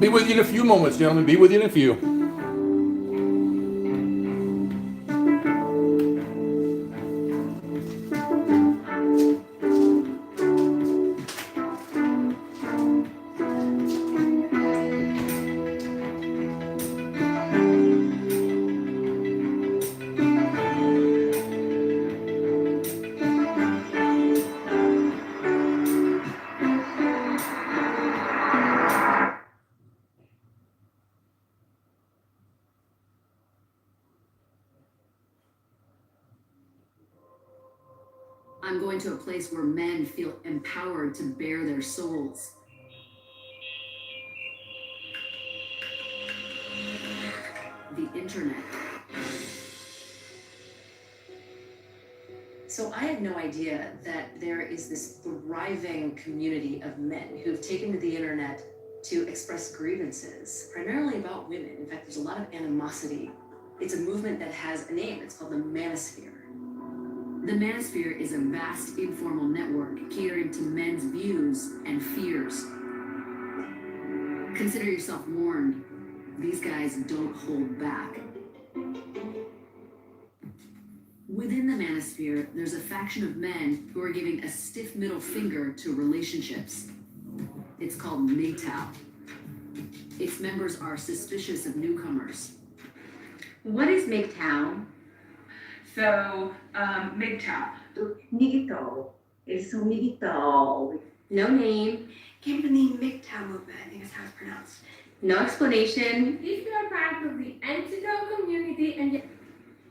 Be with you in a few moments, gentlemen. Be with you in a few. I'm going to a place where men feel empowered to bare their souls. The internet. So I had no idea that there is this thriving community of men who've taken to the internet to express grievances, primarily about women. In fact, there's a lot of animosity. It's a movement that has a name. It's called the Manosphere. The Manosphere is a vast informal network catering to men's views and fears. Consider yourself warned. These guys don't hold back. Within the Manosphere, there's a faction of men who are giving a stiff middle finger to relationships. It's called MGTOW. Its members are suspicious of newcomers. What is MGTOW? So, MGTOW. MGTOW. It's so MGTOW. No name. Came from the MGTOW movement, I think is how it's pronounced. No explanation. These are part of the MGTOW community and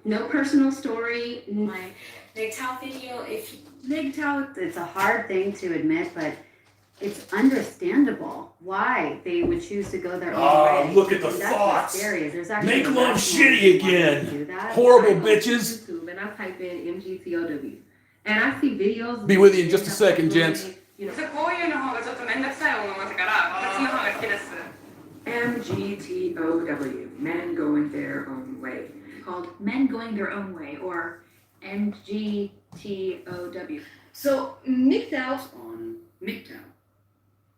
no personal story. My MGTOW video, if MGTOW, it's a hard thing to admit, but it's understandable why they would choose to go their own way. Look at the And that's thoughts. what's scary, is there's actually Make a love rational shitty reason why they again. do that. Horrible I go to bitches. YouTube and I type in MGTOW, and I see videos. Be with you in just a second, gents. You know, こういうの方がちょっとめんどくさい思いますから、こっちの方が好きです。 MGTOW, men going their own way. called Men Going Their Own Way, or MGTOW. So, MGTOW On MGTOW.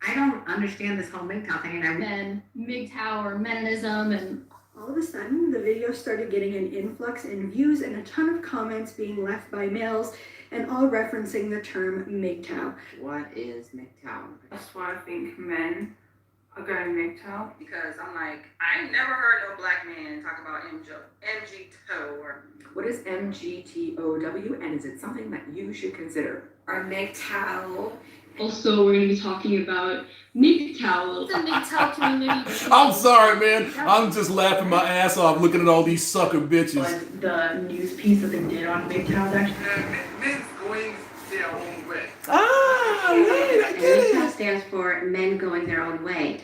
I don't understand this whole MGTOW thing, and I Men, MGTOW or Meninism, and all of a sudden, the video started getting an influx in views and a ton of comments being left by males, and all referencing the term MGTOW. What is MGTOW? that's why I think men are going MGTOW. Because I'm like, I ain't never heard no black man talk about MGTOW or What is MGTOW, and is it something that you should consider? MGTOW. also we're going to be talking about MGTOW. The MGTOW community. I'm sorry, man. I'm just laughing my ass off looking at all these sucker bitches. But the news piece that they did on MGTOW is actually Men's going their own way. Ah, right, I get MGTOW it. stands for Men Going Their Own Way.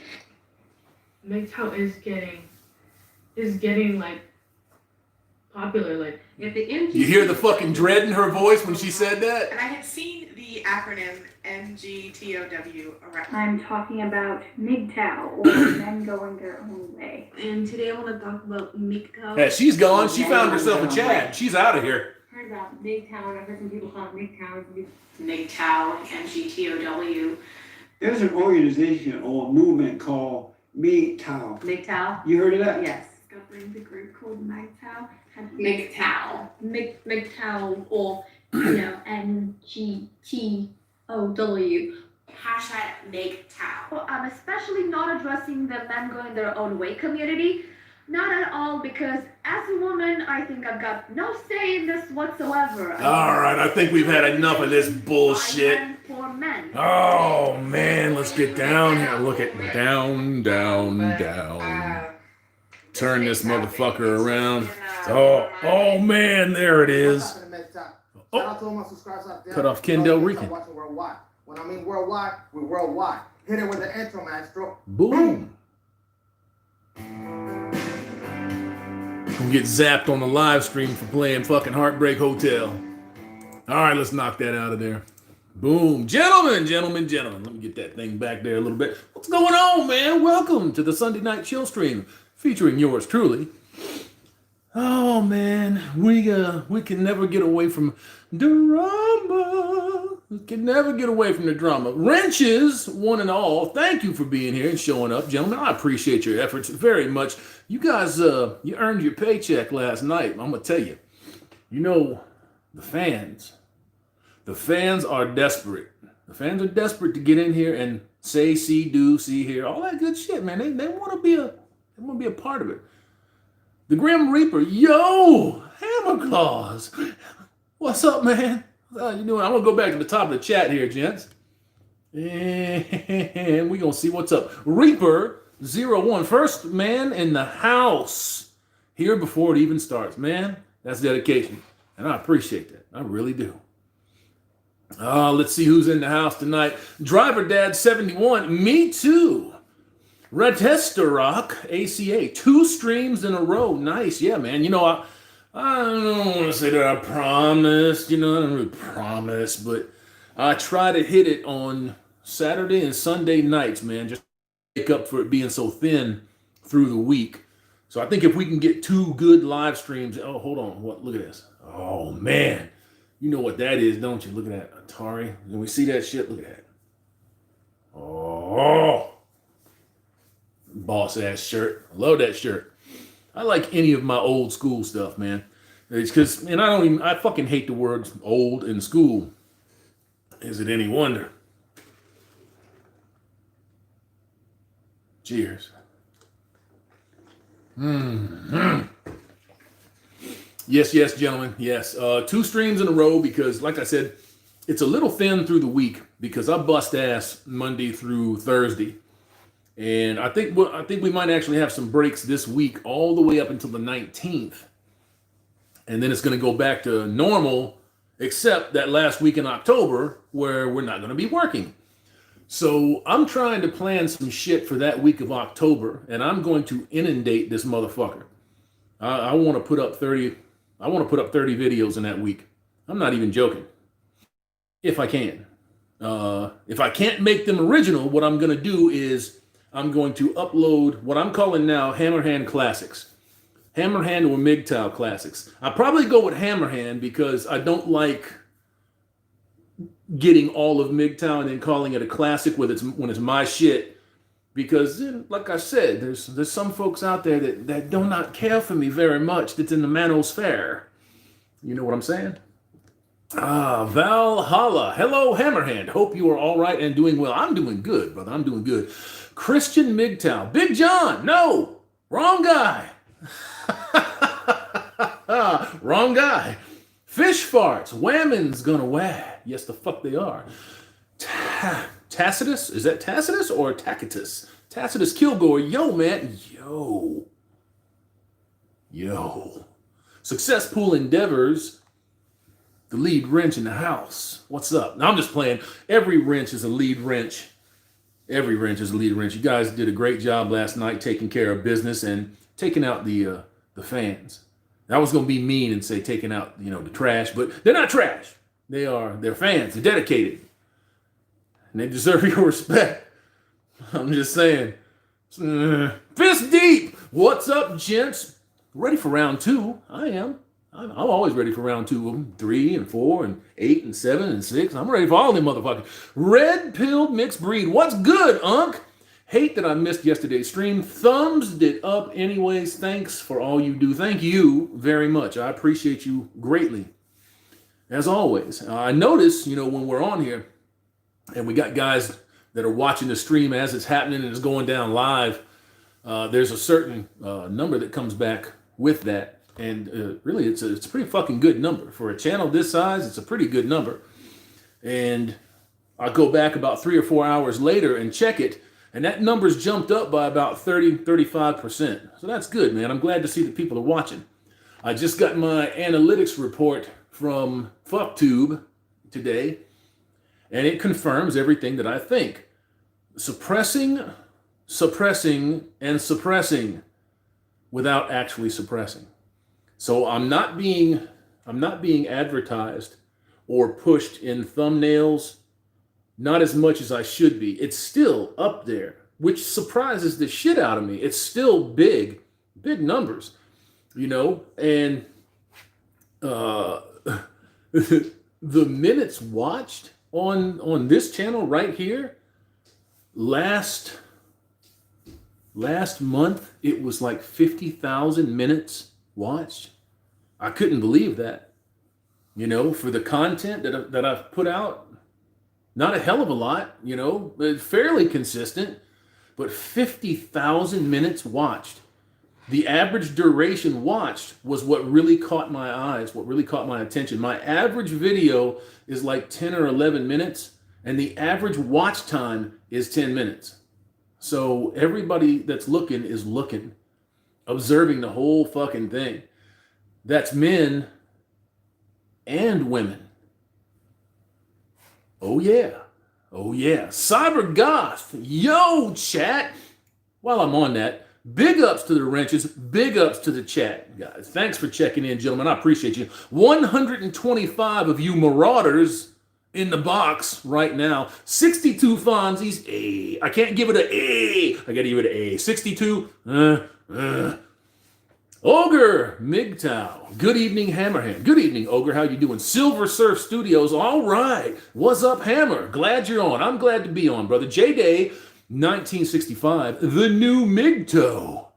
MGTOW is getting like popular. Like If the MGTOW You hear the fucking dread in her voice when she said that? And I had seen the acronym MGTOW around. I'm talking about MGTOW, or Men Going Their Own Way. and today I want to talk about MGTOW. Yeah, she's gone. She found herself a Chad. She's out of here. Heard about MGTOW, and I've heard some people call it MGTOW. MGTOW, MGTOW. There's an organization or a movement called MGTOW. MGTOW? You heard of that? Yes. Discovering the group called MGTOW. MGTOW. MGTOW, or MGTOW. Hashtag MGTOW. Well, I'm especially not addressing the Men Going Their Own Way community. Not at all, because as a woman, I think I've got no say in this whatsoever. All right, I think we've had enough of this bullshit. By men for men. Oh, man, let's get down here. Look at down, down, down. Turn this motherfucker around. Oh, man, there it is. Oh. Cut off Ken Del Rican. When I mean worldwide, we're worldwide. Hit it with the intro, maestro. Boom. Gonna get zapped on the live stream for playing fucking Heartbreak Hotel. All right, let's knock that out of there. Boom. Gentlemen. Let me get that thing back there a little bit. What's going on, man? Welcome to the Sunday Night Chillstream, featuring yours truly. Oh, man. We can never get away from drama. Can never get away from the drama. Wrenches, one and all, thank you for being here and showing up, gentlemen. I appreciate your efforts very much. You guys, you earned your paycheck last night. I'm going to tell you. You know, the fans are desperate. The fans are desperate to get in here and say, see, do, see, hear, all that good shit, man. They want to be a part of it. The Grim Reaper, yo, Hammer Claws. What's up, man? How you doing? I'm going to go back to the top of the chat here, gents. And we're going to see what's up. Reaper01, first man in the house. Here before it even starts. Man, that's dedication. And I appreciate that. I really do. Let's see who's in the house tonight. Driver Dad 71, me too. Retesterock ACA, 2 streams in a row. Nice. Yeah, man. You know, I don't want to say that I promised, I don't really promise, but I try to hit it on Saturday and Sunday nights, man, just make up for it being so thin through the week. So I think if we can get 2 good live streams, oh, hold on, look at this. Oh, man, you know what that is, don't you? Look at that, Atari. When we see that shit, look at that. Oh, boss ass shirt. I love that shirt. I like any of my old school stuff, man. It's because, and I fucking hate the words old in school. Is it any wonder? Cheers. Yes, gentlemen. Yes. 2 streams in a row because, like I said, it's a little thin through the week because I bust ass Monday through Thursday. And I think we might actually have some breaks this week all the way up until the 19th. And then it's going to go back to normal, except that last week in October where we're not going to be working. So I'm trying to plan some shit for that week of October, and I'm going to inundate this motherfucker. I want to put up 30 videos in that week. I'm not even joking. If I can. If I can't make them original, what I'm going to do is I'm going to upload what I'm calling now Hammerhand Classics. Hammerhand or MGTOW Classics. I'll probably go with Hammerhand because I don't like getting all of MGTOW and then calling it a classic when it's my shit. Because, like I said, there's some folks out there that do not care for me very much that's in the manosphere. You know what I'm saying? Valhalla. Hello, Hammerhand. Hope you are all right and doing well. I'm doing good, brother. I'm doing good. Christian MGTOW. Big John. No. Wrong guy. Wrong guy. Fish farts. Whammin's gonna wham. Yes, the fuck they are. Tacitus? Is that Tacitus or Tacitus? Tacitus Kilgore. Yo, man. Yo. Success Pool Endeavors. The lead wrench in the house. What's up? Now, I'm just playing. Every wrench is a lead wrench. Every wrench is a lead wrench. You guys did a great job last night taking care of business and taking out the fans. I was going to be mean and say taking out, the trash, but they're not trash. They're fans. They're dedicated. And they deserve your respect. I'm just saying. Fist deep. What's up, gents? Ready for round 2? I am. I'm always ready for round 2 of them. 3 and 4 and 8 and 7 and 6. I'm ready for all them motherfuckers. Red pilled mixed breed. What's good, Unc? Hate that I missed yesterday's stream. Thumbs it up anyways. Thanks for all you do. Thank you very much. I appreciate you greatly. As always. I notice, when we're on here and we got guys that are watching the stream as it's happening and it's going down live, there's a certain number that comes back with that. And really, it's a pretty fucking good number. For a channel this size, it's a pretty good number. And I go back about 3 or 4 hours later and check it, and that number's jumped up by about 35%. So that's good, man. I'm glad to see that people are watching. I just got my analytics report from FuckTube today, and it confirms everything that I think. Suppressing, and suppressing without actually suppressing. So I'm not being advertised or pushed in thumbnails, not as much as I should be. It's still up there, which surprises the shit out of me. It's still big numbers, and the minutes watched on this channel right here, last month, it was like 50,000 minutes watched. I couldn't believe that. You know, for the content that I've put out, not a hell of a lot, you know, but fairly consistent, but 50,000 minutes watched. The average duration watched was what really caught my eyes, what really caught my attention. My average video is like 10 or 11 minutes, and the average watch time is 10 minutes. So everybody that's looking is looking, observing the whole fucking thing. That's men and women. Oh yeah. Oh yeah. Cyber Goth. Yo, chat. While I'm on that, big ups to the wrenches, big ups to the chat, guys. Thanks for checking in, gentlemen. I appreciate you. 125 of you marauders in the box right now. 62 Fonzies. A. I can't give it an A. I gotta give it an A. 62. Ogre MGTOW. Good evening, Hammerhand. Good evening, Ogre. How you doing? Silver Surf Studios. All right. What's up, Hammer? Glad you're on. I'm glad to be on, brother. J-Day 1965. The new MGTOW.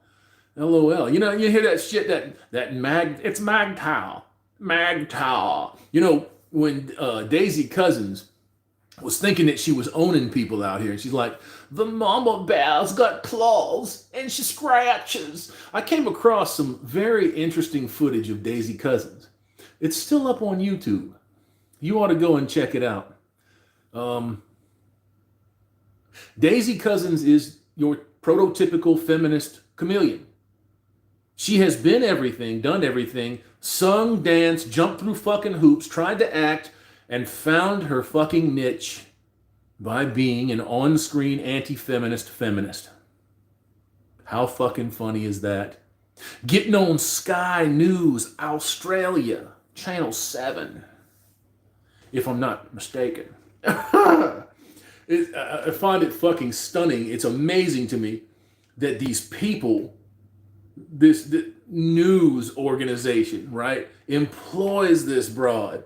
LOL. You know, you hear that shit, it's MGTOW. MGTOW. You know, when Daisy Cousins was thinking that she was owning people out here, and she's like, the mama bear's got claws and she scratches. I came across some very interesting footage of Daisy Cousins. It's still up on YouTube. You ought to go and check it out. Daisy Cousins is your prototypical feminist chameleon. She has been everything, done everything, sung, danced, jumped through fucking hoops, tried to act, and found her fucking niche by being an on-screen anti-feminist feminist. How fucking funny is that? Getting on Sky News Australia, Channel 7, if I'm not mistaken. I find it fucking stunning. It's amazing to me that these people, this news organization, right, employs this broad.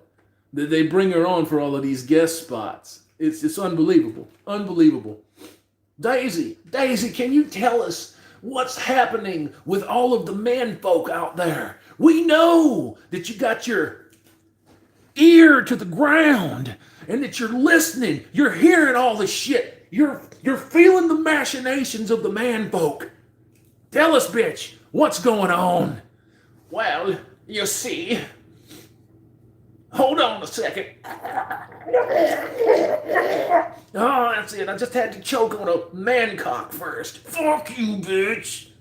That they bring her on for all of these guest spots. It's unbelievable. Unbelievable. Daisy, can you tell us what's happening with all of the man folk out there? We know that you got your ear to the ground and that you're listening. You're hearing all the shit. You're feeling the machinations of the man folk. Tell us, bitch, what's going on? Well, you see... Hold on a second. Oh, that's it. I just had to choke on a man cock first. Fuck you, bitch.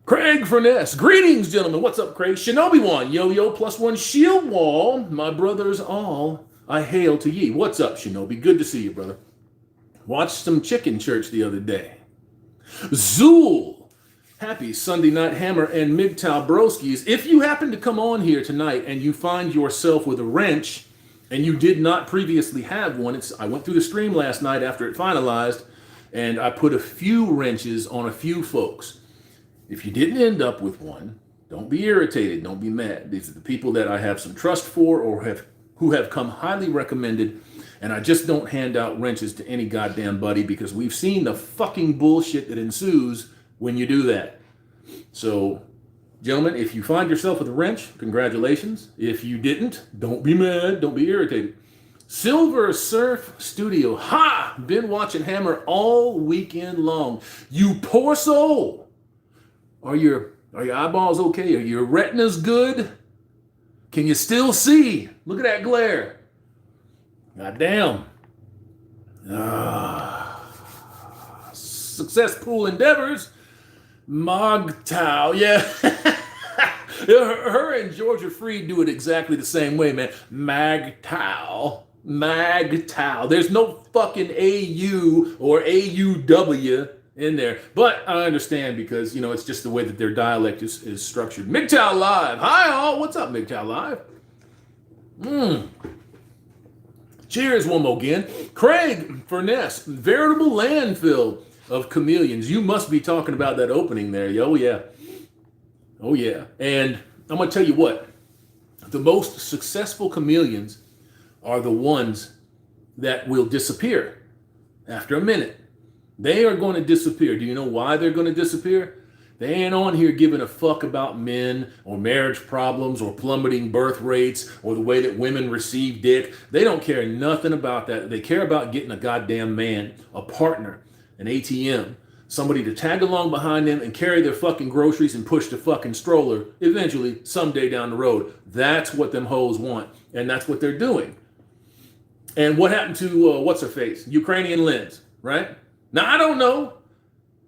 Craig Furness. Greetings, gentlemen. What's up, Craig? Shinobi1. Yo-Yo +1 shield wall. My brothers all. I hail to ye. What's up, Shinobi? Good to see you, brother. Watched some Chicken Church the other day. Zool. Happy Sunday night, Hammer and MGTOW broskies. If you happen to come on here tonight and you find yourself with a wrench and you did not previously have one, I went through the stream last night after it finalized and I put a few wrenches on a few folks. If you didn't end up with one, don't be irritated, don't be mad. These are the people that I have some trust for or who have come highly recommended, and I just don't hand out wrenches to any goddamn buddy because we've seen the fucking bullshit that ensues when you do that. So, gentlemen, if you find yourself with a wrench, congratulations. If you didn't, don't be mad, don't be irritated. Silver Surf Studio. Ha! Been watching Hammer all weekend long. You poor soul. Are your eyeballs okay? Are your retinas good? Can you still see? Look at that glare. God damn. Successful endeavors. MGTOW, yeah. Her and Georgia Freed do it exactly the same way, man. MGTOW. There's no fucking AU or AUW in there. But I understand because, you know, it's just the way that their dialect is structured. MGTOW Live. Hi, all. What's up, MGTOW Live? Cheers one more again. Craig Furness. Veritable landfill of chameleons. You must be talking about that opening there. Oh, yeah. Oh, yeah. And I'm going to tell you what. The most successful chameleons are the ones that will disappear after a minute. They are going to disappear. Do you know why they're going to disappear? They ain't on here giving a fuck about men or marriage problems or plummeting birth rates or the way that women receive dick. They don't care nothing about that. They care about getting a goddamn man, a partner, an ATM, somebody to tag along behind them and carry their fucking groceries and push the fucking stroller eventually someday down the road. That's what them hoes want. And that's what they're doing. And what happened to, what's her face? Ukrainian Lens, right? Now, I don't know.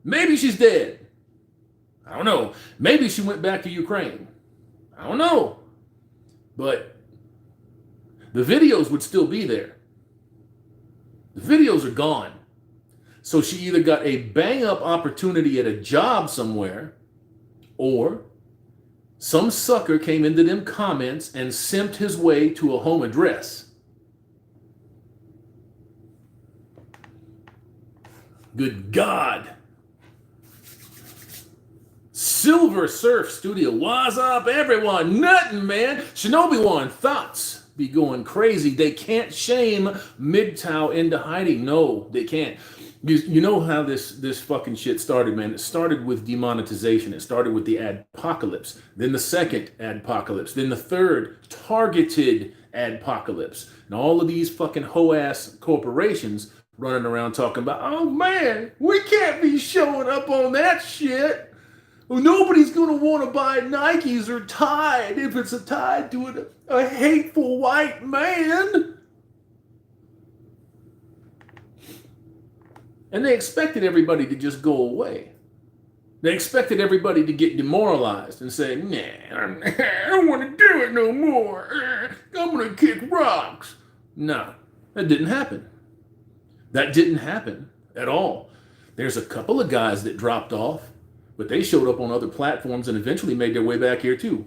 Maybe she's dead. I don't know. Maybe she went back to Ukraine. I don't know. But the videos would still be there. The videos are gone. So she either got a bang-up opportunity at a job somewhere, or some sucker came into them comments and simped his way to a home address. Good God. Silver Surf Studio. What's up, everyone? Nothing, man. Shinobi One thoughts be going crazy. They can't shame MGTOW into hiding. No, they can't. You know how this fucking shit started, man. It started with demonetization. It started with the adpocalypse. Then the second adpocalypse. Then the third targeted adpocalypse. And all of these fucking hoe-ass corporations running around talking about, oh man, we can't be showing up on that shit. Well, nobody's going to want to buy Nikes or Tide if it's tied to a hateful white man. And they expected everybody to just go away. They expected everybody to get demoralized and say, nah, I don't want to do it no more. I'm going to kick rocks. No, that didn't happen. That didn't happen at all. There's a couple of guys that dropped off, but they showed up on other platforms and eventually made their way back here too.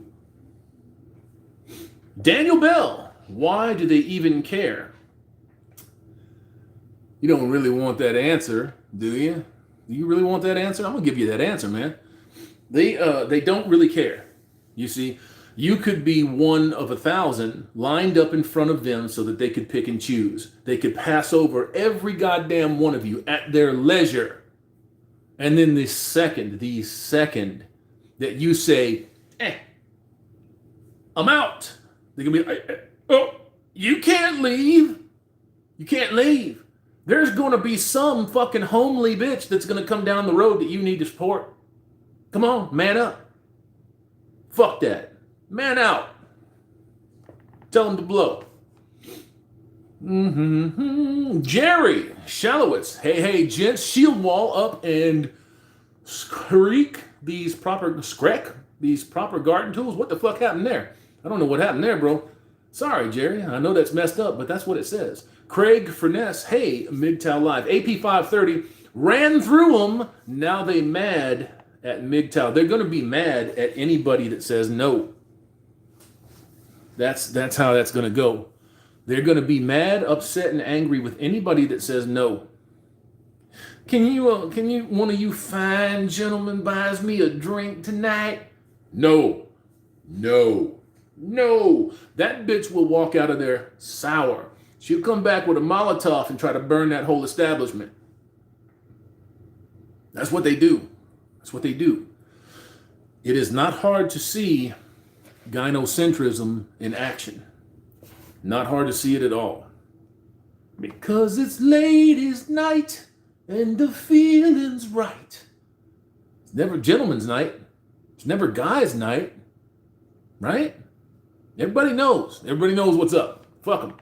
Daniel Bell, why do they even care? You don't really want that answer, do you? Do you really want that answer? I'm gonna give you that answer, man. They don't really care. You see, you could be one of 1,000 lined up in front of them so that they could pick and choose. They could pass over every goddamn one of you at their leisure. And then the second that you say, I'm out, they're gonna be, oh, you can't leave. You can't leave. There's gonna be some fucking homely bitch that's gonna come down the road that you need to support. Come on, man up. Fuck that. Man out. Tell them to blow. Jerry Shallowitz. Hey, gents, shield wall up and screek these proper garden tools. What the fuck happened there? I don't know what happened there, bro. Sorry, Jerry. I know that's messed up, but that's what it says. Craig Furness. Hey, MGTOW Live. AP530 ran through them. Now they mad at MGTOW. They're going to be mad at anybody that says no. That's how that's going to go. They're going to be mad, upset, and angry with anybody that says no. Can you, one of you fine gentlemen buys me a drink tonight? No. That bitch will walk out of there sour. She'll come back with a Molotov and try to burn that whole establishment. That's what they do. It is not hard to see gynocentrism in action. Not hard to see it at all. Because it's ladies' night and the feeling's right. It's never gentleman's night. It's never guy's night. Right? Everybody knows. Everybody knows what's up. Fuck them.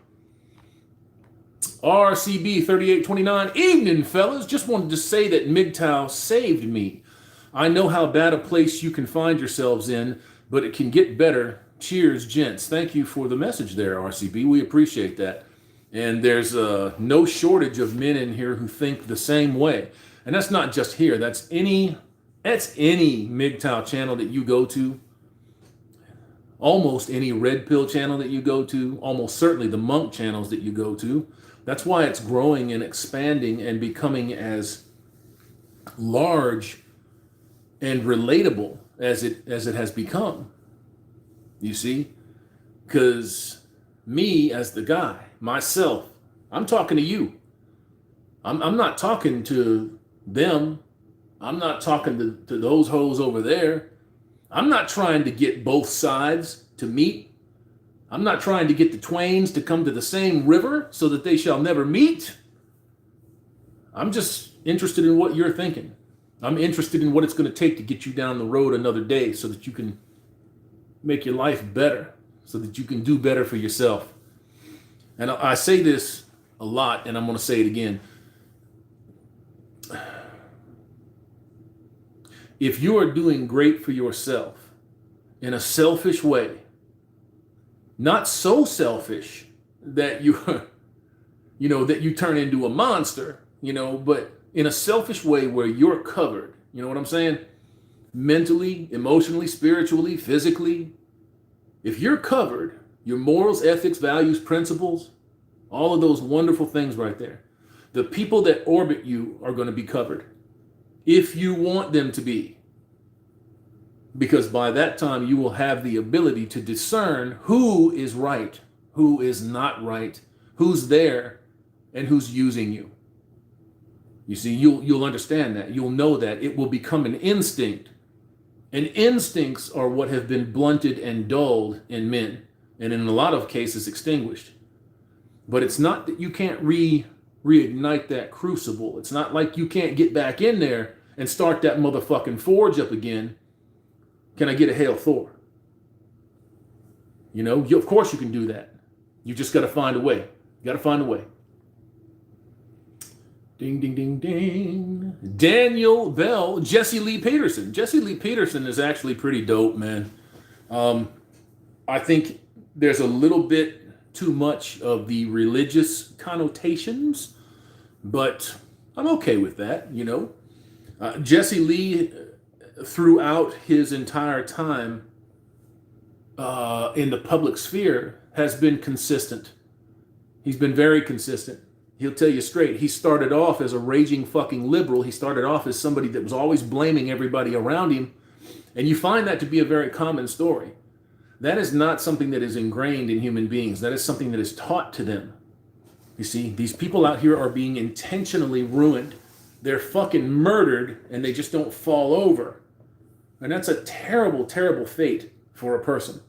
RCB 3829. Evening, fellas. Just wanted to say that MGTOW saved me. I know how bad a place you can find yourselves in, but it can get better. Cheers, gents. Thank you for the message there, RCB. We appreciate that. And there's no shortage of men in here who think the same way. And that's not just here. That's any MGTOW channel that you go to. Almost any red pill channel that you go to. Almost certainly the monk channels that you go to. That's why it's growing and expanding and becoming as large and relatable as it has become. You see? Because me as the guy, myself, I'm talking to you. I'm not talking to them. I'm not talking to those hoes over there. I'm not trying to get both sides to meet. I'm not trying to get the twains to come to the same river so that they shall never meet. I'm just interested in what you're thinking. I'm interested in what it's going to take to get you down the road another day so that you can make your life better, so that you can do better for yourself. And I say this a lot, and I'm going to say it again. If you are doing great for yourself in a selfish way, not so selfish that you that you turn into a monster, but in a selfish way where you're covered, you know what I'm saying? Mentally, emotionally, spiritually, physically. If you're covered, your morals, ethics, values, principles, all of those wonderful things right there, the people that orbit you are going to be covered. If you want them to be. Because by that time, you will have the ability to discern who is right, who is not right, who's there, and who's using you. You see, you'll understand that. You'll know that. It will become an instinct. And instincts are what have been blunted and dulled in men, and in a lot of cases extinguished. But it's not that you can't reignite that crucible. It's not like you can't get back in there and start that motherfucking forge up again. Can I get a Hail Thor? Of course you can do that. You just got to find a way. You got to find a way. Ding, ding, ding, ding. Daniel Bell, Jesse Lee Peterson. Jesse Lee Peterson is actually pretty dope, man. I think there's a little bit too much of the religious connotations, but I'm okay with that, Jesse Lee, throughout his entire time in the public sphere, has been consistent. He's been very consistent. He'll tell you straight. He started off as a raging fucking liberal. He started off as somebody that was always blaming everybody around him. And you find that to be a very common story. That is not something that is ingrained in human beings. That is something that is taught to them. You see, these people out here are being intentionally ruined. They're fucking murdered and they just don't fall over. And that's a terrible, terrible fate for a person.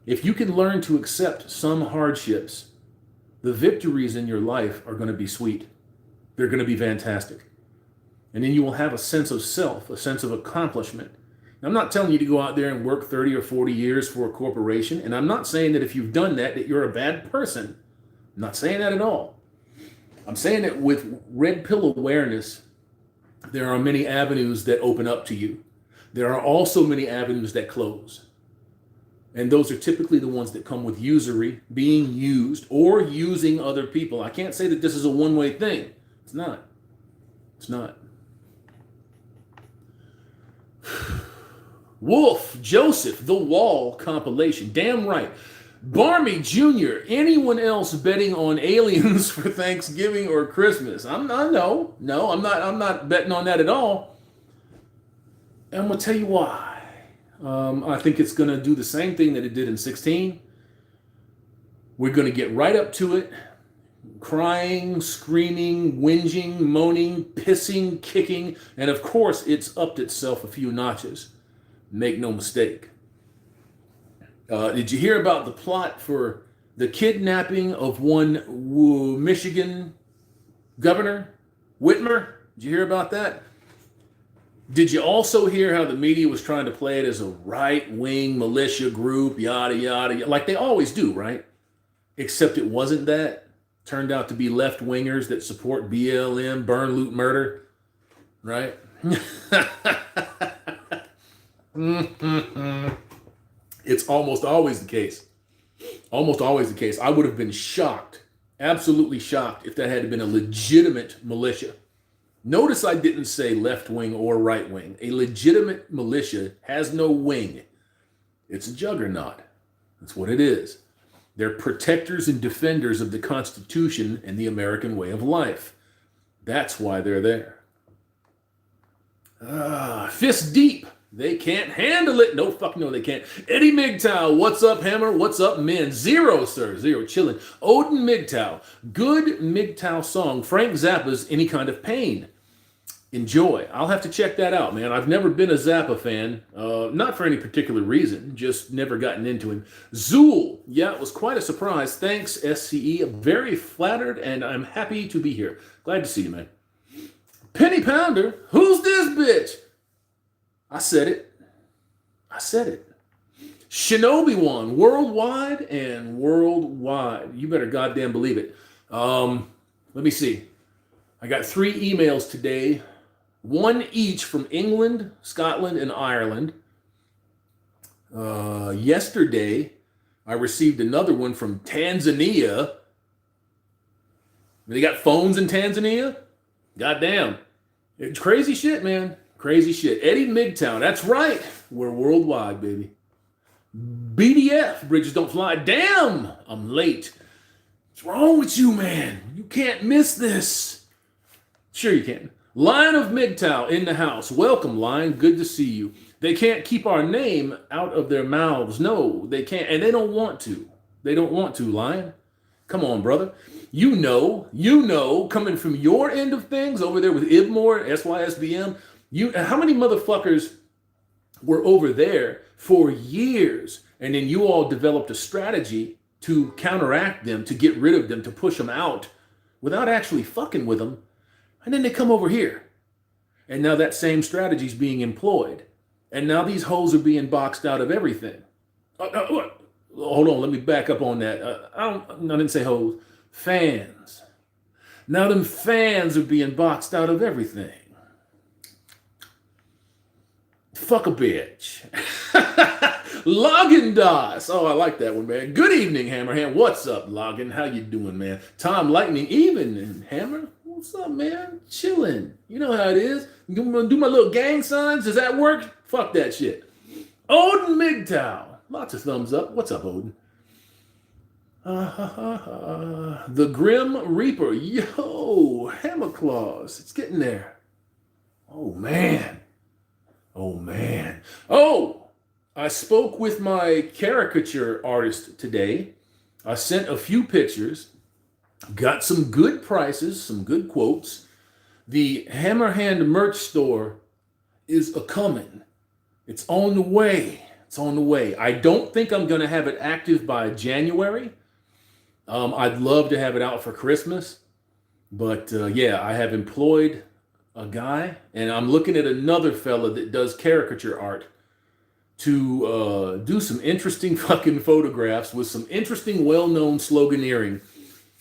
If you can learn to accept some hardships, the victories in your life are going to be sweet. They're going to be fantastic. And then you will have a sense of self, a sense of accomplishment. Now, I'm not telling you to go out there and work 30 or 40 years for a corporation. And I'm not saying that if you've done that, that you're a bad person. I'm not saying that at all. I'm saying that with red pill awareness, there are many avenues that open up to you. There are also many avenues that close. And those are typically the ones that come with usury, being used, or using other people. I can't say that this is a one-way thing. It's not. It's not. Wolf, Joseph, The Wall compilation. Damn right. Barmy Jr., anyone else betting on aliens for Thanksgiving or Christmas? I'm not betting on that at all. And I'm going to tell you why. I think it's going to do the same thing that it did in 16. We're going to get right up to it. Crying, screaming, whinging, moaning, pissing, kicking, and of course it's upped itself a few notches. Make no mistake. Did you hear about the plot for the kidnapping of one Michigan governor, Whitmer? Did you hear about that? Did you also hear how the media was trying to play it as a right-wing militia group, yada, yada, like they always do, right? Except it wasn't that. Turned out to be left-wingers that support BLM, burn, loot, murder, right? It's almost always the case. Almost always the case. I would have been shocked, absolutely shocked, if that had been a legitimate militia. Notice I didn't say left wing or right wing. A legitimate militia has no wing. It's a juggernaut. That's what it is. They're protectors and defenders of the Constitution and the American way of life. That's why they're there. Fist deep. They can't handle it. No, fuck no, they can't. Eddie MGTOW, what's up, Hammer? What's up, men? Zero, sir. Zero, chilling. Odin MGTOW, good MGTOW song. Frank Zappa's Any Kind of Pain. Enjoy. I'll have to check that out, man. I've never been a Zappa fan. Not for any particular reason. Just never gotten into him. Zool. Yeah, it was quite a surprise. Thanks, SCE. I'm very flattered, and I'm happy to be here. Glad to see you, man. Penny Pounder. Who's this bitch? I said it. I said it. Shinobi One. Worldwide and worldwide. You better goddamn believe it. Let me see. I got 3 emails today. 1 each from England, Scotland, and Ireland. Yesterday, I received another one from Tanzania. They got phones in Tanzania? Goddamn. It's crazy shit, man. Crazy shit. Eddie MGTOW. That's right. We're worldwide, baby. BDF. Bridges don't fly. Damn. I'm late. What's wrong with you, man? You can't miss this. Sure you can. Lion of MGTOW in the house. Welcome, Lion. Good to see you. They can't keep our name out of their mouths. No, they can't. And they don't want to. They don't want to, Lion. Come on, brother. You know, coming from your end of things over there with Ibmore, SYSBM, how many motherfuckers were over there for years, and then you all developed a strategy to counteract them, to get rid of them, to push them out without actually fucking with them. And then they come over here. And now that same strategy is being employed. And now these hoes are being boxed out of everything. Hold on, let me back up on that. I didn't say hoes. Fans. Now them fans are being boxed out of everything. Fuck a bitch. Logan Das. Oh, I like that one, man. Good evening, Hammerhand. What's up, Logan? How you doing, man? Tom Lightning, even Hammer. What's up, man? Chilling. You know how it is. You gonna do my little gang signs? Does that work? Fuck that shit. Odin MGTOW. Lots of thumbs up. What's up, Odin? The Grim Reaper. Yo, Hammer Claws. It's getting there. Oh, man. Oh, man. Oh, I spoke with my caricature artist today. I sent a few pictures. Got some good prices, some good quotes. The Hammerhand merch store is a-coming. It's on the way. It's on the way. I don't think I'm going to have it active by January. I'd love to have it out for Christmas. But yeah, I have employed a guy, and I'm looking at another fella that does caricature art to do some interesting fucking photographs with some interesting, well-known sloganeering.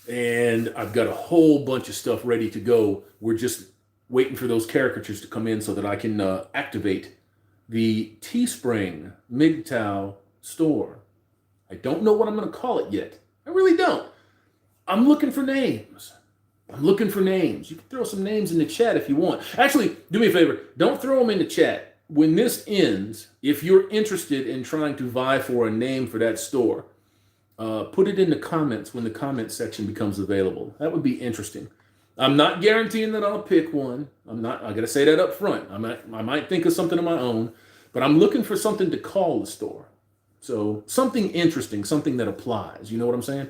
And I've got a whole bunch of stuff ready to go. We're just waiting for those caricatures to come in so that I can activate the Teespring MGTOW store. I don't know what I'm going to call it yet. I really don't. I'm looking for names. You can throw some names in the chat if you want. Actually, do me a favor. Don't throw them in the chat. When this ends, if you're interested in trying to vie for a name for that store, put it in the comments when the comment section becomes available. That would be interesting. I'm not guaranteeing that I'll pick one. I got to say that up front. I might think of something of my own, but I'm looking for something to call the store. So something interesting, something that applies. You know what I'm saying?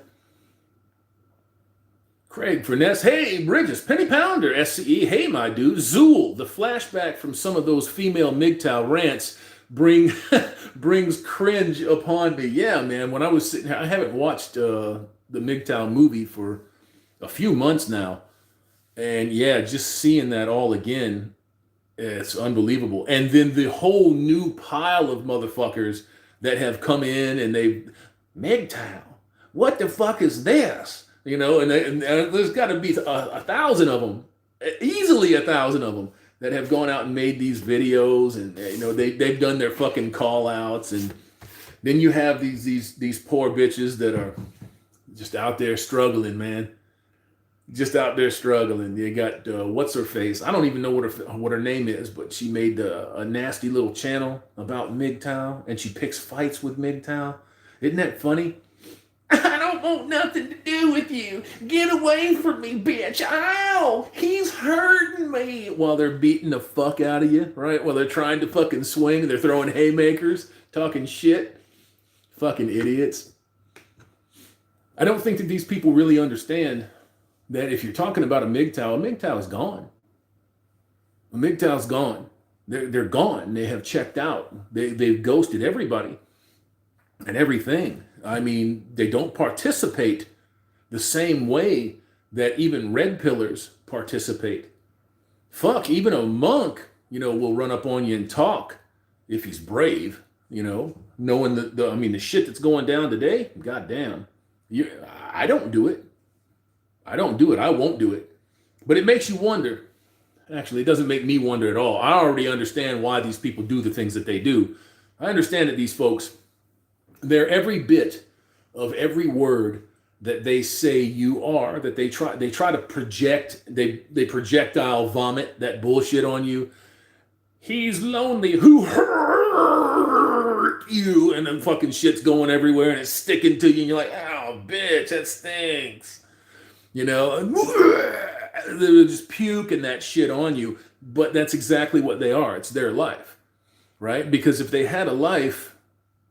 Craig Furness, hey, Bridges, Penny Pounder, SCE, hey, my dude, Zool, the flashback from some of those female MGTOW rants brings cringe upon me. Yeah, man, when I was sitting here, I haven't watched the MGTOW movie for a few months now. And yeah, just seeing that all again, it's unbelievable. And then the whole new pile of motherfuckers that have come in and MGTOW, what the fuck is this? You know, and there's got to be 1,000 of them, easily 1,000 of them that have gone out and made these videos, and you know they've done their fucking call outs, and then you have these poor bitches that are just out there struggling, man. Just out there struggling. They got what's her face? I don't even know what her name is, but she made a nasty little channel about MGTOW, and she picks fights with MGTOW. Isn't that funny? I don't don't want nothing to do with you. Get away from me, bitch. Ow, he's hurting me. While they're beating the fuck out of you, right? While they're trying to fucking swing, they're throwing haymakers, talking shit. Fucking idiots. I don't think that these people really understand that if you're talking about a MGTOW is gone. A MGTOW's gone. They're gone. They have checked out. They've ghosted everybody and everything. I mean, they don't participate the same way that even red pillars participate. Fuck, even a monk, will run up on you and talk if he's brave, knowing the shit that's going down today. Goddamn. I don't do it. I don't do it. I won't do it. But it makes you wonder. Actually, it doesn't make me wonder at all. I already understand why these people do the things that they do. I understand that these folks, they're every bit of every word that they say you are, that they try to project, they projectile vomit that bullshit on you. He's lonely. Who hurt you? And then fucking shit's going everywhere and it's sticking to you and you're like, oh, bitch, that stinks. They'll just puking that shit on you. But that's exactly what they are. It's their life, right? Because if they had a life,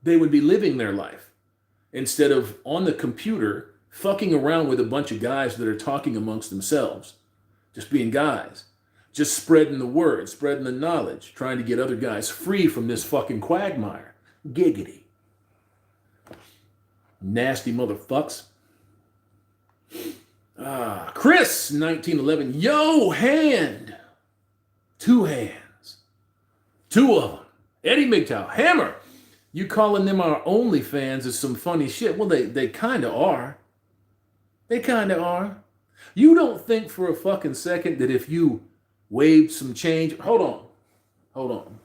they would be living their life instead of on the computer fucking around with a bunch of guys that are talking amongst themselves, just being guys, just spreading the word, spreading the knowledge, trying to get other guys free from this fucking quagmire. Giggity. Nasty motherfucks. Chris, 1911. Yo, hand. 2 hands. 2 of them. Eddie MGTOW. Hammer. You calling them our OnlyFans is some funny shit. Well, they kind of are. They kind of are. You don't think for a fucking second that if you waved some change... Hold on.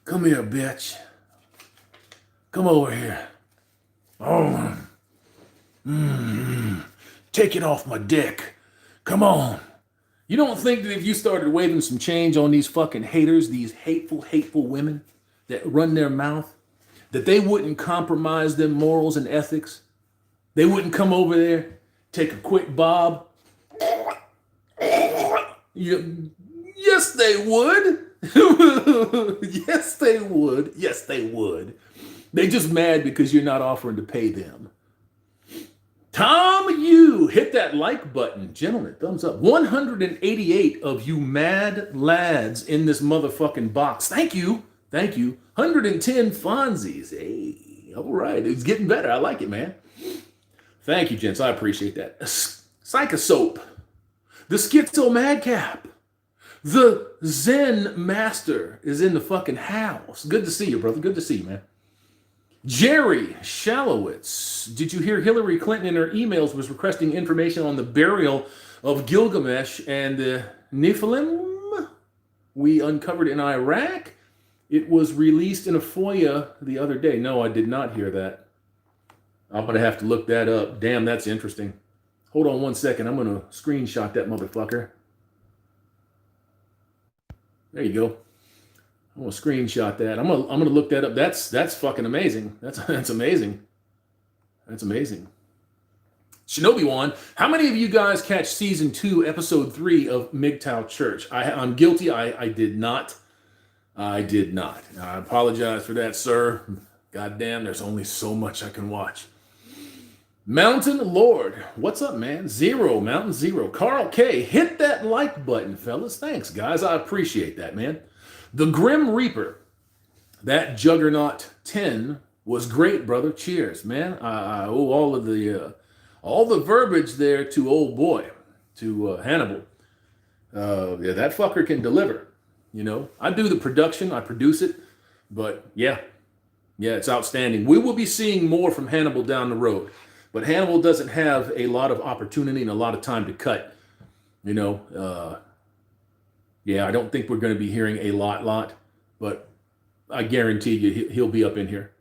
Come here, bitch. Come over here. Oh. Take it off my dick. Come on. You don't think that if you started waving some change on these fucking haters, these hateful women that run their mouth, that they wouldn't compromise them morals and ethics? They wouldn't come over there, take a quick bob? Yes, they would. Yes, they would. Yes, they would. They just mad because you're not offering to pay them. Tom, you hit that like button. Gentlemen, thumbs up. 188 of you mad lads in this motherfucking box. Thank you. 110 Fonzies. Hey, all right. It's getting better. I like it, man. Thank you, gents. I appreciate that. Psychosoap. The Schizo Madcap. The Zen Master is in the fucking house. Good to see you, brother. Good to see you, man. Jerry Shalowitz. Did you hear Hillary Clinton in her emails was requesting information on the burial of Gilgamesh and the Nephilim we uncovered in Iraq? It was released in a FOIA the other day. No, I did not hear that. I'm going to have to look that up. Damn, that's interesting. Hold on one second. I'm going to screenshot that motherfucker. There you go. I'm gonna screenshot that. I'm gonna look that up. That's fucking amazing. That's amazing. That's amazing. Shinobi One, how many of you guys catch season 2, episode 3 of MGTOW Church? I'm guilty. I did not. I did not. I apologize for that, sir. Goddamn, there's only so much I can watch. Mountain Lord, what's up, man? Mountain Zero. Carl K, hit that like button, fellas. Thanks, guys. I appreciate that, man. The Grim Reaper, that Juggernaut 10 was great, brother. Cheers, man. I owe all the verbiage there to old boy, to Hannibal. Yeah, that fucker can deliver. I do the production, I produce it, but yeah, it's outstanding. We will be seeing more from Hannibal down the road, but Hannibal doesn't have a lot of opportunity and a lot of time to cut. Yeah, I don't think we're going to be hearing a lot, but I guarantee you he'll be up in here.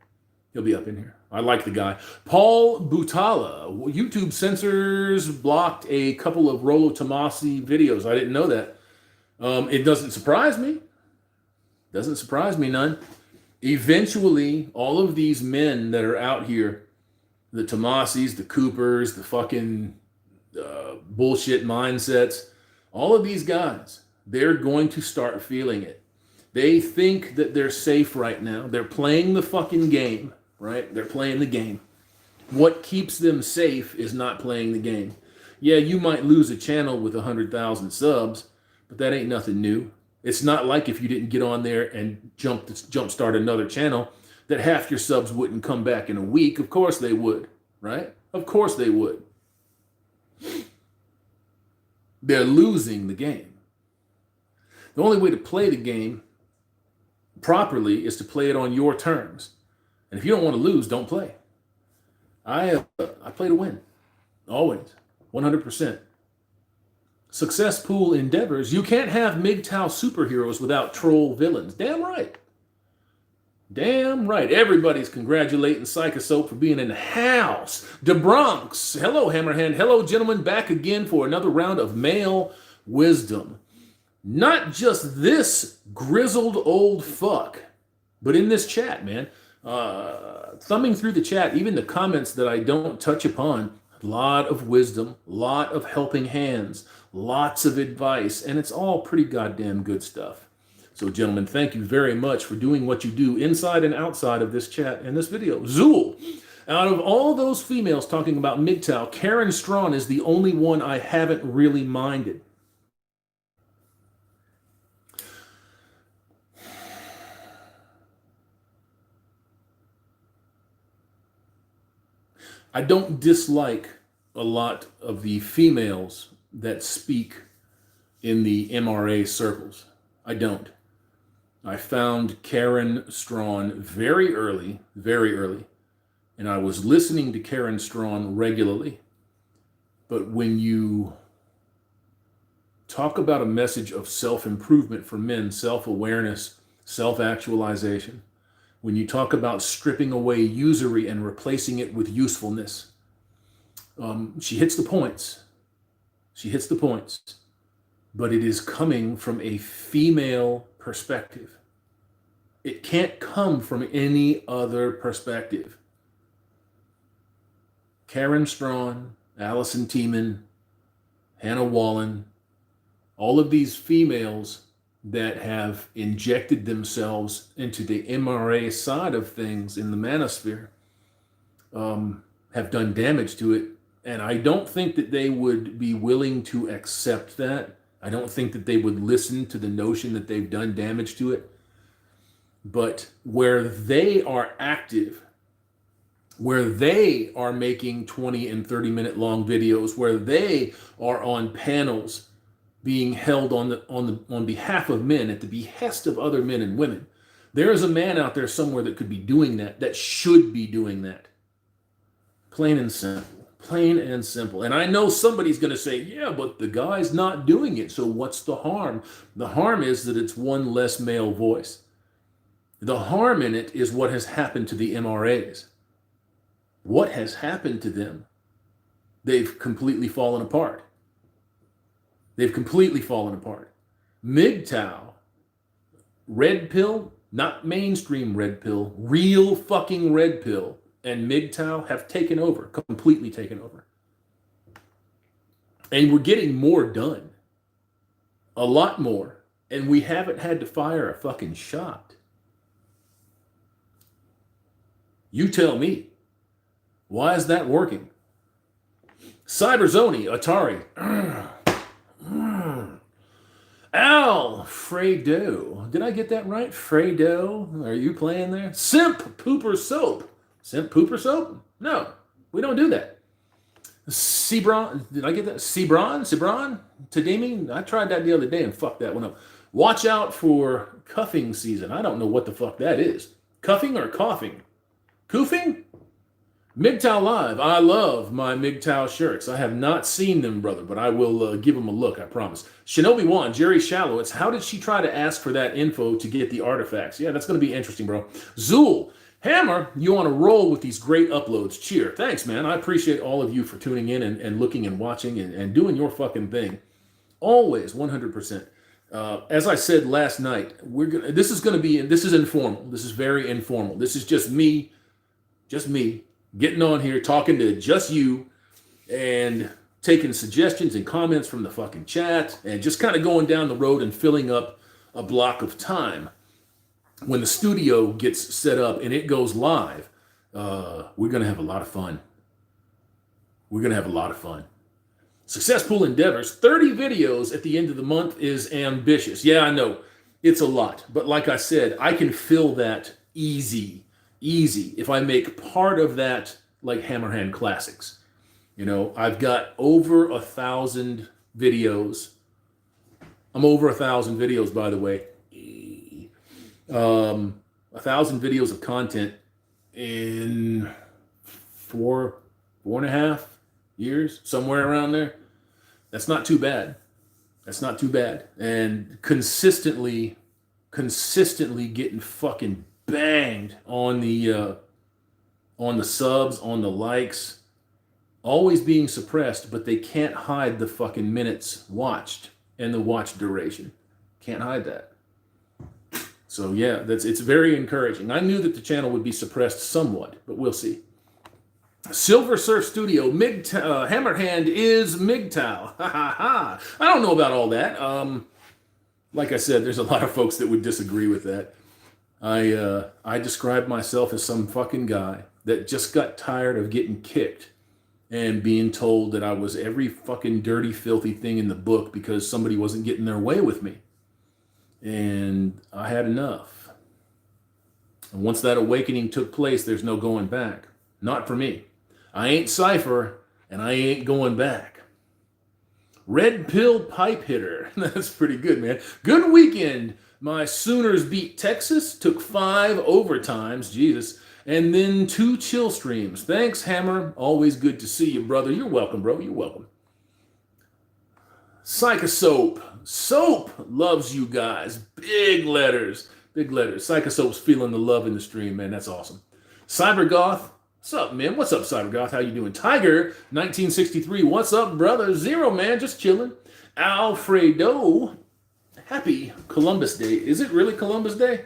I like the guy. Paul Butala, YouTube censors blocked a couple of Rollo Tomasi videos. I didn't know that. It doesn't surprise me. Doesn't surprise me none. Eventually, all of these men that are out here, the Tomasis, the Coopers, the fucking bullshit mindsets, all of these guys, they're going to start feeling it. They think that they're safe right now. They're playing the fucking game, right? They're playing the game. What keeps them safe is not playing the game. Yeah, you might lose a channel with 100,000 subs, but that ain't nothing new. It's not like if you didn't get on there and jumpstart another channel that half your subs wouldn't come back in a week. Of course they would, right? Of course they would. They're losing the game. The only way to play the game properly is to play it on your terms. And if you don't want to lose, don't play. I play to win. Always. 100%. Success pool endeavors. You can't have MGTOW superheroes without troll villains. Damn right. Damn right. Everybody's congratulating Psychosoap for being in the house. DeBronx. Hello, Hammerhand. Hello, gentlemen. Back again for another round of male wisdom. Not just this grizzled old fuck, but in this chat, man. Thumbing through the chat, even the comments that I don't touch upon, a lot of wisdom, a lot of helping hands, lots of advice, and it's all pretty goddamn good stuff. So, gentlemen, thank you very much for doing what you do inside and outside of this chat and this video. Zool, out of all those females talking about MGTOW, Karen Strawn is the only one I haven't really minded. I don't dislike a lot of the females that speak in the MRA circles. I don't. I found Karen Strawn very early, and I was listening to Karen Strawn regularly. But when you talk about a message of self-improvement for men, self-awareness, self-actualization, when you talk about stripping away usury and replacing it with usefulness, she hits the points. She hits the points. But it is coming from a female perspective. It can't come from any other perspective. Karen Strawn, Allison Tiemann, Hannah Wallen, all of these females that have injected themselves into the MRA side of things in the manosphere have done damage to it. And I don't think that they would be willing to accept that. I don't think that they would listen to the notion that they've done damage to it. But where they are active, where they are making 20 and 30-minute long videos, where they are on panels being held on behalf of men at the behest of other men and women. There is a man out there somewhere that could be doing that, that should be doing that. Plain and simple. Plain and simple. And I know somebody's going to say, yeah, but the guy's not doing it, so what's the harm? The harm is that it's one less male voice. The harm in it is what has happened to the MRAs. What has happened to them? They've completely fallen apart. They've completely fallen apart. MGTOW, red pill, not mainstream red pill, real fucking red pill, and MGTOW have taken over, completely taken over. And we're getting more done. A lot more. And we haven't had to fire a fucking shot. You tell me. Why is that working? Cyberzoni, Atari. Alfredo. Did I get that right? Fredo. Are you playing there? Simp Pooper Soap. Simp Pooper Soap? No, we don't do that. Sebron. Did I get that? Sebron? Tadimi? I tried that the other day and fucked that one up. Watch out for cuffing season. I don't know what the fuck that is. Cuffing or coughing? Koofing? MGTOW Live. I love my MGTOW shirts. I have not seen them, brother, but I will give them a look, I promise. Shinobi One, Jerry Shallow. It's how did she try to ask for that info to get the artifacts? Yeah, that's going to be interesting, bro. Zool, Hammer, you on a roll with these great uploads. Cheer. Thanks, man. I appreciate all of you for tuning in and looking and watching and doing your fucking thing. Always, 100%. As I said last night, this is informal. This is very informal. This is just me getting on here, talking to just you, and taking suggestions and comments from the fucking chat, and just kind of going down the road and filling up a block of time. When the studio gets set up and it goes live, we're going to have a lot of fun. We're going to have a lot of fun. Successful endeavors, 30 videos at the end of the month is ambitious. Yeah, I know. It's a lot. But like I said, I can fill that easy, if I make part of that like Hammerhand Classics. You know, I've got over 1,000 videos. I'm over 1,000 videos, by the way. 1,000 videos of content in 4.5 years, somewhere around there. That's not too bad. That's not too bad. And consistently getting fucking banged on the subs, on the likes, always being suppressed, but they can't hide the fucking minutes watched and the watch duration. Can't hide that. So yeah, it's very encouraging. I knew that the channel would be suppressed somewhat, but we'll see. Silver Surf Studio, Hammerhand is MGTOW. Ha ha ha. I don't know about all that. Like I said, there's a lot of folks that would disagree with that. I describe myself as some fucking guy that just got tired of getting kicked and being told that I was every fucking dirty, filthy thing in the book because somebody wasn't getting their way with me. And I had enough. And once that awakening took place, there's no going back. Not for me. I ain't Cypher, and I ain't going back. Red Pill Pipe Hitter. That's pretty good, man. Good weekend. My Sooners beat Texas, took 5 overtimes, Jesus, and then 2 chill streams. Thanks, Hammer. Always good to see you, brother. You're welcome, bro. You're welcome. Psychosoap. Soap loves you guys. Big letters. Big letters. Psychosoap's feeling the love in the stream, man. That's awesome. Cybergoth. What's up, man? What's up, Cybergoth? How you doing? Tiger, 1963. What's up, brother? Zero, man. Just chilling. Alfredo. Happy Columbus Day. Is it really Columbus Day?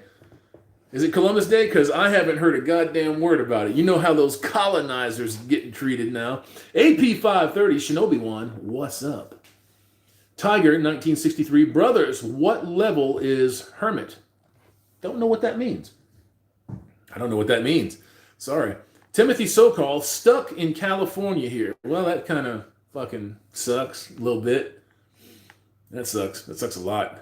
Is it Columbus Day? Because I haven't heard a goddamn word about it. You know how those colonizers getting treated now. AP530, Shinobi One. What's up? Tiger, 1963. Brothers, what level is Hermit? Don't know what that means. I don't know what that means. Sorry. Timothy Sokol, stuck in California here. Well, that kind of fucking sucks a little bit. That sucks. That sucks a lot.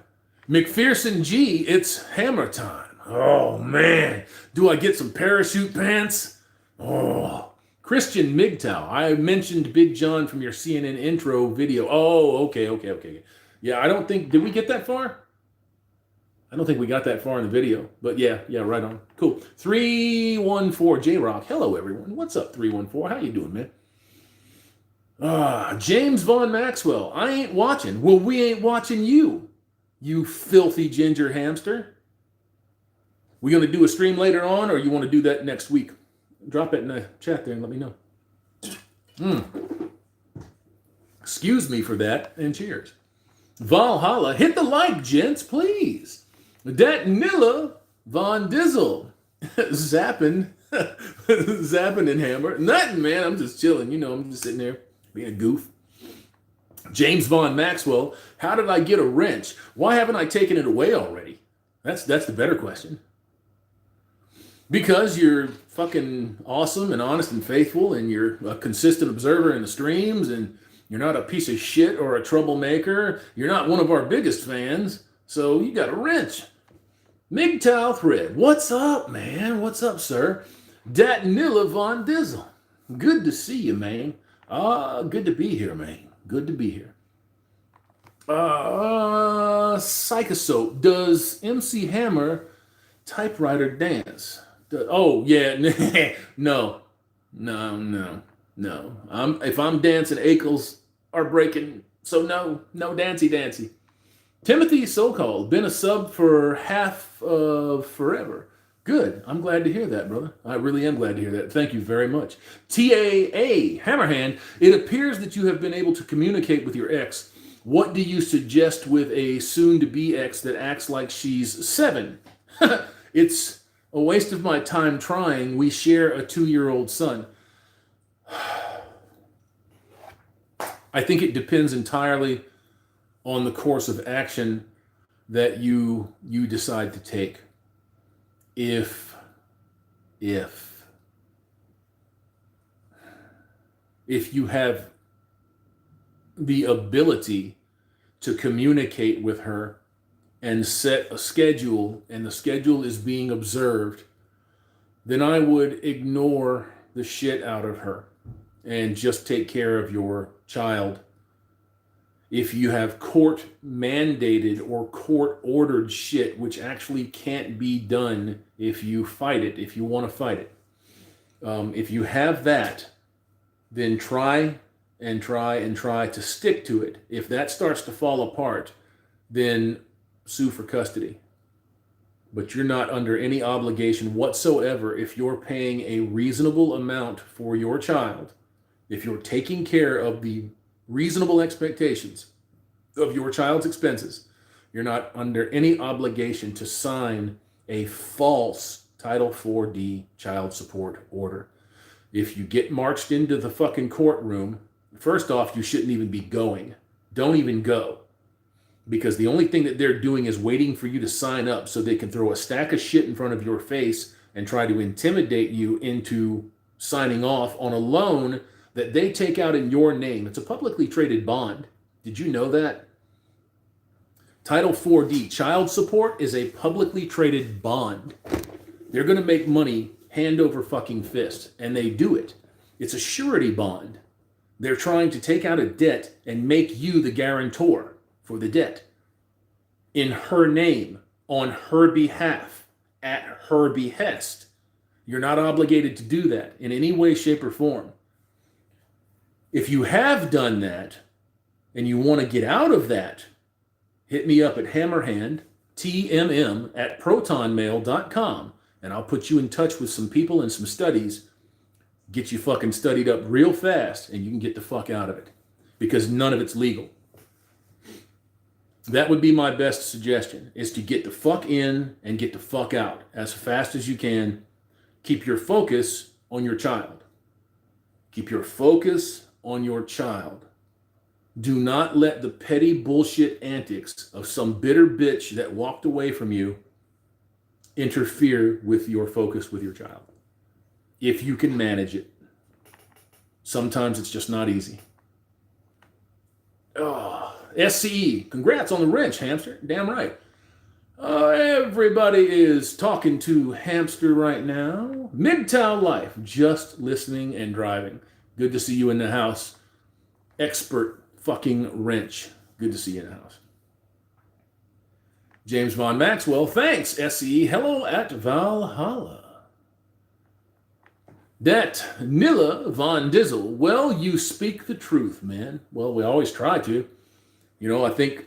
McPherson G, it's hammer time. Oh, man. Do I get some parachute pants? Oh. Christian MGTOW. I mentioned Big John from your CNN intro video. Oh, okay. Yeah, I don't think... Did we get that far? I don't think we got that far in the video. But yeah, right on. Cool. 314 J-Rock. Hello, everyone. What's up, 314? How you doing, man? James Von Maxwell. I ain't watching. Well, we ain't watching you, you filthy ginger hamster. We going to do a stream later on, or you want to do that next week? Drop it in the chat there and let me know. Excuse me for that, and cheers. Valhalla, hit the like, gents, please. Dat Nilla Von Dizzle. Zapping and Hammer. Nothing, man. I'm just chilling. You know, I'm just sitting there being a goof. James Von Maxwell, how did I get a wrench? Why haven't I taken it away already? That's the better question. Because you're fucking awesome and honest and faithful, and you're a consistent observer in the streams, and you're not a piece of shit or a troublemaker. You're not one of our biggest fans, so you got a wrench. MGTOW Thread, what's up, man? What's up, sir? Dat Nilla Von Dizzle, good to see you, man. Good to be here, man. Good to be here. Psychosoap, does MC Hammer typewriter dance? Oh, yeah, no. If I'm dancing, ankles are breaking, so no dancy. Timothy Sokol, been a sub for half of forever. Good, I'm glad to hear that, brother. I really am glad to hear that. Thank you very much. TAA, Hammerhand, it appears that you have been able to communicate with your ex What do you suggest with a soon-to-be ex that acts like she's 7? It's a waste of my time trying. We share a 2-year-old son. I think it depends entirely on the course of action that you decide to take. If you have the ability to communicate with her and set a schedule, and the schedule is being observed, then I would ignore the shit out of her and just take care of your child. If you have court mandated or court ordered shit, which actually can't be done if you fight it, if you want to fight it. If you have that, then try to stick to it. If that starts to fall apart, then sue for custody. But you're not under any obligation whatsoever if you're paying a reasonable amount for your child, if you're taking care of the reasonable expectations of your child's expenses, you're not under any obligation to sign a false Title 4D child support order. If you get marched into the fucking courtroom, first off, you shouldn't even be going. Don't even go. Because the only thing that they're doing is waiting for you to sign up so they can throw a stack of shit in front of your face and try to intimidate you into signing off on a loan that they take out in your name. It's a publicly traded bond. Did you know that? Title 4D, child support, is a publicly traded bond. They're going to make money hand over fucking fist, and they do it. It's a surety bond. They're trying to take out a debt and make you the guarantor for the debt in her name, on her behalf, at her behest. You're not obligated to do that in any way, shape, or form. If you have done that and you want to get out of that, hit me up at Hammerhand, TMM, at protonmail.com, and I'll put you in touch with some people and some studies, get you fucking studied up real fast, and you can get the fuck out of it, because none of it's legal. That would be my best suggestion, is to get the fuck in and get the fuck out as fast as you can. Keep your focus on your child. Keep your focus on your child. Do not let the petty bullshit antics of some bitter bitch that walked away from you interfere with your focus with your child. If you can manage it. Sometimes it's just not easy. Oh, SCE, congrats on the wrench, Hamster. Damn right. Everybody is talking to Hamster right now. MGTOW Life, just listening and driving. Good to see you in the house. Expert fucking wrench. Good to see you in the house. James Von Maxwell, thanks, SCE. Hello at Valhalla. Det Nilla Von Dizzle, well, you speak the truth, man. Well, we always try to. You know, I think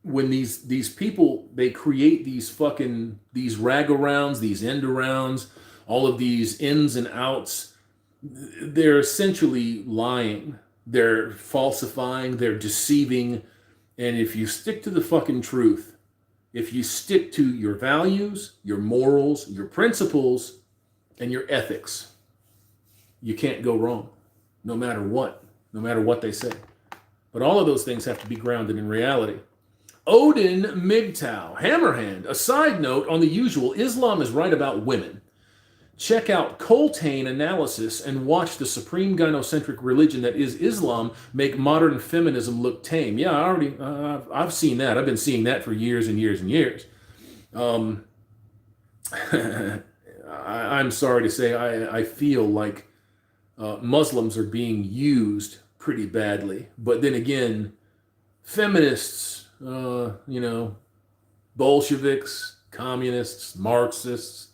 when these people, they create these rag-arounds, these end-arounds, all of these ins and outs, they're essentially lying. They're falsifying, they're deceiving. And if you stick to the fucking truth, if you stick to your values, your morals, your principles, and your ethics, you can't go wrong, no matter what they say. But all of those things have to be grounded in reality. Odin MGTOW, Hammerhand, a side note on the usual, Islam is right about women. Check out Coltane analysis and watch the supreme gynocentric religion that is Islam make modern feminism look tame. Yeah, I've seen that. I've been seeing that for years and years and years. I'm sorry to say, I feel like Muslims are being used pretty badly. But then again, feminists, Bolsheviks, communists, Marxists,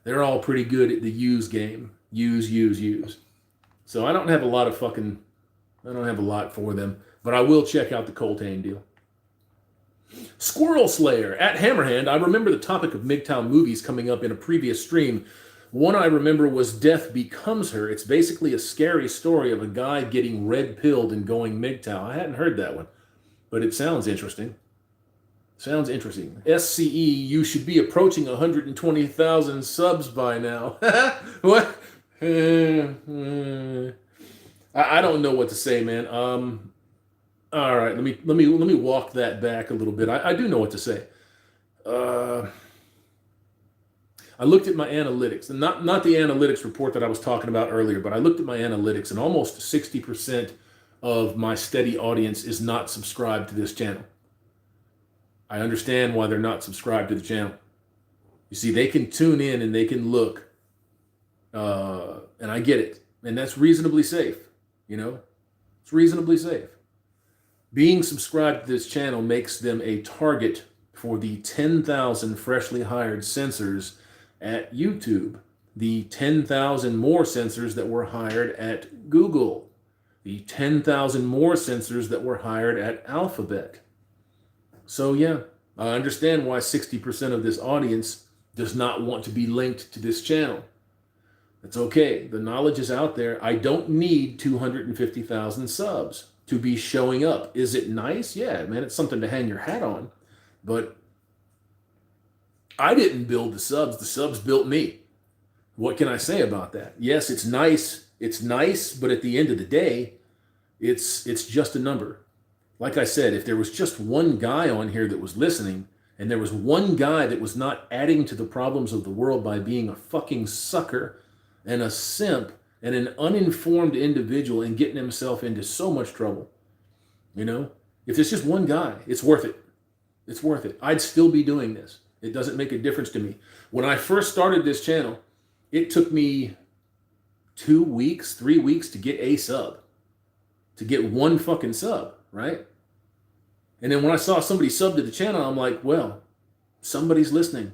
they're all pretty good at the use game. Use. So I don't have a lot for them, but I will check out the Coltane deal. Squirrel Slayer at Hammerhand. I remember the topic of MGTOW movies coming up in a previous stream. One I remember was Death Becomes Her. It's basically a scary story of a guy getting red-pilled and going MGTOW. I hadn't heard that one. but it sounds interesting. Sounds interesting. SCE, you should be approaching 120,000 subs by now. What? I don't know what to say, man. All right, let me walk that back a little bit. I do know what to say. I looked at my analytics, and not the analytics report that I was talking about earlier, but I looked at my analytics, and almost 60% of my steady audience is not subscribed to this channel. I understand why they're not subscribed to the channel. You see, they can tune in and they can look, and I get it, and that's reasonably safe. You know, it's reasonably safe. Being subscribed to this channel makes them a target for the 10,000 freshly hired censors at YouTube, the 10,000 more censors that were hired at Google, the 10,000 more censors that were hired at Alphabet. So yeah, I understand why 60% of this audience does not want to be linked to this channel. It's okay. The knowledge is out there. I don't need 250,000 subs to be showing up. Is it nice? Yeah, man, it's something to hang your hat on. But I didn't build the subs built me. What can I say about that? Yes, it's nice, but at the end of the day, it's just a number. Like I said, if there was just one guy on here that was listening, and there was one guy that was not adding to the problems of the world by being a fucking sucker and a simp and an uninformed individual and getting himself into so much trouble, you know, if it's just one guy, it's worth it. It's worth it. I'd still be doing this. It doesn't make a difference to me. When I first started this channel, it took me 2 weeks, 3 weeks to get a sub, to get one fucking sub, right? And then when I saw somebody sub to the channel, I'm like, well, somebody's listening.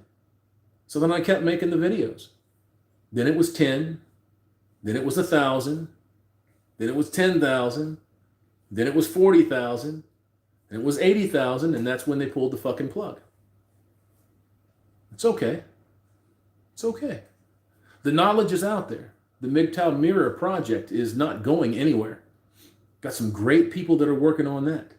So then I kept making the videos. Then it was 10, then it was 1,000, then it was 10,000, then it was 40,000, then it was 80,000, and that's when they pulled the fucking plug. It's okay. It's okay. The knowledge is out there. The MGTOW Mirror project is not going anywhere. Got some great people that are working on that.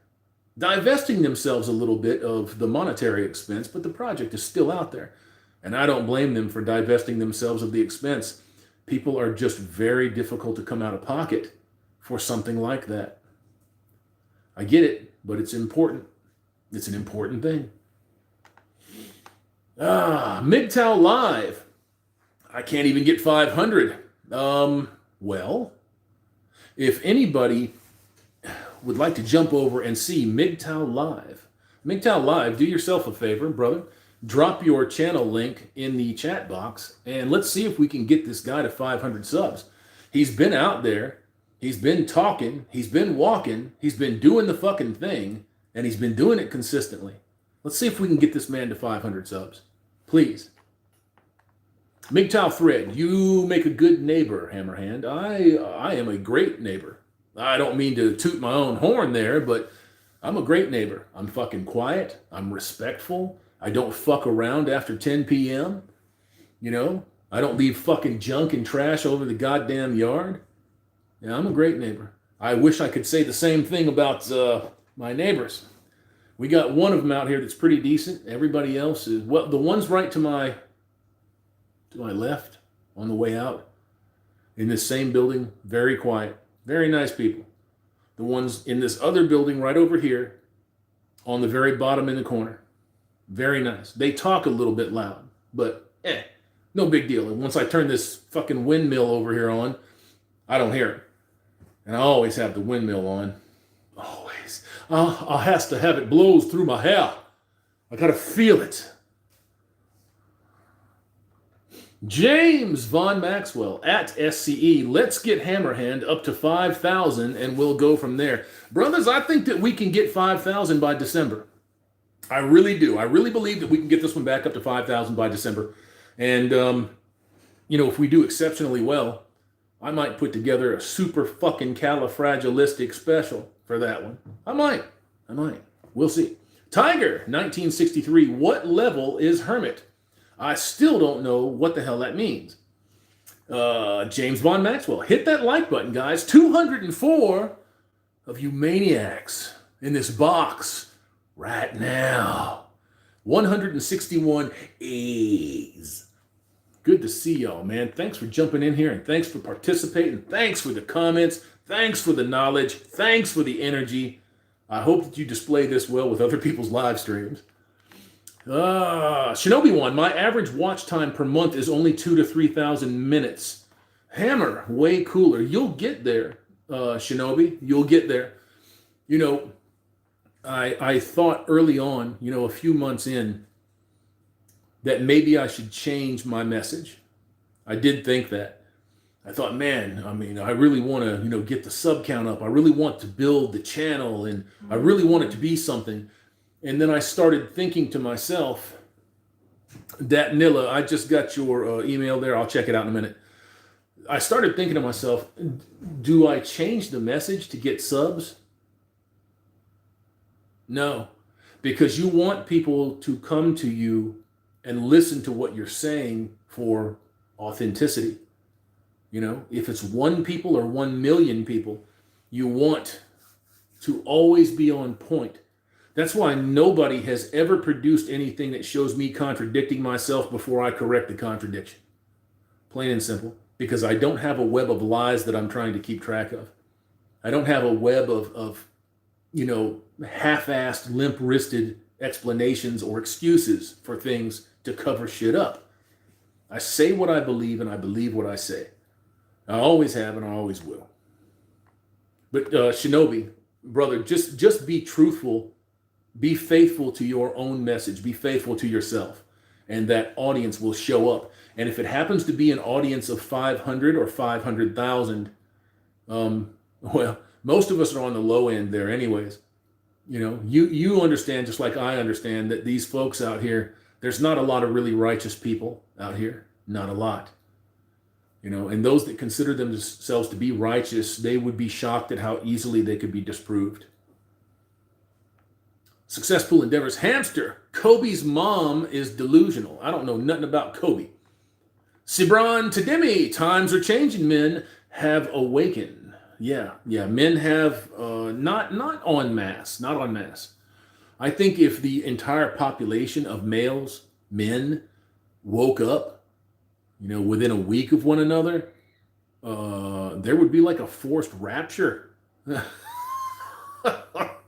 Divesting themselves a little bit of the monetary expense, but the project is still out there. And I don't blame them for divesting themselves of the expense. People are just very difficult to come out of pocket for something like that. I get it, but it's important. It's an important thing. MGTOW Live. I can't even get 500. Well, if anybody would like to jump over and see MGTOW Live, do yourself a favor, brother. Drop your channel link in the chat box, and let's see if we can get this guy to 500 subs. He's been out there. He's been talking. He's been walking. He's been doing the fucking thing, and he's been doing it consistently. Let's see if we can get this man to 500 subs. Please. MGTOW Thread, you make a good neighbor, Hammerhand. I am a great neighbor. I don't mean to toot my own horn there, but I'm a great neighbor. I'm fucking quiet. I'm respectful. I don't fuck around after 10 p.m. You know, I don't leave fucking junk and trash over the goddamn yard. Yeah, I'm a great neighbor. I wish I could say the same thing about my neighbors. We got one of them out here that's pretty decent. Everybody else is, well, the ones right to my left on the way out in this same building, very quiet, very nice people. The ones in this other building right over here on the very bottom in the corner, very nice. They talk a little bit loud, but no big deal. And once I turn this fucking windmill over here on, I don't hear it. And I always have the windmill on. Always. I has to have it blows through my hair. I gotta feel it. James Von Maxwell at SCE. Let's get Hammerhand up to 5,000 and we'll go from there. Brothers, I think that we can get 5,000 by December. I really do. I really believe that we can get this one back up to 5,000 by December. And, you know, if we do exceptionally well, I might put together a super fucking califragilistic special for that one. I might. We'll see. Tiger, 1963. What level is Hermit? I still don't know what the hell that means. James Von Maxwell. Hit that like button, guys. 204 of you maniacs in this box right now. 161 A's. Good to see y'all, man. Thanks for jumping in here and thanks for participating. Thanks for the comments. Thanks for the knowledge. Thanks for the energy. I hope that you display this well with other people's live streams. Shinobi One, my average watch time per month is only 2,000 to 3,000 minutes. Hammer, way cooler. You'll get there, Shinobi. You'll get there. You know, I thought early on, you know, a few months in, that maybe I should change my message. I did think that. I thought, man, I mean, I really want to, you know, get the sub count up. I really want to build the channel and I really want it to be something. And then I started thinking to myself, that Nilla, I just got your email there. I'll check it out in a minute. I started thinking to myself, do I change the message to get subs? No, because you want people to come to you and listen to what you're saying for authenticity. You know, if it's 1 people or 1 million people, you want to always be on point. That's why nobody has ever produced anything that shows me contradicting myself before I correct the contradiction. Plain and simple. Because I don't have a web of lies that I'm trying to keep track of. I don't have a web of you know, half-assed, limp-wristed explanations or excuses for things to cover shit up. I say what I believe and I believe what I say. I always have and I always will. But Shinobi, brother, just be truthful. Be faithful to your own message. Be faithful to yourself. And that audience will show up. And if it happens to be an audience of 500 or 500,000, well, most of us are on the low end there anyways. You know, you understand just like I understand that these folks out here, there's not a lot of really righteous people out here. Not a lot. You know, and those that consider themselves to be righteous, they would be shocked at how easily they could be disproved. Successful endeavors. Hamster. Kobe's mom is delusional. I don't know nothing about Kobe. Sibran Tademi. Times are changing. Men have awakened. Yeah. Men have not en masse. Not en masse. I think if the entire population of males, men, woke up, you know, within a week of one another, there would be like a forced rapture.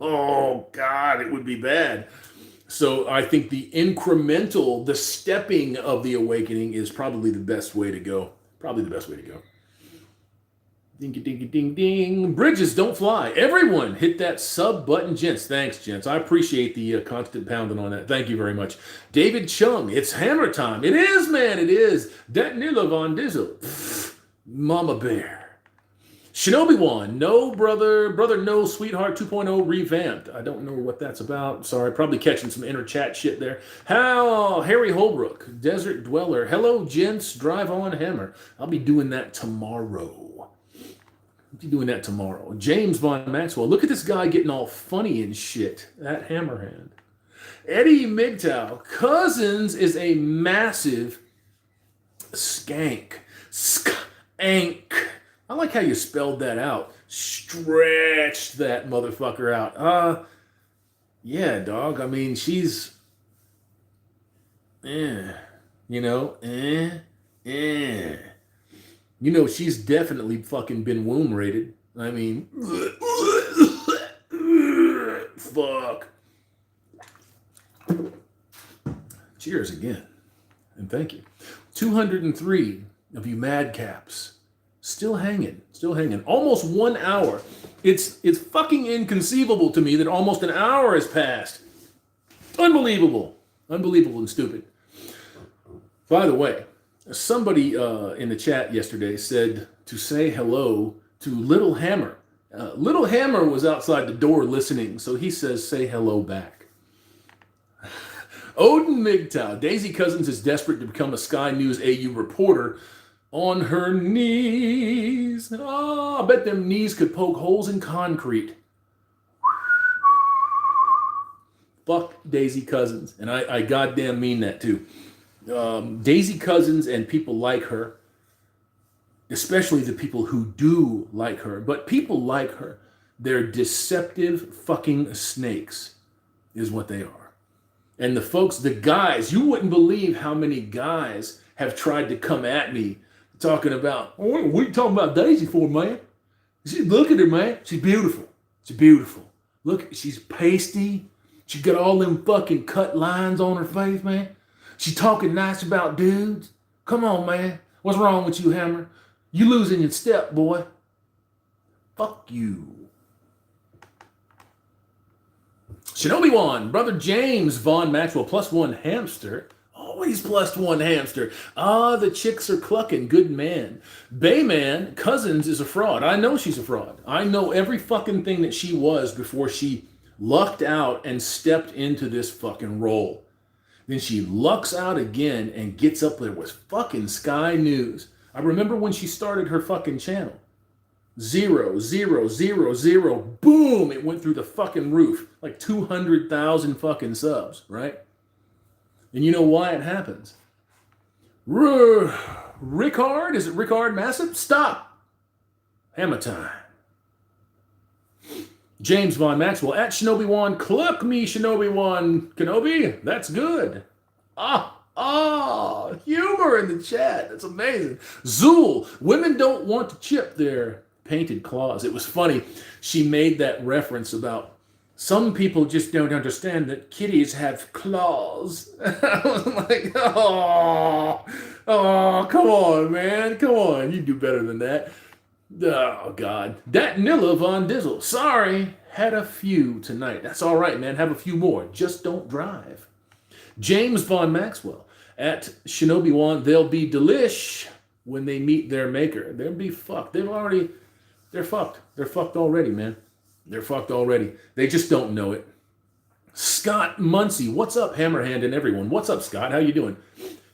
Oh, God, it would be bad. So I think the incremental, the stepping of the awakening is probably the best way to go. Probably the best way to go. Ding, ding, ding, ding. Bridges don't fly. Everyone hit that sub button, gents. Thanks, gents. I appreciate the constant pounding on that. Thank you very much. David Chung, it's hammer time. It is, man. It is. Dat Nilla Von Dizzle. Pfft, Mama Bear. Shinobi One, no brother, no sweetheart 2.0 revamped. I don't know what that's about. Sorry, probably catching some inner chat shit there. How Harry Holbrook, Desert Dweller. Hello, gents. Drive on Hammer. I'll be doing that tomorrow. James Von Maxwell. Look at this guy getting all funny and shit. That Hammerhand. Eddie MGTOW. Cousins is a massive skank. Skank. I like how you spelled that out. Stretched that motherfucker out. Yeah, dog. I mean, she's, you know, You know, she's definitely fucking been womb rated. I mean, fuck. Cheers again. And thank you. 203 of you madcaps. Still hanging. Almost 1 hour. It's fucking inconceivable to me that almost an hour has passed. Unbelievable and stupid. By the way, somebody in the chat yesterday said to say hello to Little Hammer. Little Hammer was outside the door listening, so he says say hello back. Odin MGTOW. Daisy Cousins is desperate to become a Sky News AU reporter. On her knees. I bet them knees could poke holes in concrete. Fuck Daisy Cousins. And I goddamn mean that too. Daisy Cousins and people like her, especially the people who do like her, but people like her, They're deceptive fucking snakes is what they are. And the folks, the guys, you wouldn't believe how many guys have tried to come at me talking about, oh, what are you talking about Daisy for, man? Look at her, man. She's beautiful. She's beautiful. Look, she's pasty. She got all them fucking cut lines on her face, man. She's talking nice about dudes. Come on, man. What's wrong with you, Hammer? You losing your step, boy. Fuck you. Shinobi One, Brother James Von Maxwell, +1 hamster. Always +1 hamster. Ah, the chicks are clucking. Good man. Bayman, Cousins is a fraud. I know she's a fraud. I know every fucking thing that she was before she lucked out and stepped into this fucking role. Then she lucks out again and gets up there with fucking Sky News. I remember when she started her fucking channel. 0, 0, 0, 0. Boom! It went through the fucking roof. Like 200,000 fucking subs, right? And you know why it happens? Rickard? Is it Rickard Massive? Stop! Hammer time. James Von Maxwell at Shinobi One. Cluck me, Shinobi One. Kenobi, that's good. Humor in the chat. That's amazing. Zool, women don't want to chip their painted claws. It was funny. She made that reference about some people just don't understand that kitties have claws. I was like, oh, come on, man. Come on. You do better than that. Oh, God. Dat Nilla Von Dizzle. Sorry. Had a few tonight. That's all right, man. Have a few more. Just don't drive. James Von Maxwell. At Shinobi One, they'll be delish when they meet their maker. They'll be fucked. They're fucked. They're fucked already, man. They're fucked already. They just don't know it. Scott Muncie. What's up, Hammerhand and everyone? What's up, Scott? How you doing?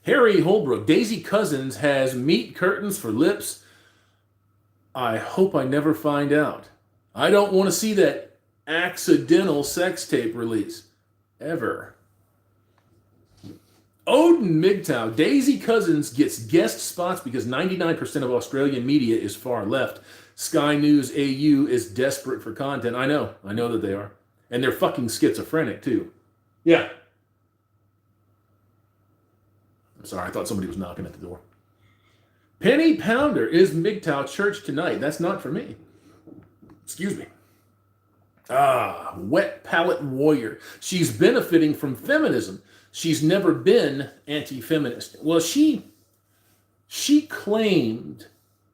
Harry Holbrook. Daisy Cousins has meat curtains for lips. I hope I never find out. I don't want to see that accidental sex tape release. Ever. Odin MGTOW. Daisy Cousins gets guest spots because 99% of Australian media is far left. Sky News AU is desperate for content. I know that they are. And they're fucking schizophrenic too. Yeah. I'm sorry, I thought somebody was knocking at the door. Penny Pounder, is MGTOW church tonight? That's not for me. Excuse me. Wet Palette Warrior. She's benefiting from feminism. She's never been anti-feminist. Well, she claimed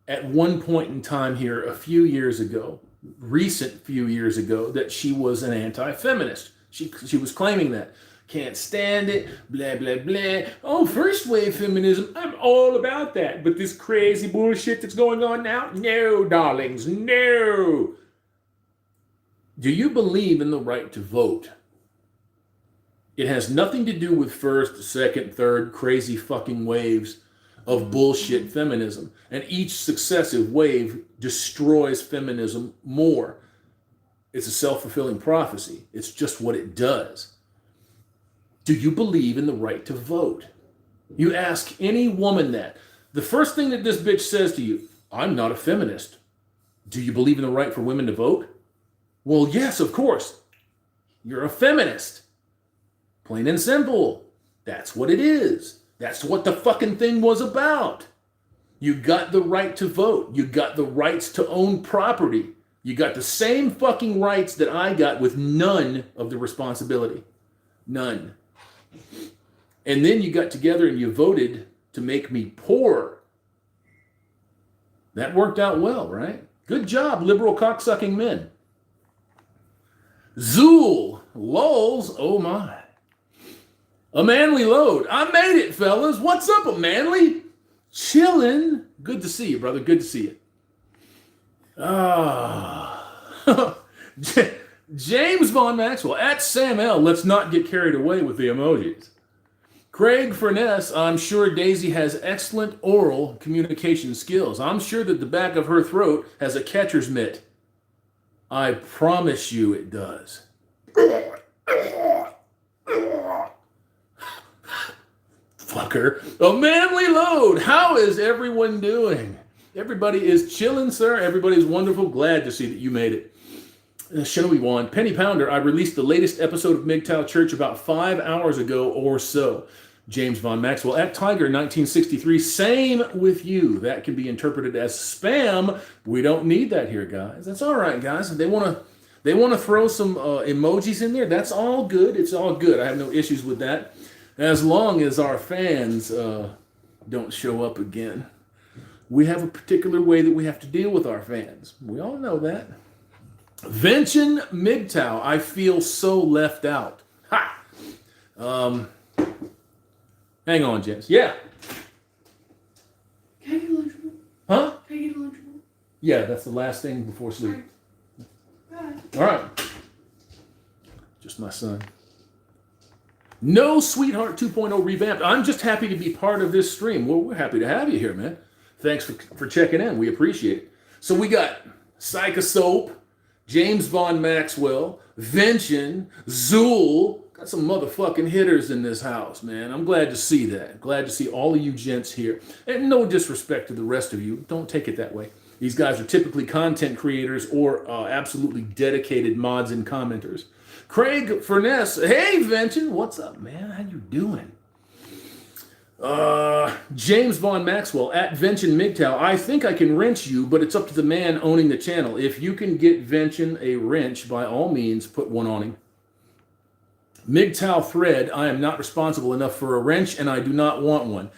at one point in time here a few years ago, recent few years ago, that she was an anti-feminist. She was claiming that. Can't stand it, blah, blah, blah. Oh, first wave feminism, I'm all about that. But this crazy bullshit that's going on now? No, darlings, no. Do you believe in the right to vote? It has nothing to do with first, second, third crazy fucking waves of bullshit feminism. And each successive wave destroys feminism more. It's a self-fulfilling prophecy. It's just what it does. Do you believe in the right to vote? You ask any woman that. The first thing that this bitch says to you, I'm not a feminist. Do you believe in the right for women to vote? Well, yes, of course. You're a feminist. Plain and simple. That's what it is. That's what the fucking thing was about. You got the right to vote. You got the rights to own property. You got the same fucking rights that I got with none of the responsibility. None. And then you got together and you voted to make me poor. That worked out well, right? Good job, liberal cocksucking men. Zool, lols, oh my. A manly load. I made it, fellas. What's up, a manly? Chillin'. Good to see you, brother. Good to see you. James Von Maxwell at Sam L. Let's not get carried away with the emojis. Craig Furness, I'm sure Daisy has excellent oral communication skills. I'm sure that the back of her throat has a catcher's mitt. I promise you it does. Fucker. A manly load. How is everyone doing? Everybody is chilling, sir. Everybody's wonderful. Glad to see that you made it. Shinobi One, Penny Pounder, I released the latest episode of MGTOW Church about 5 hours ago or so. James Von Maxwell, at Tiger 1963, same with you. That can be interpreted as spam. We don't need that here, guys. That's all right, guys. If they want to throw some emojis in there, that's all good. It's all good. I have no issues with that, as long as our fans don't show up again. We have a particular way that we have to deal with our fans. We all know that. Vention MGTOW, I feel so left out. Ha! Hang on, Jess. Yeah. Can I get a lunchable? Huh? Can I get a lunchable? Yeah, that's the last thing before sleep. Bye. All right. Just my son. No Sweetheart 2.0 revamped. I'm just happy to be part of this stream. Well, we're happy to have you here, man. Thanks for checking in. We appreciate it. So we got Psychosoap, James Von Maxwell, Vention, Zool. Got some motherfucking hitters in this house, man. I'm glad to see that. Glad to see all of you gents here. And no disrespect to the rest of you. Don't take it that way. These guys are typically content creators or absolutely dedicated mods and commenters. Craig Furness. Hey, Vention. What's up, man? How you doing? James Von Maxwell, at Vention MGTOW. I think I can wrench you, but it's up to the man owning the channel. If you can get Vention a wrench, by all means, put one on him. MGTOW Thread, I am not responsible enough for a wrench, and I do not want one.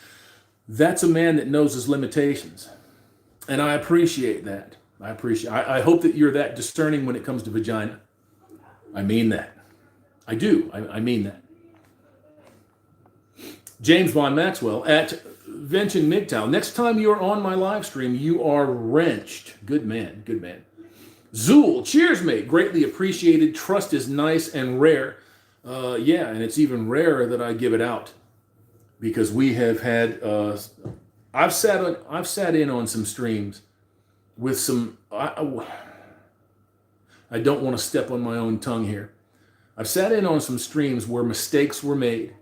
That's a man that knows his limitations. And I appreciate that. I hope that you're that discerning when it comes to vagina. I mean that. I do. I mean that. James Von Maxwell, at Vention MGTOW. Next time you're on my live stream, you are wrenched. Good man. Good man. Zool, cheers, mate. Greatly appreciated. Trust is nice and rare. Yeah, and it's even rarer that I give it out, because we have had. I've sat in on some streams with some. I don't want to step on my own tongue here. I've sat in on some streams where mistakes were made.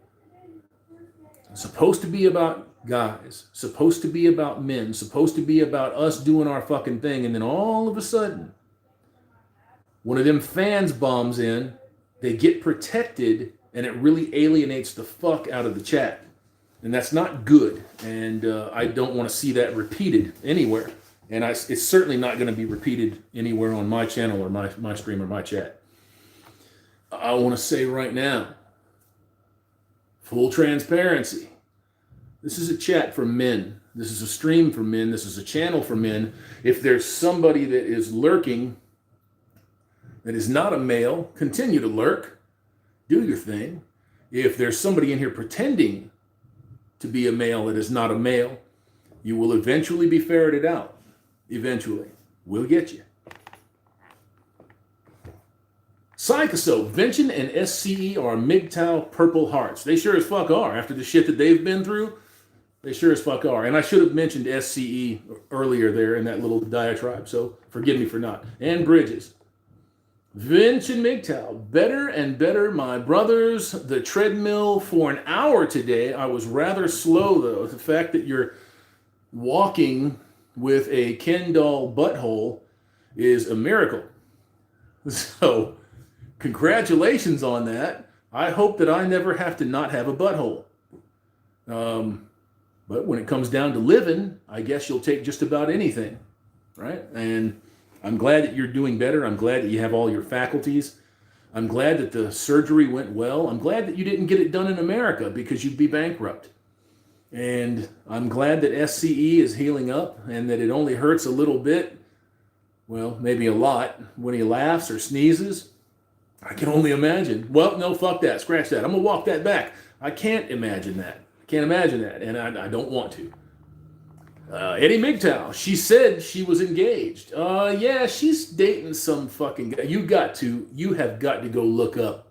It's supposed to be about guys, supposed to be about men, supposed to be about us doing our fucking thing, and then all of a sudden, one of them fans bombs in. They get protected, and it really alienates the fuck out of the chat. And that's not good. And I don't want to see that repeated anywhere. And it's certainly not going to be repeated anywhere on my channel or my stream or my chat. I want to say right now, full transparency. This is a chat for men. This is a stream for men. This is a channel for men. If there's somebody that is lurking, that is not a male, continue to lurk, do your thing. If there's somebody in here pretending to be a male that is not a male, you will eventually be ferreted out. Eventually. We'll get you. Psychosoap, Vention and SCE are MGTOW purple hearts. They sure as fuck are. After the shit that they've been through, they sure as fuck are. And I should have mentioned SCE earlier there in that little diatribe, so forgive me for not. And Bridges. Vention MGTOW, better and better, my brothers. The treadmill for an hour today. I was rather slow, though. The fact that you're walking with a Ken doll butthole is a miracle. So, congratulations on that. I hope that I never have to not have a butthole. But when it comes down to living, I guess you'll take just about anything, right? And I'm glad that you're doing better. I'm glad that you have all your faculties. I'm glad that the surgery went well. I'm glad that you didn't get it done in America because you'd be bankrupt. And I'm glad that SCE is healing up and that it only hurts a little bit, well, maybe a lot, when he laughs or sneezes. I can only imagine. Well, no, fuck that. Scratch that. I'm going to walk that back. I can't imagine that. I can't imagine that, and I don't want to. Eddie MGTOW, she said she was engaged. Yeah, she's dating some fucking guy. You have got to go look up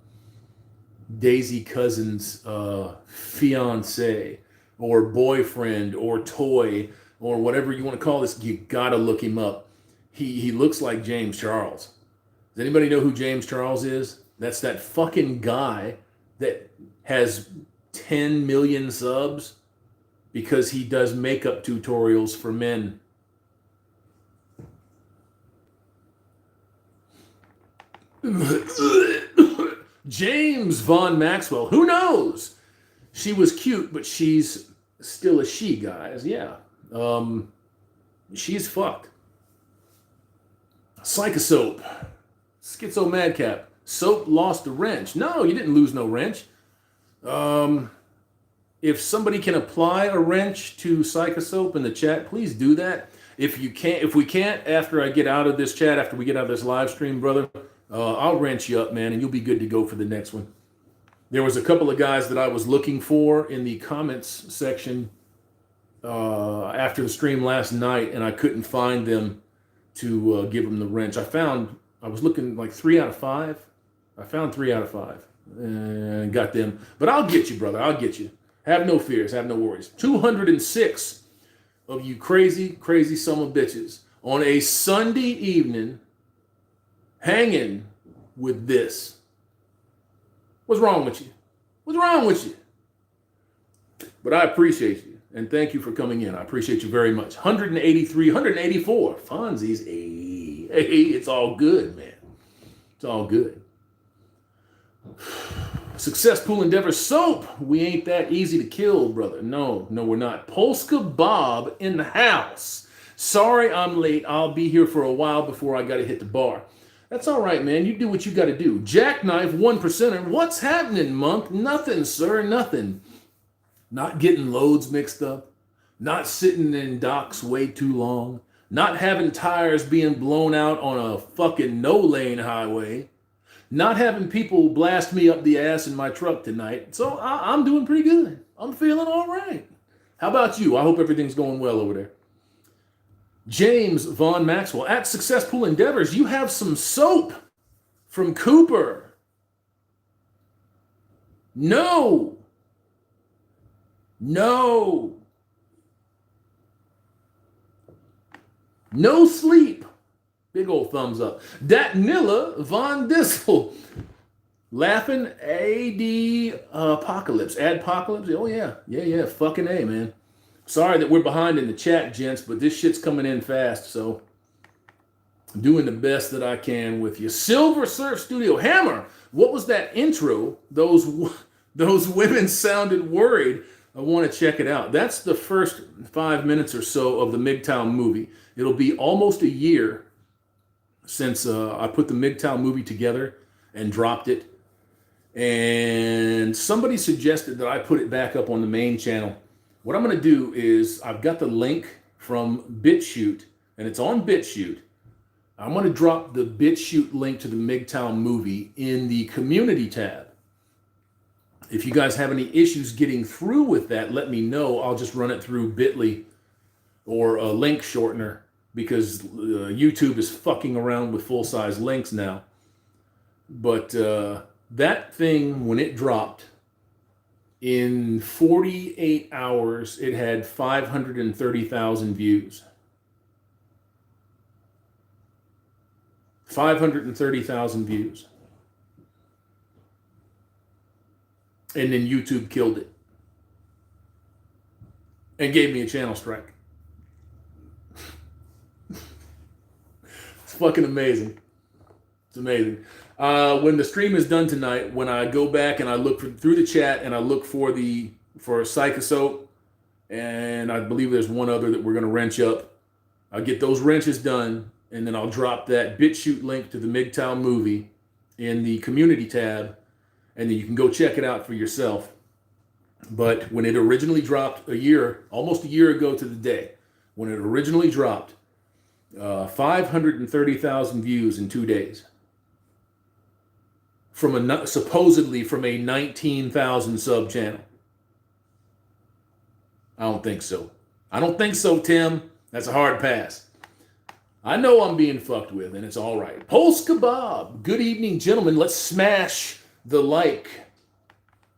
Daisy Cousins' fiance or boyfriend or toy or whatever you want to call this. You got to look him up. He looks like James Charles. Does anybody know who James Charles is? That's that fucking guy that has 10 million subs because he does makeup tutorials for men. James Von Maxwell. Who knows? She was cute, but she's still a she, guys. Yeah. She's fucked. Psychosoap. Schizo Madcap. Soap lost a wrench. No, you didn't lose no wrench. If somebody can apply a wrench to Psychosoap in the chat, please do that. If we can't, after I get out of this chat, after we get out of this live stream, brother, I'll wrench you up, man, and you'll be good to go for the next one. There was a couple of guys that I was looking for in the comments section after the stream last night, and I couldn't find them to give them the wrench. I was looking like 3 out of 5. I found 3 out of 5 and got them. But I'll get you, brother. I'll get you. Have no fears. Have no worries. 206 of you crazy, crazy son of bitches on a Sunday evening hanging with this. What's wrong with you? What's wrong with you? But I appreciate you. And thank you for coming in. I appreciate you very much. 183, 184. Fonzie's. Hey, it's all good, man. It's all good. Success Pool Endeavor Soap. We ain't that easy to kill, brother. No, we're not. Polska Bob in the house. Sorry I'm late. I'll be here for a while before I got to hit the bar. That's all right, man. You do what you got to do. Jackknife 1%er. What's happening, Monk? Nothing, sir. Nothing. Not getting loads mixed up. Not sitting in docks way too long. Not having tires being blown out on a fucking no-lane highway. Not having people blast me up the ass in my truck tonight. So I'm doing pretty good. I'm feeling all right. How about you? I hope everything's going well over there. James Von Maxwell at Successful Endeavors. You have some soap from Cooper. No. No sleep. Big old thumbs up. Datnilla Von Dissel. Laughing AD Apocalypse. Adpocalypse. Oh, yeah. Yeah. Fucking A, man. Sorry that we're behind in the chat, gents, but this shit's coming in fast, so I'm doing the best that I can with you. Silver Surf Studio. Hammer, what was that intro? Those women sounded worried. I want to check it out. That's the first 5 minutes or so of the MGTOW movie. It'll be almost a year since I put the MGTOW movie together and dropped it. And somebody suggested that I put it back up on the main channel. What I'm going to do is I've got the link from BitChute, and it's on BitChute. I'm going to drop the BitChute link to the MGTOW movie in the community tab. If you guys have any issues getting through with that, let me know. I'll just run it through Bitly or a link shortener because YouTube is fucking around with full-size links now. But that thing, when it dropped, in 48 hours, it had 530,000 views. 530,000 views. And then YouTube killed it. And gave me a channel strike. It's fucking amazing. It's amazing. When the stream is done tonight, when I go back and I look through the chat and I look for Psychosoap, and I believe there's one other that we're going to wrench up. I'll get those wrenches done, and then I'll drop that BitChute link to the MGTOW movie in the community tab, and then you can go check it out for yourself. But when it originally dropped almost a year ago to the day, when it originally dropped, 530,000 views in 2 days. Supposedly from a 19,000 sub channel. I don't think so. I don't think so, Tim. That's a hard pass. I know I'm being fucked with, and it's all right. Polska Bob. Good evening, gentlemen. Let's smash the like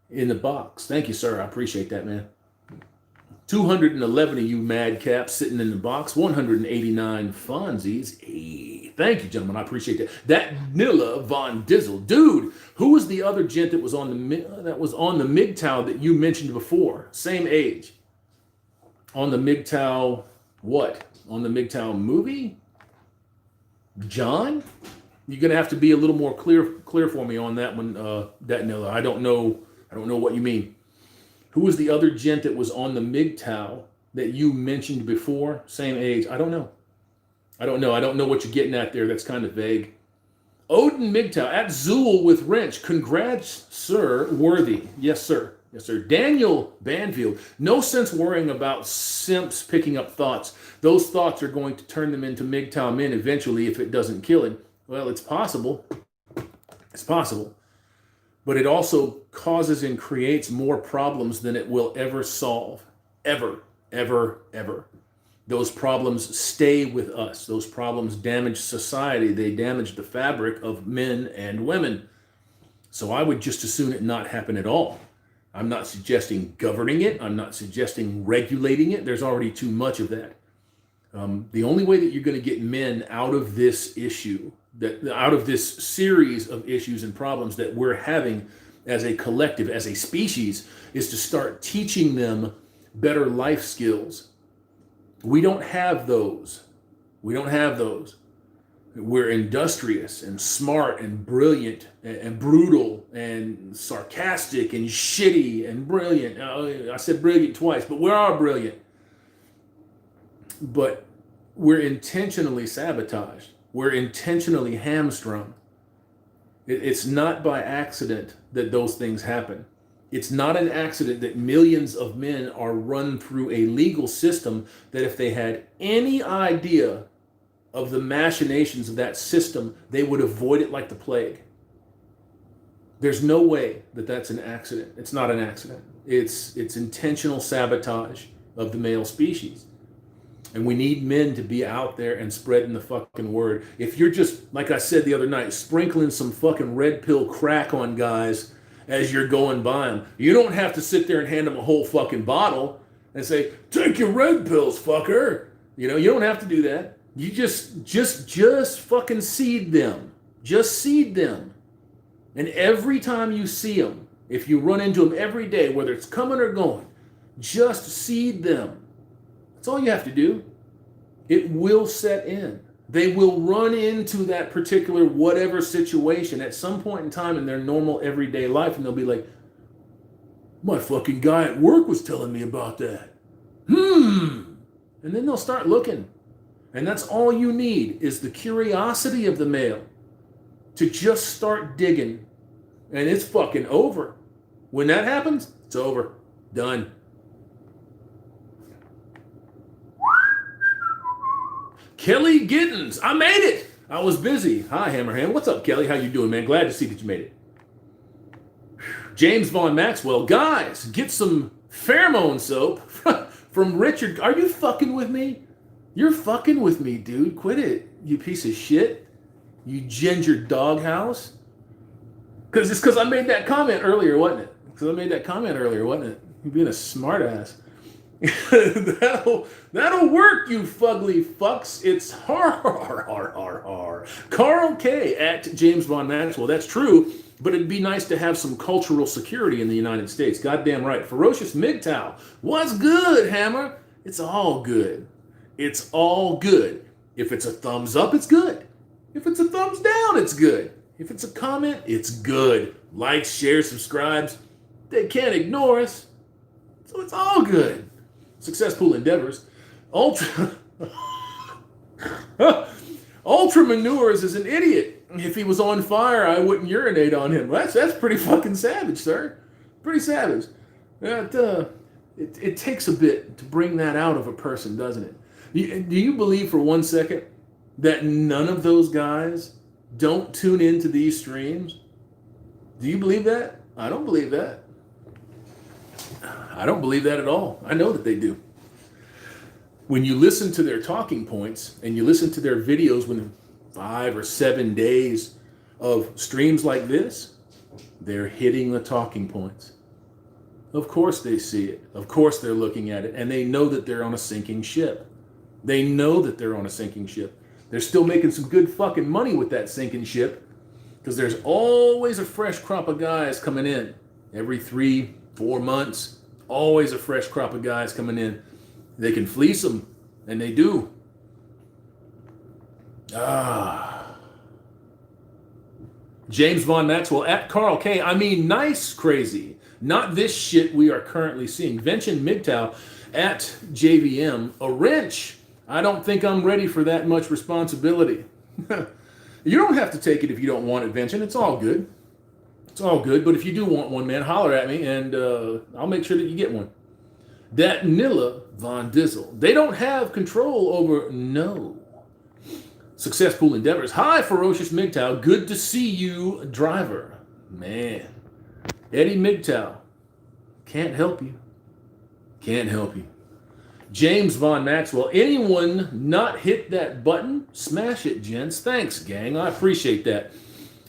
in the box. Thank you, sir. I appreciate that, man. 211 of you madcaps sitting in the box. 189 Fonzies. Hey, thank you, gentlemen. I appreciate that. That Nilla Von Dizzle. Dude, who was the other gent that was on the MGTOW that you mentioned before? Same age. On the MGTOW what? On the MGTOW movie? John? You're gonna have to be a little more clear for me on that one, Danilla. I don't know what you mean. Who was the other gent that was on the MGTOW that you mentioned before? Same age. I don't know. I don't know what you're getting at there. That's kind of vague. Odin MGTOW at Zool with Wrench. Congrats, sir. Worthy. Yes, sir. Yes, sir. Daniel Banfield. No sense worrying about simps picking up thoughts. Those thoughts are going to turn them into MGTOW men eventually if it doesn't kill him. Well, it's possible. It's possible. But it also causes and creates more problems than it will ever solve. Ever, ever, ever. Those problems stay with us. Those problems damage society. They damage the fabric of men and women. So I would just as soon it not happen at all. I'm not suggesting governing it. I'm not suggesting regulating it. There's already too much of that. The only way that you're going to get men out of this issue, out of this series of issues and problems that we're having as a collective, as a species, is to start teaching them better life skills. We don't have those. We don't have those. We're industrious and smart and brilliant and brutal and sarcastic and shitty and brilliant. I said brilliant twice, but we are brilliant. But we're intentionally sabotaged. We're intentionally hamstrung. It's not by accident that those things happen. It's not an accident that millions of men are run through a legal system that if they had any idea of the machinations of that system, they would avoid it like the plague. There's no way that that's an accident. It's not an accident. It's intentional sabotage of the male species. And we need men to be out there and spreading the fucking word. If you're just, like I said the other night, sprinkling some fucking red pill crack on guys as you're going by them, you don't have to sit there and hand them a whole fucking bottle and say, take your red pills, fucker. You know, you don't have to do that. You just fucking seed them. Just seed them. And every time you see them, if you run into them every day, whether it's coming or going, just seed them. That's all you have to do. It will set in. They will run into that particular whatever situation at some point in time in their normal everyday life, and they'll be like, my fucking guy at work was telling me about that. And then they'll start looking. And that's all you need is the curiosity of the male to just start digging. And it's fucking over. When that happens, it's over. Done. Kelly Giddens, I made it. I was busy. Hi, Hammerhand. What's up, Kelly? How you doing, man? Glad to see that you made it. James Vaughn Maxwell, guys, get some pheromone soap from Richard. Are you fucking with me? You're fucking with me, dude. Quit it, you piece of shit. You ginger doghouse. It's because I made that comment earlier, wasn't it? You being a smartass. That'll work, you fugly fucks. It's har. Carl K at James Vaughn Maxwell. That's true, but it'd be nice to have some cultural security in the United States. Goddamn right. Ferocious MGTOW. What's good, Hammer? It's all good. It's all good. If it's a thumbs up, it's good. If it's a thumbs down, it's good. If it's a comment, it's good. Likes, shares, subscribes. They can't ignore us. So it's all good. Successful endeavors. Ultra Manures is an idiot. If he was on fire, I wouldn't urinate on him. That's pretty fucking savage, sir. Pretty savage. It takes a bit to bring that out of a person, doesn't it? Do you believe for 1 second that none of those guys don't tune into these streams? Do you believe that? I don't believe that. I don't believe that at all. I know that they do. When you listen to their talking points and you listen to their videos when 5 or 7 days of streams like this, they're hitting the talking points. Of course they see it. Of course they're looking at it. And they know that they're on a sinking ship. They know that they're on a sinking ship. They're still making some good fucking money with that sinking ship because there's always a fresh crop of guys coming in. Every 3-4 months, always a fresh crop of guys coming in. They can fleece them, and they do. James Von Maxwell at Carl K. I mean, nice crazy. Not this shit we are currently seeing. Vention MGTOW at JVM. A wrench. I don't think I'm ready for that much responsibility. You don't have to take it if you don't want it, Vention. It's all good. It's all good. But if you do want one, man, holler at me and I'll make sure that you get one. That Nilla Von Dizzle. They don't have control over no. Successful endeavors. Hi, Ferocious MGTOW. Good to see you, driver. Man. Eddie MGTOW. Can't help you. Can't help you. James Von Maxwell. Anyone not hit that button? Smash it, gents. Thanks, gang. I appreciate that.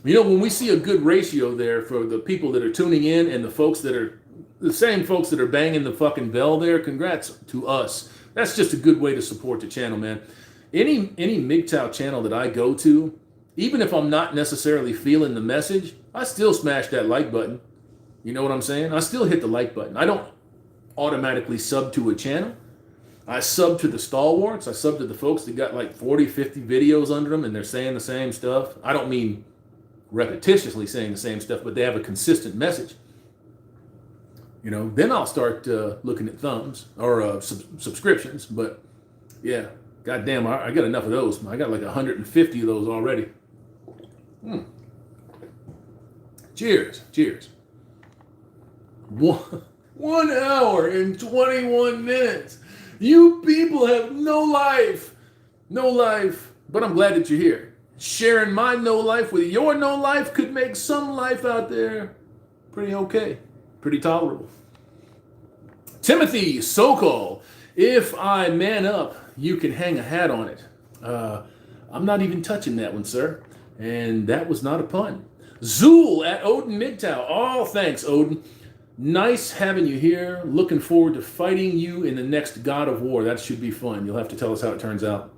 You know, when we see a good ratio there for the people that are tuning in and the folks that are, the same folks that are banging the fucking bell there, congrats to us. That's just a good way to support the channel, man. Any MGTOW channel that I go to, even if I'm not necessarily feeling the message, I still smash that like button. You know what I'm saying? I still hit the like button. I don't automatically sub to a channel. I sub to the stalwarts. I sub to the folks that got like 40, 50 videos under them and they're saying the same stuff. I don't mean repetitiously saying the same stuff, but they have a consistent message. You know, then I'll start looking at thumbs or subscriptions. But yeah, goddamn, I got enough of those. I got like 150 of those already. Cheers, cheers. 1 hour and 21 minutes. You people have no life. No life. But I'm glad that you're here. Sharing my no life with your no life could make some life out there pretty okay. Pretty tolerable. Timothy Sokol. If I man up, you can hang a hat on it. I'm not even touching that one, sir. And that was not a pun. Zool at Odin MGTOW. Oh, thanks, Odin. Nice having you here. Looking forward to fighting you in the next God of War. That should be fun. You'll have to tell us how it turns out.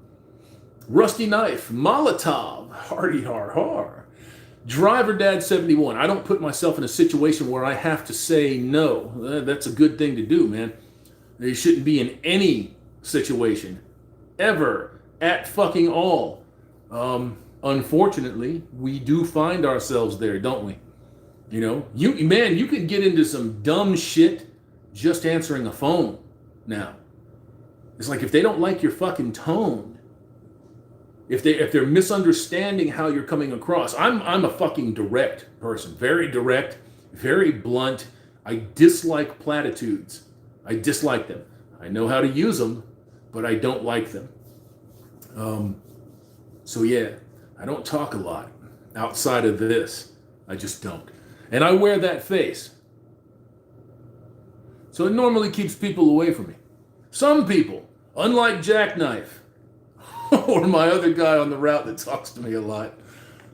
Rusty Knife. Molotov. Hardy har har. Driver Dad 71. I don't put myself in a situation where I have to say no. That's a good thing to do, man. You shouldn't be in any situation. Ever. At fucking all. Unfortunately, we do find ourselves there, don't we? You know, you can get into some dumb shit just answering a phone now. It's like if they don't like your fucking tone, if they're misunderstanding how you're coming across. I'm a fucking direct person, very direct, very blunt. I dislike platitudes. I dislike them. I know how to use them, but I don't like them. So yeah, I don't talk a lot outside of this. I just don't. And I wear that face. So it normally keeps people away from me. Some people, unlike Jackknife, or my other guy on the route that talks to me a lot.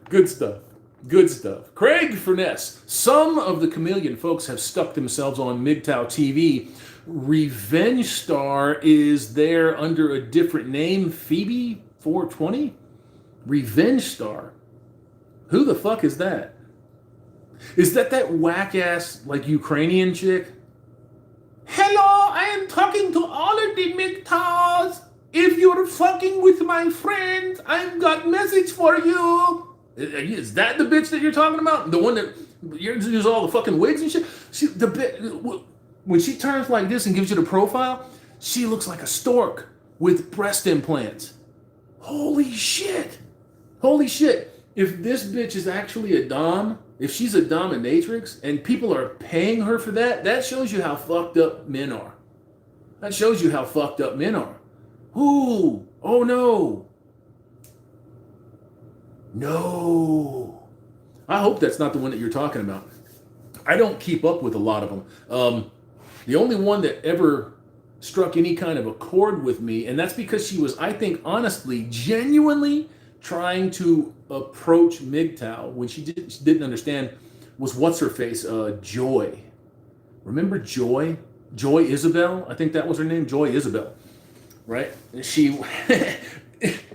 Good stuff. Good stuff. Craig Furness. Some of the Chameleon folks have stuck themselves on MGTOW TV. Revenge Star is there under a different name. Phoebe 420? Revenge Star? Who the fuck is that? Is that whack-ass, like, Ukrainian chick? Hello, I am talking to all of the MGTOWs. If you're fucking with my friends, I've got message for you. Is that the bitch that you're talking about? The one that uses all the fucking wigs and shit? When she turns like this and gives you the profile, she looks like a stork with breast implants. Holy shit. Holy shit. If this bitch is actually a dom, if she's a dominatrix and people are paying her for that, that shows you how fucked up men are. That shows you how fucked up men are. Ooh, oh no. No. I hope that's not the one that you're talking about. I don't keep up with a lot of them. The only one that ever struck any kind of a chord with me, and that's because she was, I think, honestly, genuinely trying to approach MGTOW when she didn't understand, was what's-her-face, Joy. Remember Joy? Joy Isabel? I think that was her name, Joy Isabel. Right? And she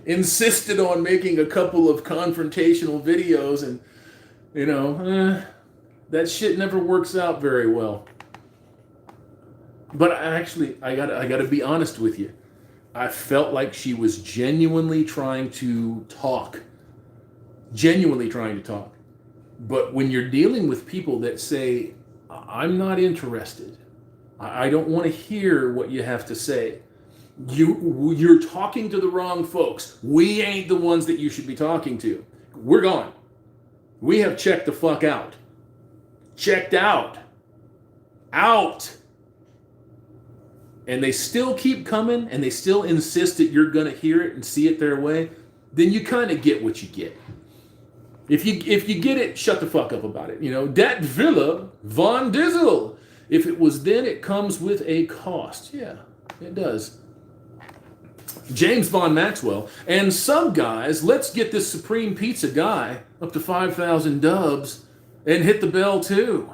insisted on making a couple of confrontational videos, and, you know, that shit never works out very well. But I gotta be honest with you. I felt like she was genuinely trying to talk. Genuinely trying to talk. But when you're dealing with people that say, I'm not interested, I don't want to hear what you have to say, you're talking to the wrong folks. We ain't the ones that you should be talking to. We're gone. We have checked the fuck out. Checked out. Out. And they still keep coming, and they still insist that you're going to hear it and see it their way, then you kind of get what you get. If you get it, shut the fuck up about it. You know, dat Villa von Dizzle. If it was then, it comes with a cost. Yeah, it does. James Von Maxwell. And some guys, let's get this Supreme Pizza guy up to 5,000 dubs and hit the bell too.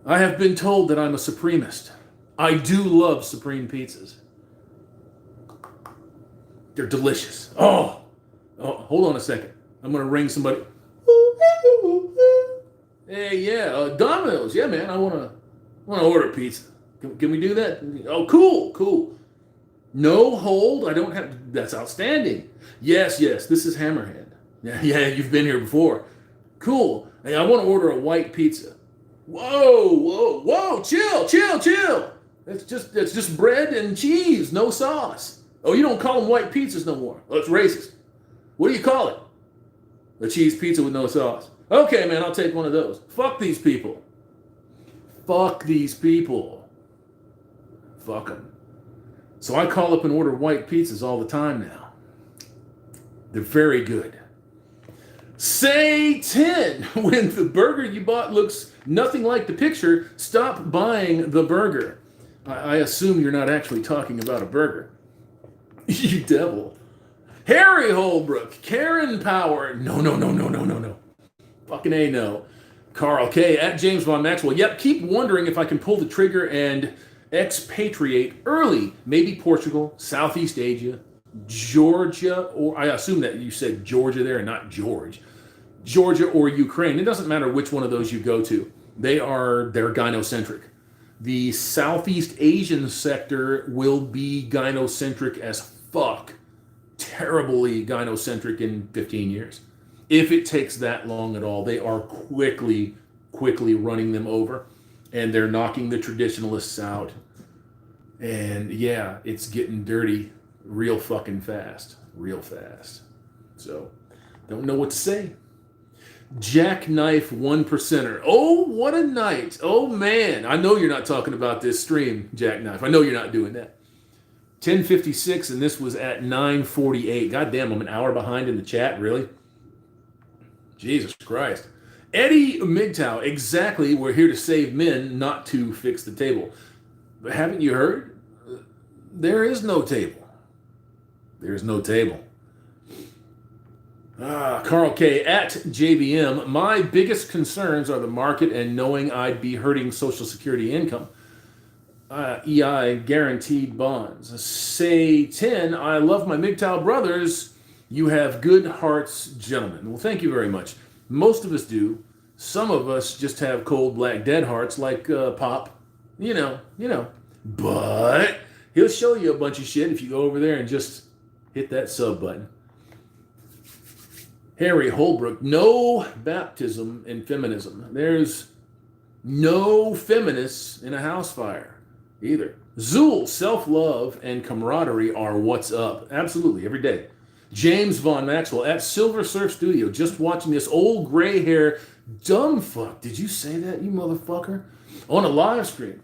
I have been told that I'm a Supremist. I do love Supreme pizzas. They're delicious. Oh, hold on a second. I'm going to ring somebody. Hey, yeah, Domino's. Yeah, man, I want to order pizza. Can we do that? Oh, cool. No hold. I don't have. That's outstanding. Yes. This is Hammerhand. Yeah, you've been here before. Cool. Hey, I want to order a white pizza. Whoa. Chill. That's just bread and cheese, no sauce. Oh, you don't call them white pizzas no more. Oh, it's racist. What do you call it? A cheese pizza with no sauce. Okay, man, I'll take one of those. Fuck these people. Fuck them. So I call up and order white pizzas all the time now. They're very good. Say 10. When the burger you bought looks nothing like the picture, stop buying the burger. I assume you're not actually talking about a burger. You devil. Harry Holbrook, Karen Power. No. Fucking A, no. Carl K. at James Von Maxwell. Yep, keep wondering if I can pull the trigger and expatriate early. Maybe Portugal, Southeast Asia, Georgia, or I assume that you said Georgia there and not George. Georgia or Ukraine. It doesn't matter which one of those you go to. They're gynocentric. The Southeast Asian sector will be gynocentric as fuck. Terribly gynocentric in 15 years. If it takes that long at all, they are quickly running them over, and they're knocking the traditionalists out. And yeah, it's getting dirty real fucking fast. So, don't know what to say. Jackknife 1%er. Oh, what a night. Oh, man. I know you're not talking about this stream, Jackknife. I know you're not doing that. 10:56, and this was at 9:48. Goddamn, I'm an hour behind in the chat, really? Jesus Christ. Eddie MGTOW, exactly. We're here to save men, not to fix the table. But haven't you heard? There is no table. There's no table. Carl K. at JVM. My biggest concerns are the market and knowing I'd be hurting Social Security income. EI guaranteed bonds. Say 10. I love my MGTOW brothers. You have good hearts, gentlemen. Well, thank you very much. Most of us do. Some of us just have cold, black, dead hearts like Pop. You know. But he'll show you a bunch of shit if you go over there and just hit that sub button. Harry Holbrook, no baptism in feminism. There's no feminists in a house fire either. Zool, self-love and camaraderie are what's up. Absolutely, every day. James Von Maxwell at Silver Surf Studio, just watching this old gray hair dumb fuck. Did you say that, you motherfucker? On a live stream.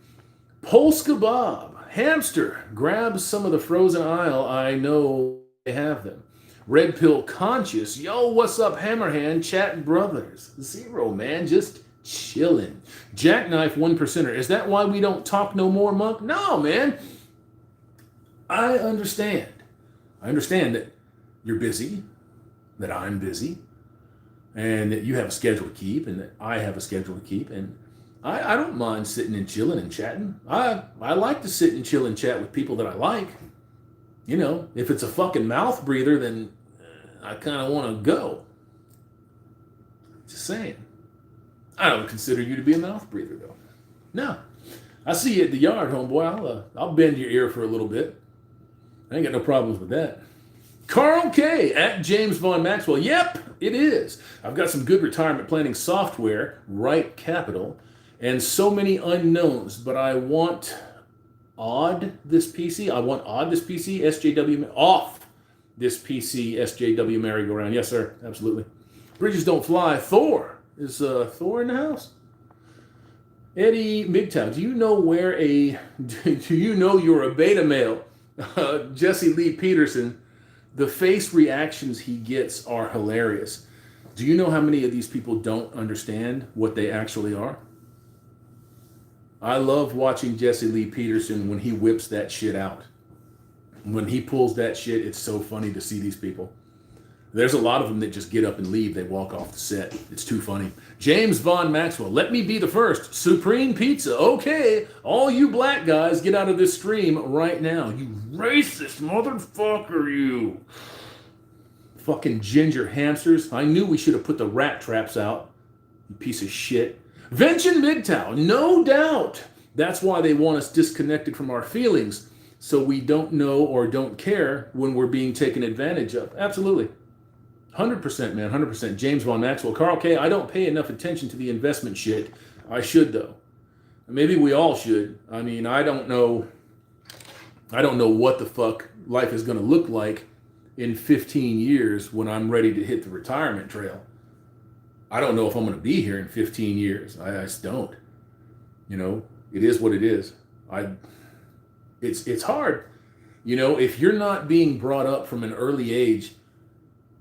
Polska Bob, hamster, grabs some of the frozen aisle. I know they have them. Red Pill Conscious. Yo, what's up, Hammerhand? Chat brothers. Zero, man. Just chilling. Jackknife 1%er. Is that why we don't talk no more, Monk? No, man. I understand. I understand that you're busy, that I'm busy, and that you have a schedule to keep, and that I have a schedule to keep, and I don't mind sitting and chilling and chatting. I like to sit and chill and chat with people that I like. You know, if it's a fucking mouth breather, then I kind of want to go. Just saying. I don't consider you to be a mouth breather, though. No. I see you at the yard, homeboy. I'll bend your ear for a little bit. I ain't got no problems with that. Carl K. at James Von Maxwell. Yep, it is. I've got some good retirement planning software, Right Capital, and so many unknowns, but I want this PC, SJW, off this PC, SJW merry-go-round. Yes, sir, absolutely. Bridges don't fly. Thor. Is Thor in the house? Eddie MGTOW, do you know you're a beta male? Jesse Lee Peterson, the face reactions he gets are hilarious. Do you know how many of these people don't understand what they actually are? I love watching Jesse Lee Peterson when he whips that shit out. When he pulls that shit, it's so funny to see these people. There's a lot of them that just get up and leave. They walk off the set. It's too funny. James Von Maxwell, let me be the first. Supreme Pizza. Okay, all you black guys, get out of this stream right now. You racist motherfucker, you. Fucking ginger hamsters. I knew we should have put the rat traps out. You piece of shit. Vention MGTOW, no doubt. That's why they want us disconnected from our feelings, so we don't know or don't care when we're being taken advantage of. Absolutely. 100%, man, 100%. James Von Maxwell. Carl K., I don't pay enough attention to the investment shit. I should, though. Maybe we all should. I mean, I don't know what the fuck life is going to look like in 15 years when I'm ready to hit the retirement trail. I don't know if I'm going to be here in 15 years. I just don't. You know, it is what it is. It's hard. You know, if you're not being brought up from an early age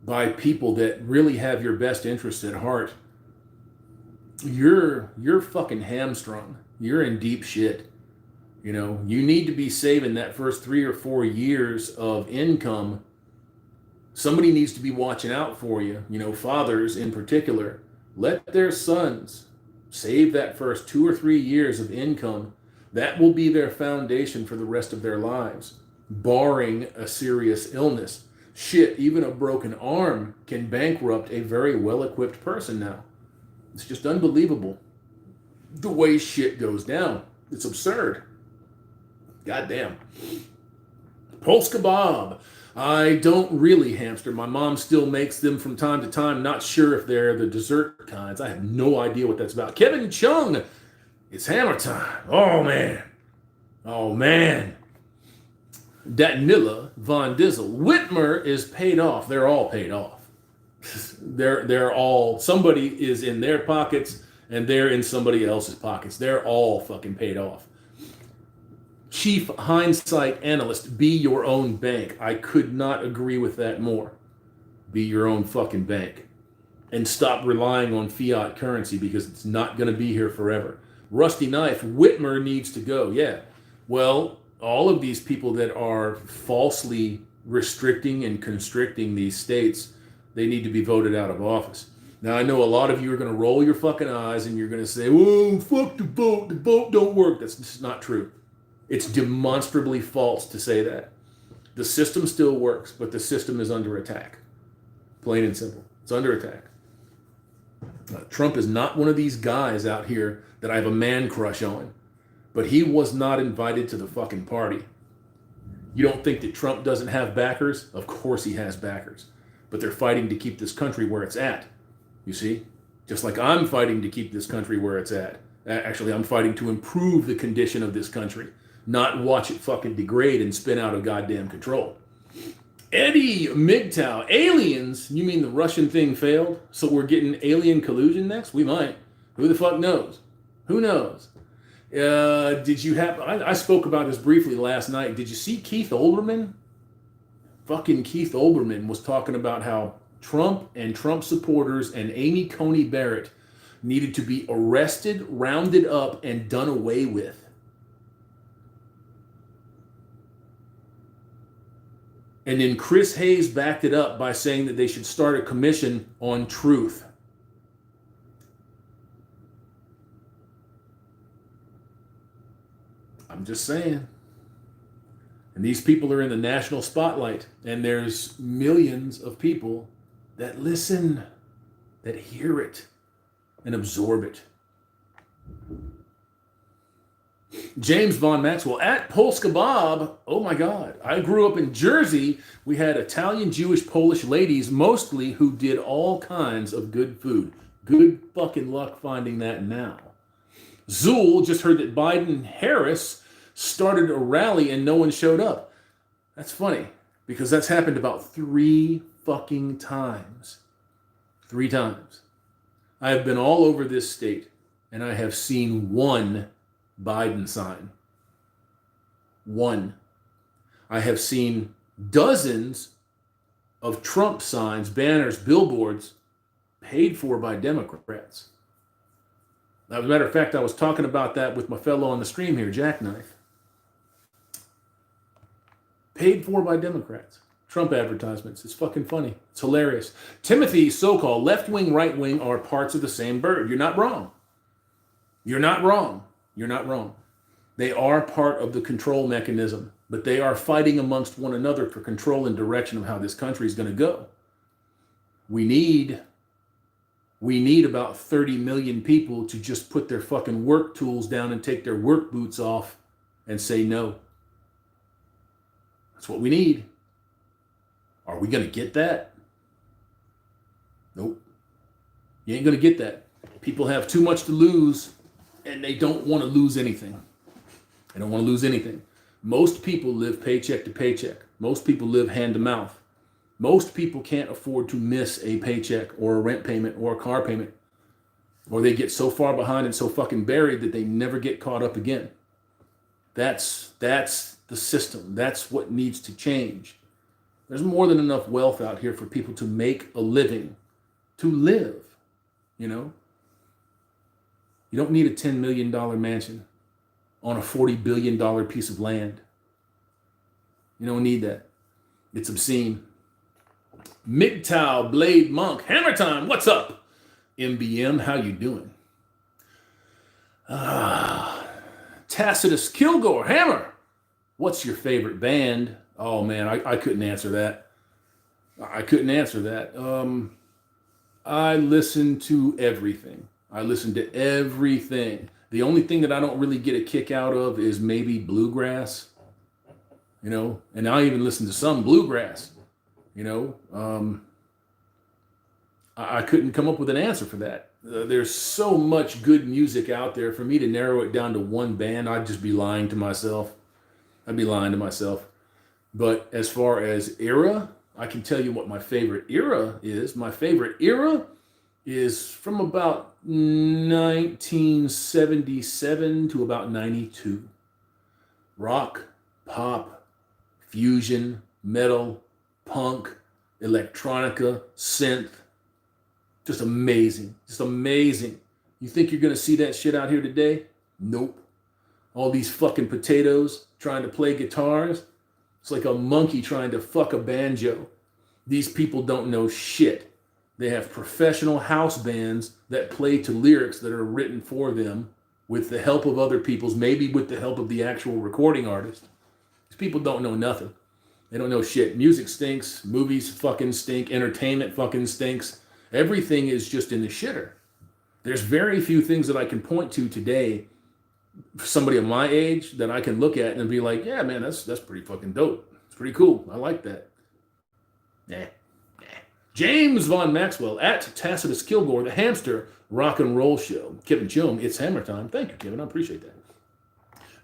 by people that really have your best interests at heart, you're fucking hamstrung. You're in deep shit. You know, you need to be saving that first 3 or 4 years of income. Somebody needs to be watching out for you. You know, fathers in particular, let their sons save that first 2 or 3 years of income. That will be their foundation for the rest of their lives, barring a serious illness. Shit, even a broken arm can bankrupt a very well-equipped person now. It's just unbelievable the way shit goes down. It's absurd. Goddamn. Polska Bob. I don't really hamster. My mom still makes them from time to time. Not sure if they're the dessert kinds. I have no idea what that's about. Kevin Chung. It's hammer time. Oh, man. Oh, man. Datnilla Von Dizzle. Whitmer is paid off. They're all paid off. They're all, somebody is in their pockets and they're in somebody else's pockets. They're all fucking paid off. Chief hindsight analyst, be your own bank. I could not agree with that more. Be your own fucking bank. And stop relying on fiat currency because it's not going to be here forever. Rusty Knife, Whitmer needs to go. Yeah. Well, all of these people that are falsely restricting and constricting these states, they need to be voted out of office. Now, I know a lot of you are going to roll your fucking eyes and you're going to say, "Whoa, fuck the vote don't work." That's just not true. It's demonstrably false to say that. The system still works, but the system is under attack. Plain and simple. It's under attack. Trump is not one of these guys out here that I have a man crush on, but he was not invited to the fucking party. You don't think that Trump doesn't have backers? Of course he has backers, but they're fighting to keep this country where it's at. You see? Just like I'm fighting to keep this country where it's at. Actually, I'm fighting to improve the condition of this country, not watch it fucking degrade and spin out of goddamn control. Eddie MGTOW, aliens? You mean the Russian thing failed? So we're getting alien collusion next? We might. Who the fuck knows? Who knows? Did you have... I spoke about this briefly last night. Did you see Keith Olbermann? Fucking Keith Olbermann was talking about how Trump and Trump supporters and Amy Coney Barrett needed to be arrested, rounded up, and done away with. And then Chris Hayes backed it up by saying that they should start a commission on truth. I'm just saying. And these people are in the national spotlight. And there's millions of people that listen, that hear it, and absorb it. James Von Maxwell at Polska Bob. Oh my God. I grew up in Jersey. We had Italian, Jewish, Polish ladies, mostly, who did all kinds of good food. Good fucking luck finding that now. Zool just heard that Biden Harris started a rally and no one showed up. That's funny because that's happened about 3 fucking times. 3 times. I have been all over this state and I have seen one Biden sign. One. I have seen dozens of Trump signs, banners, billboards paid for by Democrats. As a matter of fact, I was talking about that with my fellow on the stream here, Jackknife. Paid for by Democrats. Trump advertisements. It's fucking funny. It's hilarious. Timothy, so-called left wing, right wing are parts of the same bird. You're not wrong. You're not wrong. You're not wrong. They are part of the control mechanism, but they are fighting amongst one another for control and direction of how this country is going to go. We need about 30 million people to just put their fucking work tools down and take their work boots off and say no. That's what we need. Are we going to get that? Nope. You ain't going to get that. People have too much to lose and they don't want to lose anything. They don't want to lose anything. Most people live paycheck to paycheck. Most people live hand to mouth. Most people can't afford to miss a paycheck or a rent payment or a car payment. Or they get so far behind and so fucking buried that they never get caught up again. That's the system. That's what needs to change. There's more than enough wealth out here for people to make a living, to live, you know? You don't need a $10 million mansion on a $40 billion piece of land. You don't need that. It's obscene. MGTOW, Blade Monk, Hammer Time, what's up? MBM, how you doing? Tacitus Kilgore, Hammer, what's your favorite band? Oh man, I couldn't answer that. I couldn't answer that. I listen to everything. I listen to everything. The only thing that I don't really get a kick out of is maybe bluegrass, you know, and I even listen to some bluegrass, you know. I couldn't come up with an answer for that. There's so much good music out there. For me to narrow it down to one band, I'd just be lying to myself. I'd be lying to myself. But as far as era, I can tell you what my favorite era is. My favorite era is from about 1977 to about 92. Rock, pop, fusion, metal, punk, electronica, synth. Just amazing. Just amazing. You think you're going to see that shit out here today? Nope. All these fucking potatoes trying to play guitars. It's like a monkey trying to fuck a banjo. These people don't know shit. They have professional house bands that play to lyrics that are written for them with the help of other people's, maybe with the help of the actual recording artist. These people don't know nothing. They don't know shit. Music stinks. Movies fucking stink. Entertainment fucking stinks. Everything is just in the shitter. There's very few things that I can point to today for somebody of my age that I can look at and be like, yeah, man, that's pretty fucking dope. It's pretty cool. I like that. Yeah. James Von Maxwell at Tacitus Kilgore, the hamster rock and roll show. Kevin Chum, it's hammer time. Thank you, Kevin. I appreciate that.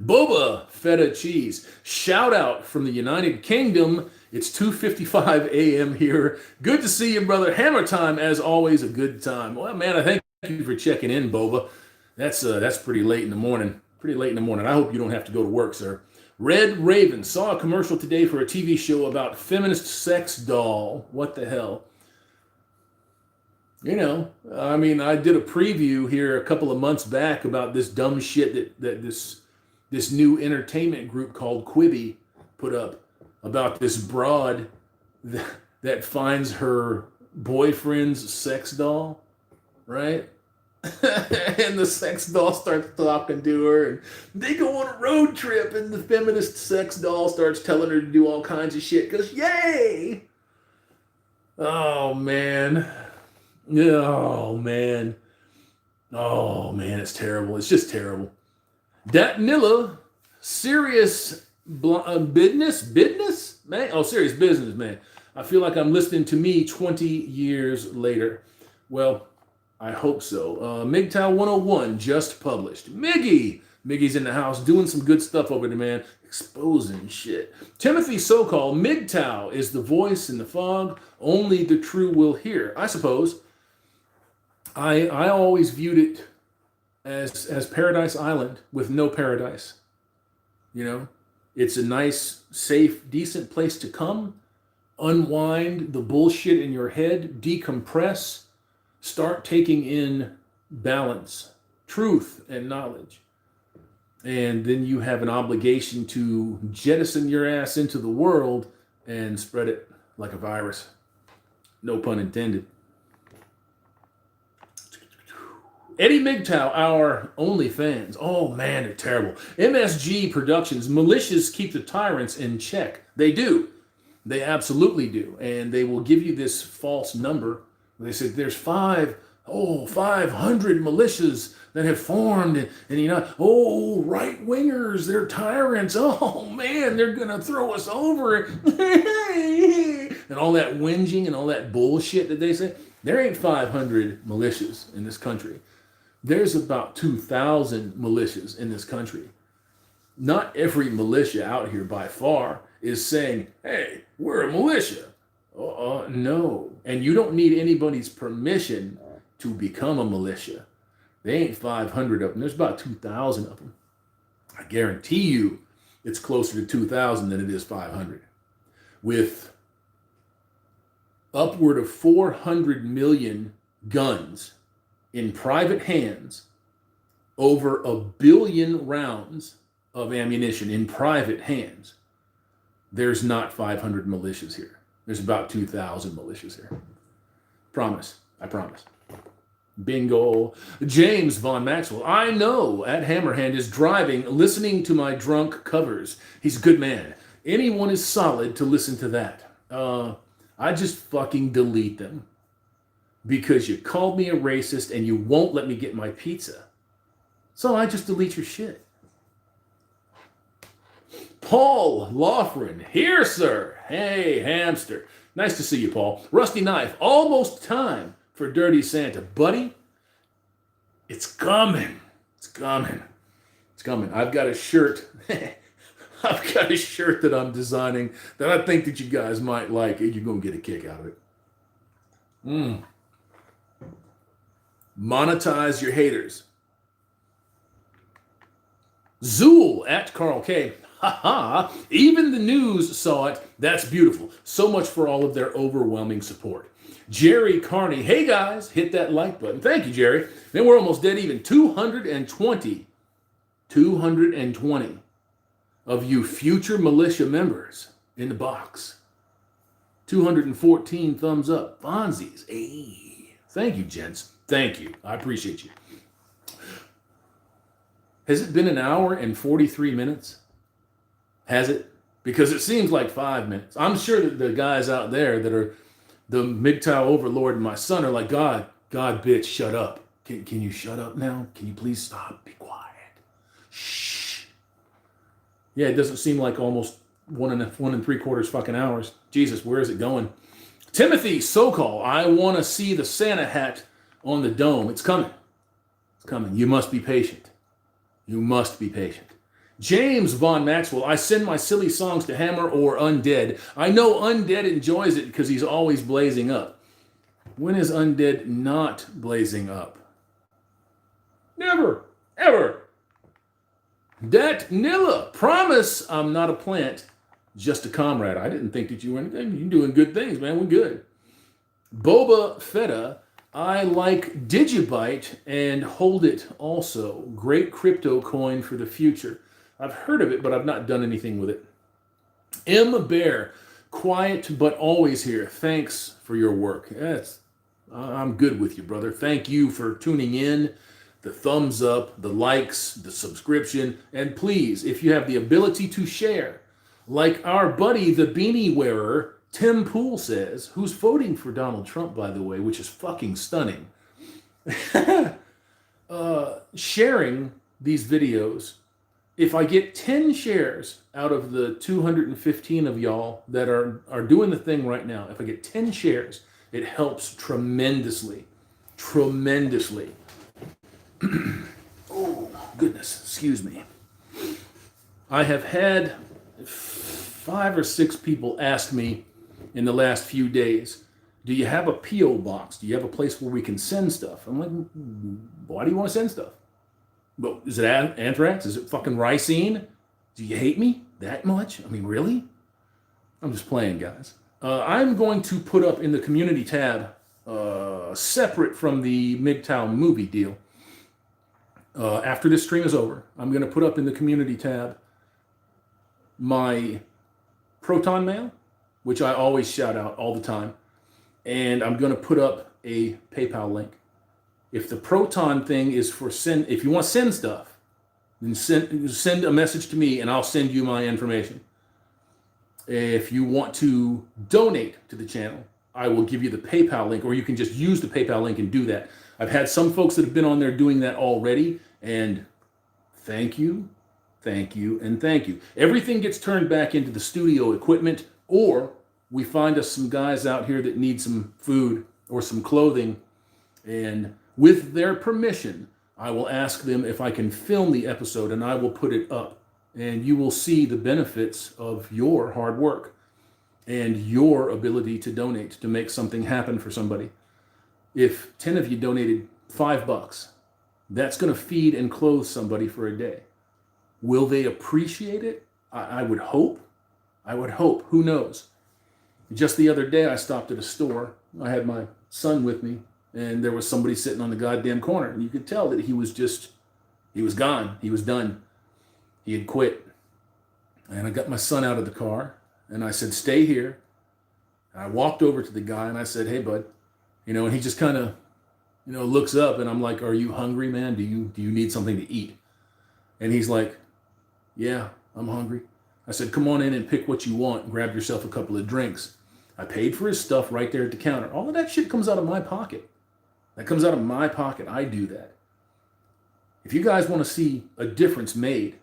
Boba Feta Cheese. Shout out from the United Kingdom. It's 2:55 a.m. here. Good to see you, brother. Hammer time, as always, a good time. Well, man, I thank you for checking in, Boba. That's pretty late in the morning. Pretty late in the morning. I hope you don't have to go to work, sir. Red Raven saw a commercial today for a TV show about feminist sex doll. What the hell? You know, I mean, I did a preview here a couple of months back about this dumb shit that this new entertainment group called Quibi put up about this broad that finds her boyfriend's sex doll, right? And the sex doll starts talking to her, and they go on a road trip, and the feminist sex doll starts telling her to do all kinds of shit, because yay! Oh, man. Oh, man. Oh, man, it's terrible. It's just terrible. Dat Nilla, serious business, man. Oh, serious business, man. I feel like I'm listening to me 20 years later. Well, I hope so. MGTOW 101 just published. Miggy's in the house doing some good stuff over there, man. Exposing shit. Timothy so-called MGTOW is the voice in the fog. Only the true will hear. I suppose. I always viewed it as Paradise Island with no paradise. You know, it's a nice, safe, decent place to come, unwind the bullshit in your head, decompress, start taking in balance, truth, and knowledge. And then you have an obligation to jettison your ass into the world and spread it like a virus. No pun intended. Eddie MGTOW, our OnlyFans. Oh man, they're terrible. MSG Productions. Militias keep the tyrants in check. They do. They absolutely do. And they will give you this false number. They said there's 500 militias that have formed. And you know, oh, right-wingers, they're tyrants. Oh man, they're going to throw us over. And all that whinging and all that bullshit that they say. There ain't 500 militias in this country. There's about 2,000 militias in this country. Not every militia out here by far is saying, hey, we're a militia. No. And you don't need anybody's permission to become a militia. They ain't 500 of them. There's about 2,000 of them. I guarantee you it's closer to 2,000 than it is 500. With upward of 400 million guns in private hands, over 1 billion rounds of ammunition in private hands, there's not 500 militias here. There's about 2,000 militias here. Promise. I promise. Bingo. James Von Maxwell. I know at Hammerhand is driving, listening to my drunk covers. He's a good man. Anyone is solid to listen to that. I just fucking delete them. Because you called me a racist and you won't let me get my pizza. So I just delete your shit. Paul Laughrin, here, sir. Hey, hamster. Nice to see you, Paul. Rusty Knife, almost time for Dirty Santa. Buddy, it's coming. It's coming. It's coming. I've got a shirt. I've got a shirt that I'm designing that I think that you guys might like. You're going to get a kick out of it. Monetize your haters. Zool at Carl K. Haha, even the news saw it. That's beautiful. So much for all of their overwhelming support. Jerry Carney, hey guys, hit that like button. Thank you, Jerry. Then we're almost dead even. 220 of you future militia members in the box. 214 thumbs up. Fonzies. Hey. Thank you, gents. Thank you. I appreciate you. Has it been 1 hour and 43 minutes? Has it? Because it seems like 5 minutes. I'm sure that the guys out there that are the MGTOW overlord and my son are like, God, bitch, shut up. Can you shut up now? Can you please stop? Be quiet. Shh. Yeah, it doesn't seem like almost 1 3/4 fucking hours. Jesus, where is it going? Timothy Sokol, I want to see the Santa hat on the dome. It's coming. It's coming. You must be patient. You must be patient. James Von Maxwell, I send my silly songs to Hammer or Undead. I know Undead enjoys it because he's always blazing up. When is Undead not blazing up? Never. Ever. Dat Nilla, promise I'm not a plant, just a comrade. I didn't think that you were anything. You're doing good things, man. We're good. Boba Fetta, I like Digibyte and hold it also. Great crypto coin for the future. I've heard of it, but I've not done anything with it. M. Bear, quiet but always here. Thanks for your work. I'm good with you, brother. Thank you for tuning in. The thumbs up, the likes, the subscription. And please, if you have the ability to share, like our buddy, the beanie wearer, Tim Pool says, who's voting for Donald Trump, by the way, which is fucking stunning. Sharing these videos if I get 10 shares out of the 215 of y'all that are doing the thing right now, if I get 10 shares, it helps tremendously. Tremendously. Oh, goodness. Excuse me. I have had 5 or 6 people ask me in the last few days, do you have a P.O. box? Do you have a place where we can send stuff? I'm like, why do you want to send stuff? But is it anthrax? Is it fucking ricine? Do you hate me that much? I mean, really? I'm just playing, guys. I'm going to put up in the community tab, separate from the MGTOW movie deal. After this stream is over, I'm going to put up in the community tab my Proton Mail, which I always shout out all the time. And I'm going to put up a PayPal link. If the Proton thing is for send, if you want to send stuff, then send a message to me and I'll send you my information. If you want to donate to the channel, I will give you the PayPal link, or you can just use the PayPal link and do that. I've had some folks that have been on there doing that already, and thank you, thank you, and thank you. Everything gets turned back into the studio equipment, or we find us some guys out here that need some food or some clothing, and with their permission, I will ask them if I can film the episode and I will put it up. And you will see the benefits of your hard work and your ability to donate to make something happen for somebody. If 10 of you donated $5, that's going to feed and clothe somebody for a day. Will they appreciate it? I would hope. I would hope. Who knows? Just the other day, I stopped at a store. I had my son with me. And there was somebody sitting on the goddamn corner. And you could tell that he was gone. He was done. He had quit. And I got my son out of the car. And I said, stay here. And I walked over to the guy and I said, hey, bud. And he just kind of, looks up. And I'm like, are you hungry, man? Do you need something to eat? And he's like, yeah, I'm hungry. I said, come on in and pick what you want and grab yourself a couple of drinks. I paid for his stuff right there at the counter. All of that shit comes out of my pocket. That comes out of my pocket. I do that. If you guys want to see a difference made,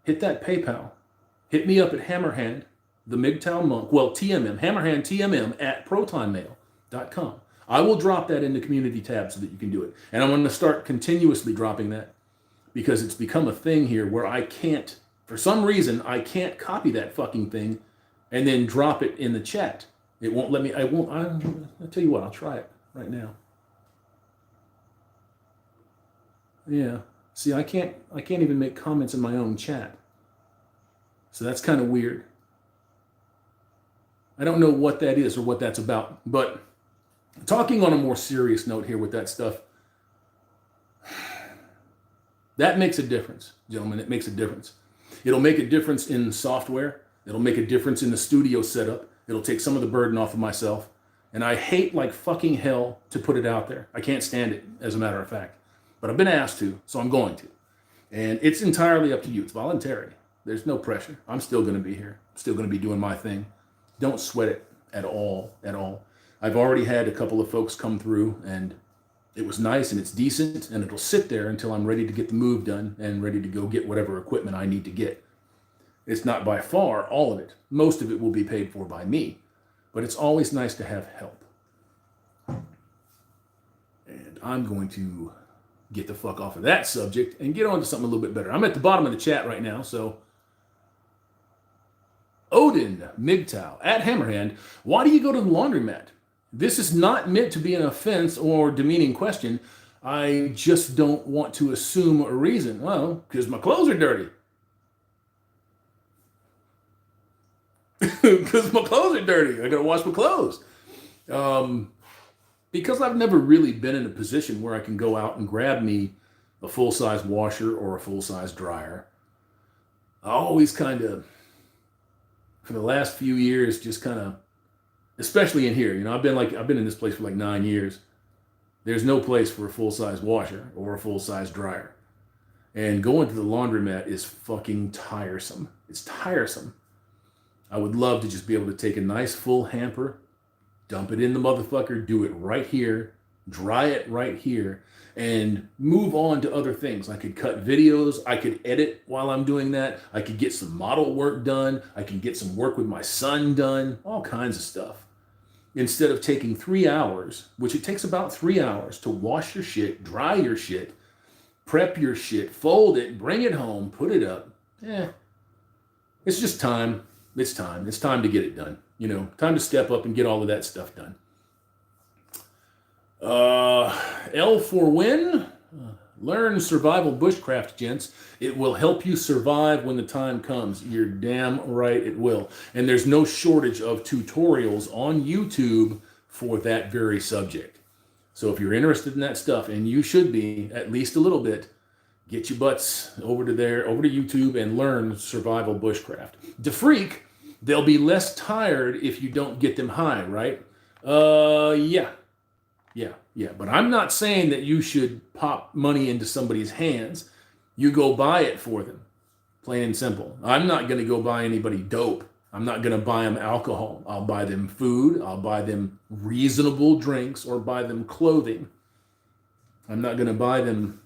hit that PayPal. Hit me up at Hammerhand, the MGTOW monk, TMM, Hammerhand TMM at protonmail.com. I will drop that in the community tab so that you can do it. And I'm going to start continuously dropping that because it's become a thing here where I can't, for some reason, I can't copy that fucking thing and then drop it in the chat. It won't let me, I'll tell you what, I'll try it right now. Yeah, see, I can't even make comments in my own chat. So that's kind of weird. I don't know what that is or what that's about, but talking on a more serious note here with that stuff, that makes a difference, gentlemen. It makes a difference. It'll make a difference in software. It'll make a difference in the studio setup. It'll take some of the burden off of myself. And I hate like fucking hell to put it out there. I can't stand it, as a matter of fact. But I've been asked to, so I'm going to. And it's entirely up to you. It's voluntary. There's no pressure. I'm still going to be here. I'm still going to be doing my thing. Don't sweat it at all, at all. I've already had a couple of folks come through, and it was nice, and it's decent, and it'll sit there until I'm ready to get the move done and ready to go get whatever equipment I need to get. It's not by far all of it. Most of it will be paid for by me, but it's always nice to have help. And I'm going to get the fuck off of that subject and get on to something a little bit better. I'm at the bottom of the chat right now, so Odin MGTOW at Hammerhand, why do you go to the laundromat? This is not meant to be an offense or demeaning question. I just don't want to assume a reason. Well, because my clothes are dirty. Because my clothes are dirty. I gotta wash my clothes. Because I've never really been in a position where I can go out and grab me a full-size washer or a full-size dryer. I always kind of, for the last few years, just kind of, especially in here, I've been in this place for like 9 years. There's no place for a full-size washer or a full-size dryer. And going to the laundromat is fucking tiresome. It's tiresome. I would love to just be able to take a nice full hamper, dump it in the motherfucker, do it right here, dry it right here, and move on to other things. I could cut videos. I could edit while I'm doing that. I could get some model work done. I can get some work with my son done, all kinds of stuff. Instead of taking 3 hours, which it takes about 3 hours to wash your shit, dry your shit, prep your shit, fold it, bring it home, put it up. It's just time. It's time. It's time to get it done. You know, time to step up and get all of that stuff done. L for win. Learn survival bushcraft, gents. It will help you survive when the time comes. You're damn right it will. And there's no shortage of tutorials on YouTube for that very subject. So if you're interested in that stuff, and you should be at least a little bit, get your butts over to YouTube and learn survival bushcraft. To freak, they'll be less tired if you don't get them high, right? Yeah. But I'm not saying that you should pop money into somebody's hands. You go buy it for them, plain and simple. I'm not going to go buy anybody dope. I'm not going to buy them alcohol. I'll buy them food. I'll buy them reasonable drinks or buy them clothing. I'm not going to buy them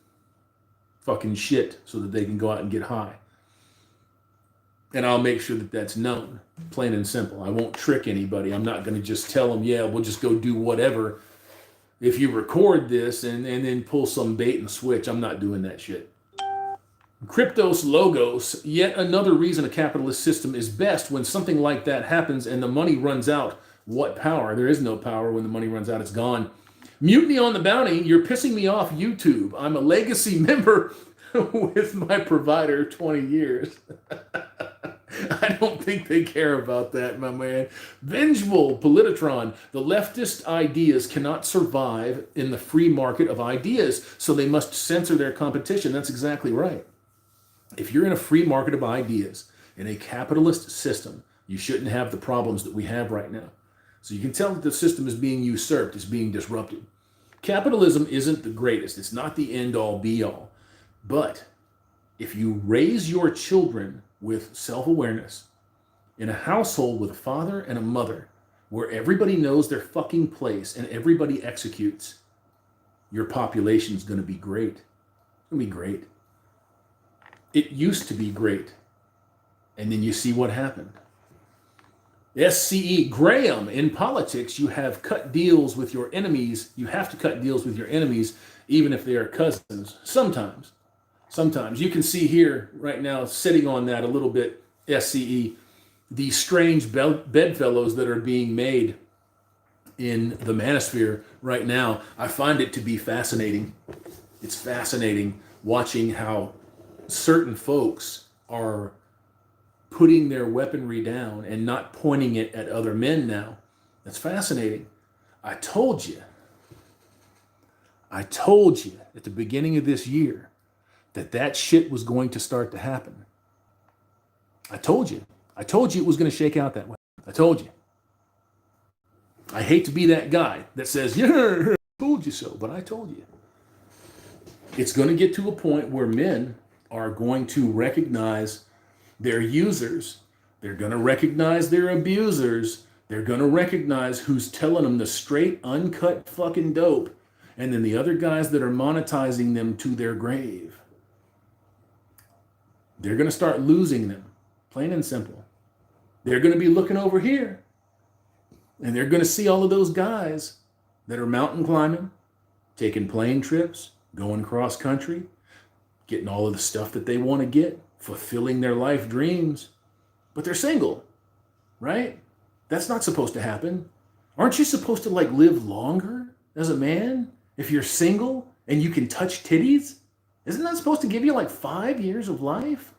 fucking shit so that they can go out and get high. And I'll make sure that that's known, plain and simple. I won't trick anybody. I'm not going to just tell them, yeah, we'll just go do whatever. If you record this and then pull some bait and switch, I'm not doing that shit. Cryptos logos, yet another reason a capitalist system is best. When something like that happens and the money runs out, what power? There is no power when the money runs out, it's gone. Mutiny on the bounty, you're pissing me off, YouTube. I'm a legacy member with my provider 20 years. I don't think they care about that, my man. Vengeful Politotron, the leftist ideas cannot survive in the free market of ideas, so they must censor their competition. That's exactly right. If you're in a free market of ideas, in a capitalist system, you shouldn't have the problems that we have right now. So you can tell that the system is being usurped, it's being disrupted. Capitalism isn't the greatest. It's not the end-all, be-all. But if you raise your children with self-awareness in a household with a father and a mother where everybody knows their fucking place and everybody executes, your population is going to be great. It's going to be great. It used to be great. And then you see what happened. SCE Graham, in politics, you have cut deals with your enemies. You have to cut deals with your enemies, even if they are cousins. Sometimes. You can see here right now, sitting on that a little bit, SCE, the strange bedfellows that are being made in the manosphere right now. I find it to be fascinating. It's fascinating watching how certain folks are putting their weaponry down and not pointing it at other men now. That's fascinating. I told you at the beginning of this year that shit was going to start to happen. I told you it was going to shake out that way. I told you. I hate to be that guy that says, yeah, I told you so, but I told you. It's going to get to a point where men are going to recognize their users. They're going to recognize their abusers. They're going to recognize who's telling them the straight, uncut fucking dope. And then the other guys that are monetizing them to their grave. They're going to start losing them, plain and simple. They're going to be looking over here. And they're going to see all of those guys that are mountain climbing, taking plane trips, going cross country, getting all of the stuff that they want to get, fulfilling their life dreams. But they're single, right? That's not supposed to happen. Aren't you supposed to live longer as a man if you're single and you can touch titties? Isn't that supposed to give you 5 years of life?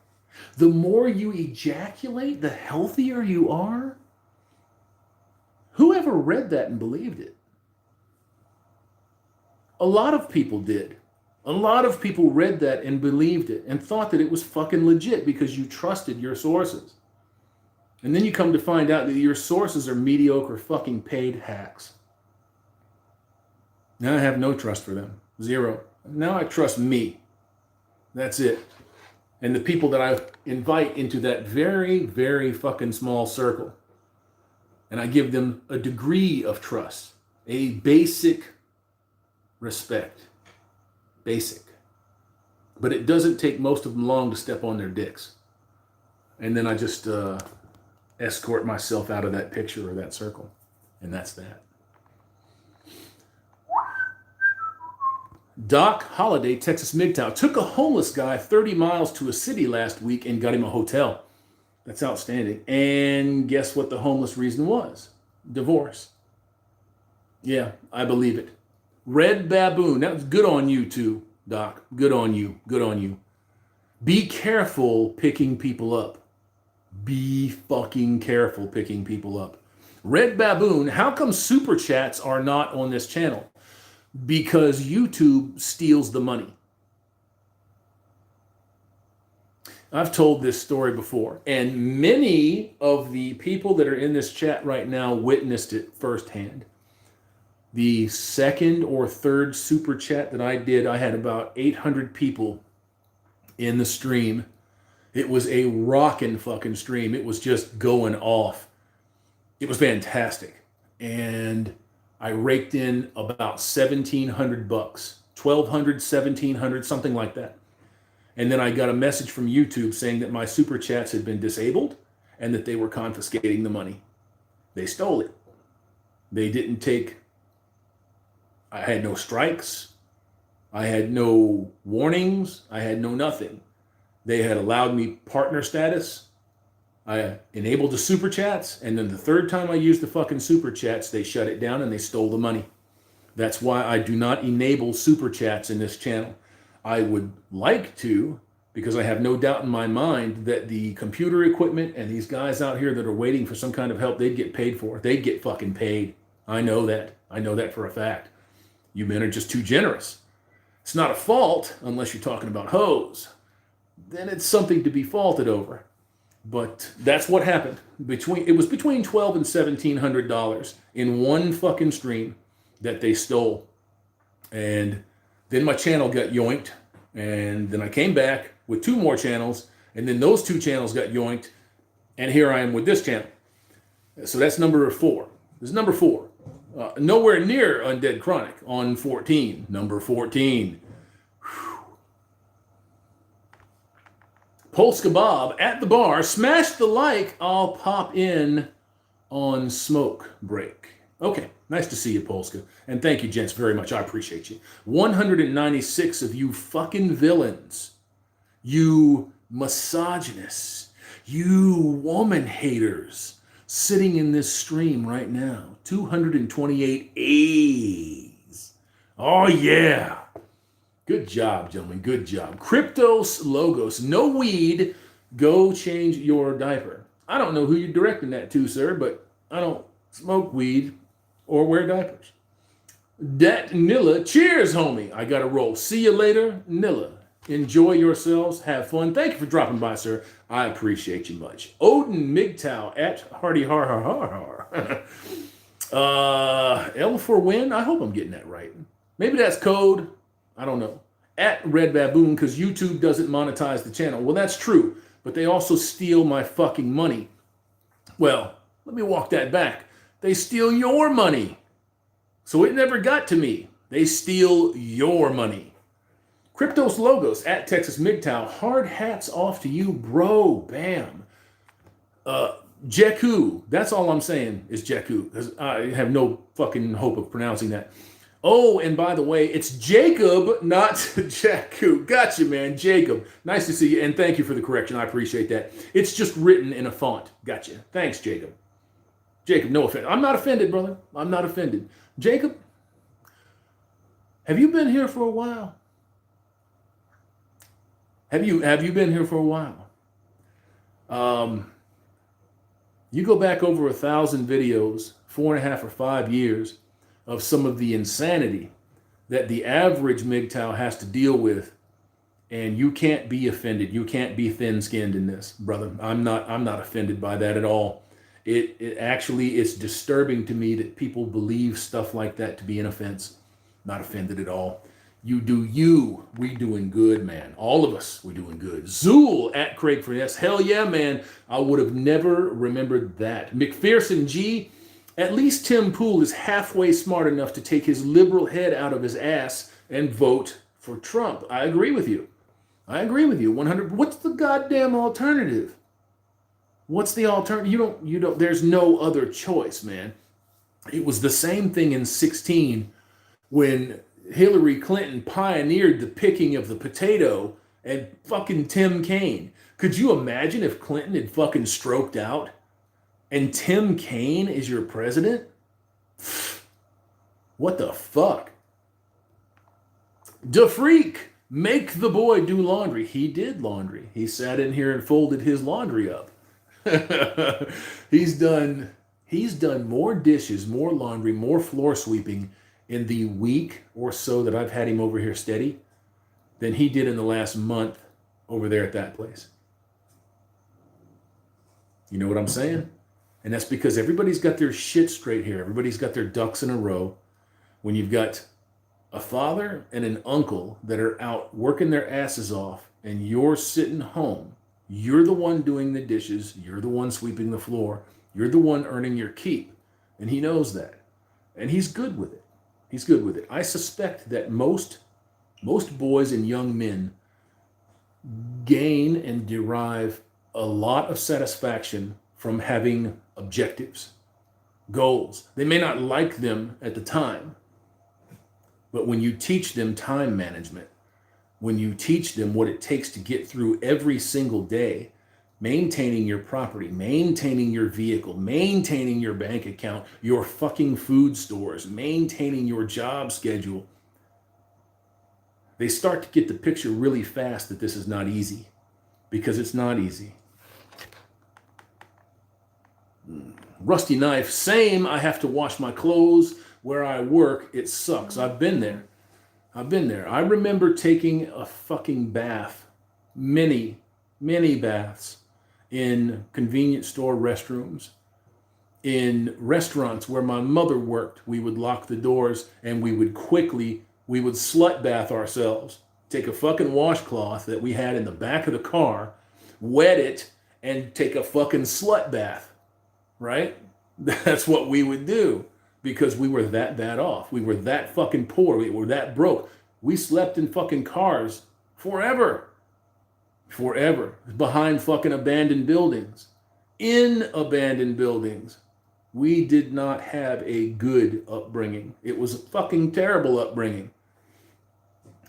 The more you ejaculate, the healthier you are. Whoever read that and believed it? A lot of people did. A lot of people read that and believed it and thought that it was fucking legit because you trusted your sources. And then you come to find out that your sources are mediocre fucking paid hacks. Now I have no trust for them. Zero. Now I trust me. That's it. And the people that I invite into that very, very fucking small circle. And I give them a degree of trust, a basic respect. Basic. But it doesn't take most of them long to step on their dicks. And then I just escort myself out of that picture or that circle. And that's that. Doc Holiday, Texas MGTOW, took a homeless guy 30 miles to a city last week and got him a hotel. That's outstanding. And guess what the homeless reason was? Divorce. Yeah, I believe it. Red Baboon. That was good on you too, Doc. Good on you. Good on you. Be careful picking people up. Be fucking careful picking people up. Red Baboon, how come super chats are not on this channel? Because YouTube steals the money. I've told this story before, and many of the people that are in this chat right now witnessed it firsthand. The second or third super chat that I did, I had about 800 people in the stream. It was a rockin' fucking stream. It was just going off. It was fantastic. And I raked in about $1,700, $1,200, $1,700, something like that. And then I got a message from YouTube saying that my super chats had been disabled and that they were confiscating the money. They stole it. They didn't take, I had no strikes. I had no warnings. I had no nothing. They had allowed me partner status. I enabled the super chats. And then the third time I used the fucking super chats, they shut it down and they stole the money. That's why I do not enable super chats in this channel. I would like to, because I have no doubt in my mind that the computer equipment and these guys out here that are waiting for some kind of help, they'd get paid for it. They'd get fucking paid. I know that. I know that for a fact. You men are just too generous. It's not a fault unless you're talking about hoes. Then it's something to be faulted over. But that's what happened. It was between $1,200 and $1,700 in one fucking stream that they stole. And then my channel got yoinked, and then I came back with 2 more channels, and then those 2 channels got yoinked, and here I am with this channel. So that's number 4. This is number 4. Nowhere near Undead Chronic on 14. Number 14. Whew. Polska Bob at the bar. Smash the like. I'll pop in on smoke break. Okay, nice to see you, Polska. And thank you, gents, very much. I appreciate you. 196 of you fucking villains. You misogynists. You woman haters sitting in this stream right now. 228 A's. Oh, yeah. Good job, gentlemen. Good job. Cryptos Logos. No weed. Go change your diaper. I don't know who you're directing that to, sir, but I don't smoke weed or wear diapers. Dat Nilla, cheers, homie. I got to roll. See you later, Nilla. Enjoy yourselves. Have fun. Thank you for dropping by, sir. I appreciate you much. Odin MGTOW at Hardy Har Har Har Har. L for win. I hope I'm getting that right. Maybe that's code. I don't know. At Red Baboon, because YouTube doesn't monetize the channel. Well, that's true. But they also steal my fucking money. Well, let me walk that back. They steal your money. So it never got to me. They steal your money. Cryptos Logos at Texas MGTOW. Hard hats off to you, bro. Bam. Jeku. That's all I'm saying is Jeku, because I have no fucking hope of pronouncing that. Oh, and by the way, it's Jacob, not Jeku. Gotcha, man. Jacob. Nice to see you, and thank you for the correction. I appreciate that. It's just written in a font. Gotcha. Thanks, Jacob. Jacob, no offense. I'm not offended, brother. I'm not offended. Jacob, have you been here for a while? Have you been here for a while? You go back over 1,000 videos, 4.5 or 5 years of some of the insanity that the average MGTOW has to deal with, and you can't be offended. You can't be thin-skinned in this, brother. I'm not offended by that at all. It actually, it's disturbing to me that people believe stuff like that to be an offense. Not offended at all. You do you. We doing good, man. All of us, we're doing good. Zool at Craig Furness. Hell yeah, man. I would have never remembered that. McPherson G At least Tim Pool is halfway smart enough to take his liberal head out of his ass and vote for Trump. I agree with you. I agree with you 100. What's the goddamn alternative? What's the alternative? You don't, there's no other choice, man. It was the same thing in 16 when Hillary Clinton pioneered the picking of the potato and fucking Tim Kaine. Could you imagine if Clinton had fucking stroked out and Tim Kaine is your president? What the fuck? Da Freak, make the boy do laundry. He did laundry. He sat in here and folded his laundry up. He's done more dishes, more laundry, more floor sweeping in the week or so that I've had him over here steady than he did in the last month over there at that place. You know what I'm saying? And that's because everybody's got their shit straight here. Everybody's got their ducks in a row. When you've got a father and an uncle that are out working their asses off and you're sitting home, you're the one doing the dishes, you're the one sweeping the floor, you're the one earning your keep. And he knows that. And he's good with it. He's good with it. I suspect that most boys and young men gain and derive a lot of satisfaction from having objectives, goals. They may not like them at the time, but when you teach them time management, when you teach them what it takes to get through every single day, maintaining your property, maintaining your vehicle, maintaining your bank account, your fucking food stores, maintaining your job schedule, they start to get the picture really fast that this is not easy, because it's not easy. Rusty Knife, same. I have to wash my clothes where I work. It sucks. I've been there. I remember taking a fucking bath, many baths in convenience store restrooms, in restaurants where my mother worked. We would lock the doors and we would slut bath ourselves, take a fucking washcloth that we had in the back of the car, wet it, and take a fucking slut bath, right? That's what we would do because we were that bad off. We were that fucking poor. We were that broke. We slept in fucking cars forever, behind fucking abandoned buildings, in abandoned buildings. We did not have a good upbringing. It was a fucking terrible upbringing.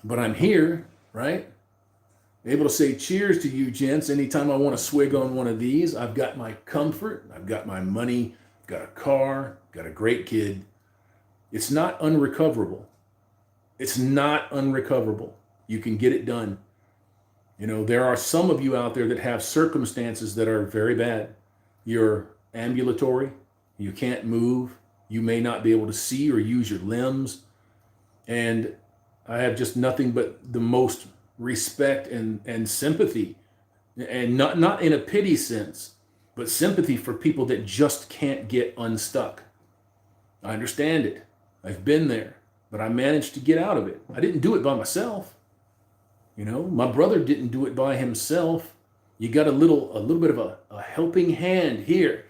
But I'm here, right? Able to say cheers to you gents anytime I want to swig on one of these. I've got my comfort, I've got my money, I've got a car, got a great kid. It's not unrecoverable. It's not unrecoverable. You can get it done. You know, there are some of you out there that have circumstances that are very bad. You're ambulatory, you can't move, you may not be able to see or use your limbs. And I have just nothing but the most respect and sympathy, and not in a pity sense, but sympathy for people that just can't get unstuck. I understand it. I've been there, but I managed to get out of it. I didn't do it by myself. You know, my brother didn't do it by himself. You got a little bit of a helping hand here,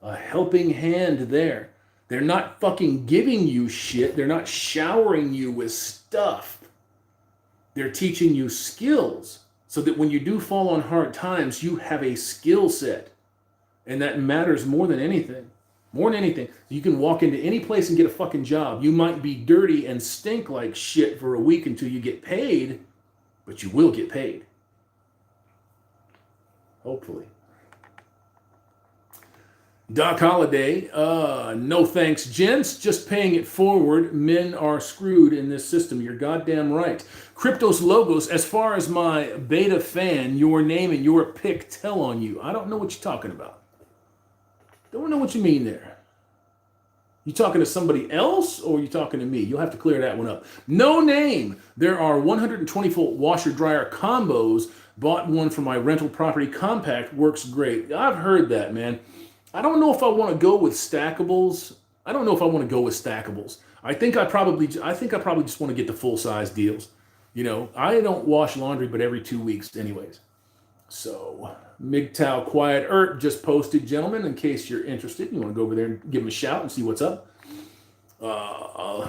a helping hand there. They're not fucking giving you shit. They're not showering you with stuff. They're teaching you skills so that when you do fall on hard times, you have a skill set. And that matters more than anything. More than anything. You can walk into any place and get a fucking job. You might be dirty and stink like shit for a week until you get paid, but you will get paid. Hopefully. Doc Holliday, no thanks, gents. Just paying it forward. Men are screwed in this system. You're goddamn right. Cryptos Logos, as far as my beta fan, your name and your pick tell on you. I don't know what you're talking about. Don't know what you mean there. You talking to somebody else or you talking to me? You'll have to clear that one up. No name. There are 120 volt washer dryer combos. Bought one for my rental property compact. Works great. I've heard that, man. I don't know if I want to go with stackables. I think I probably just want to get the full size deals. You know, I don't wash laundry but every 2 weeks anyways. So MGTOW Quiet Earth just posted, gentlemen, in case you're interested. You want to go over there and give them a shout and see what's up. Law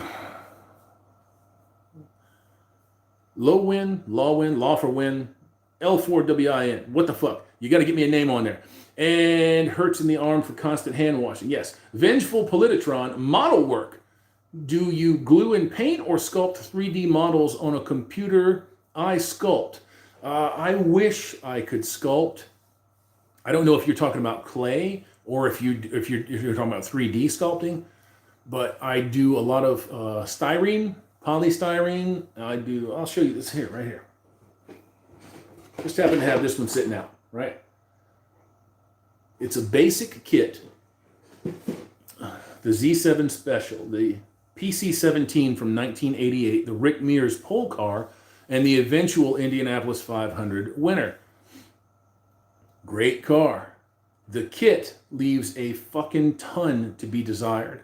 for win, L4WIN. What the fuck? You got to get me a name on there. And hurts in the arm for constant hand washing. Yes. Vengeful Politotron, model work. Do you glue and paint or sculpt 3D models on a computer? I sculpt. I wish I could sculpt. I don't know if you're talking about clay or if you're talking about 3D sculpting, but I do a lot of styrene, polystyrene. I'll show you this here, right here. Just happen to have this one sitting out, right? It's a basic kit. The Z7 Special, the PC-17 from 1988, the Rick Mears pole car, and the eventual Indianapolis 500 winner. Great car. The kit leaves a fucking ton to be desired.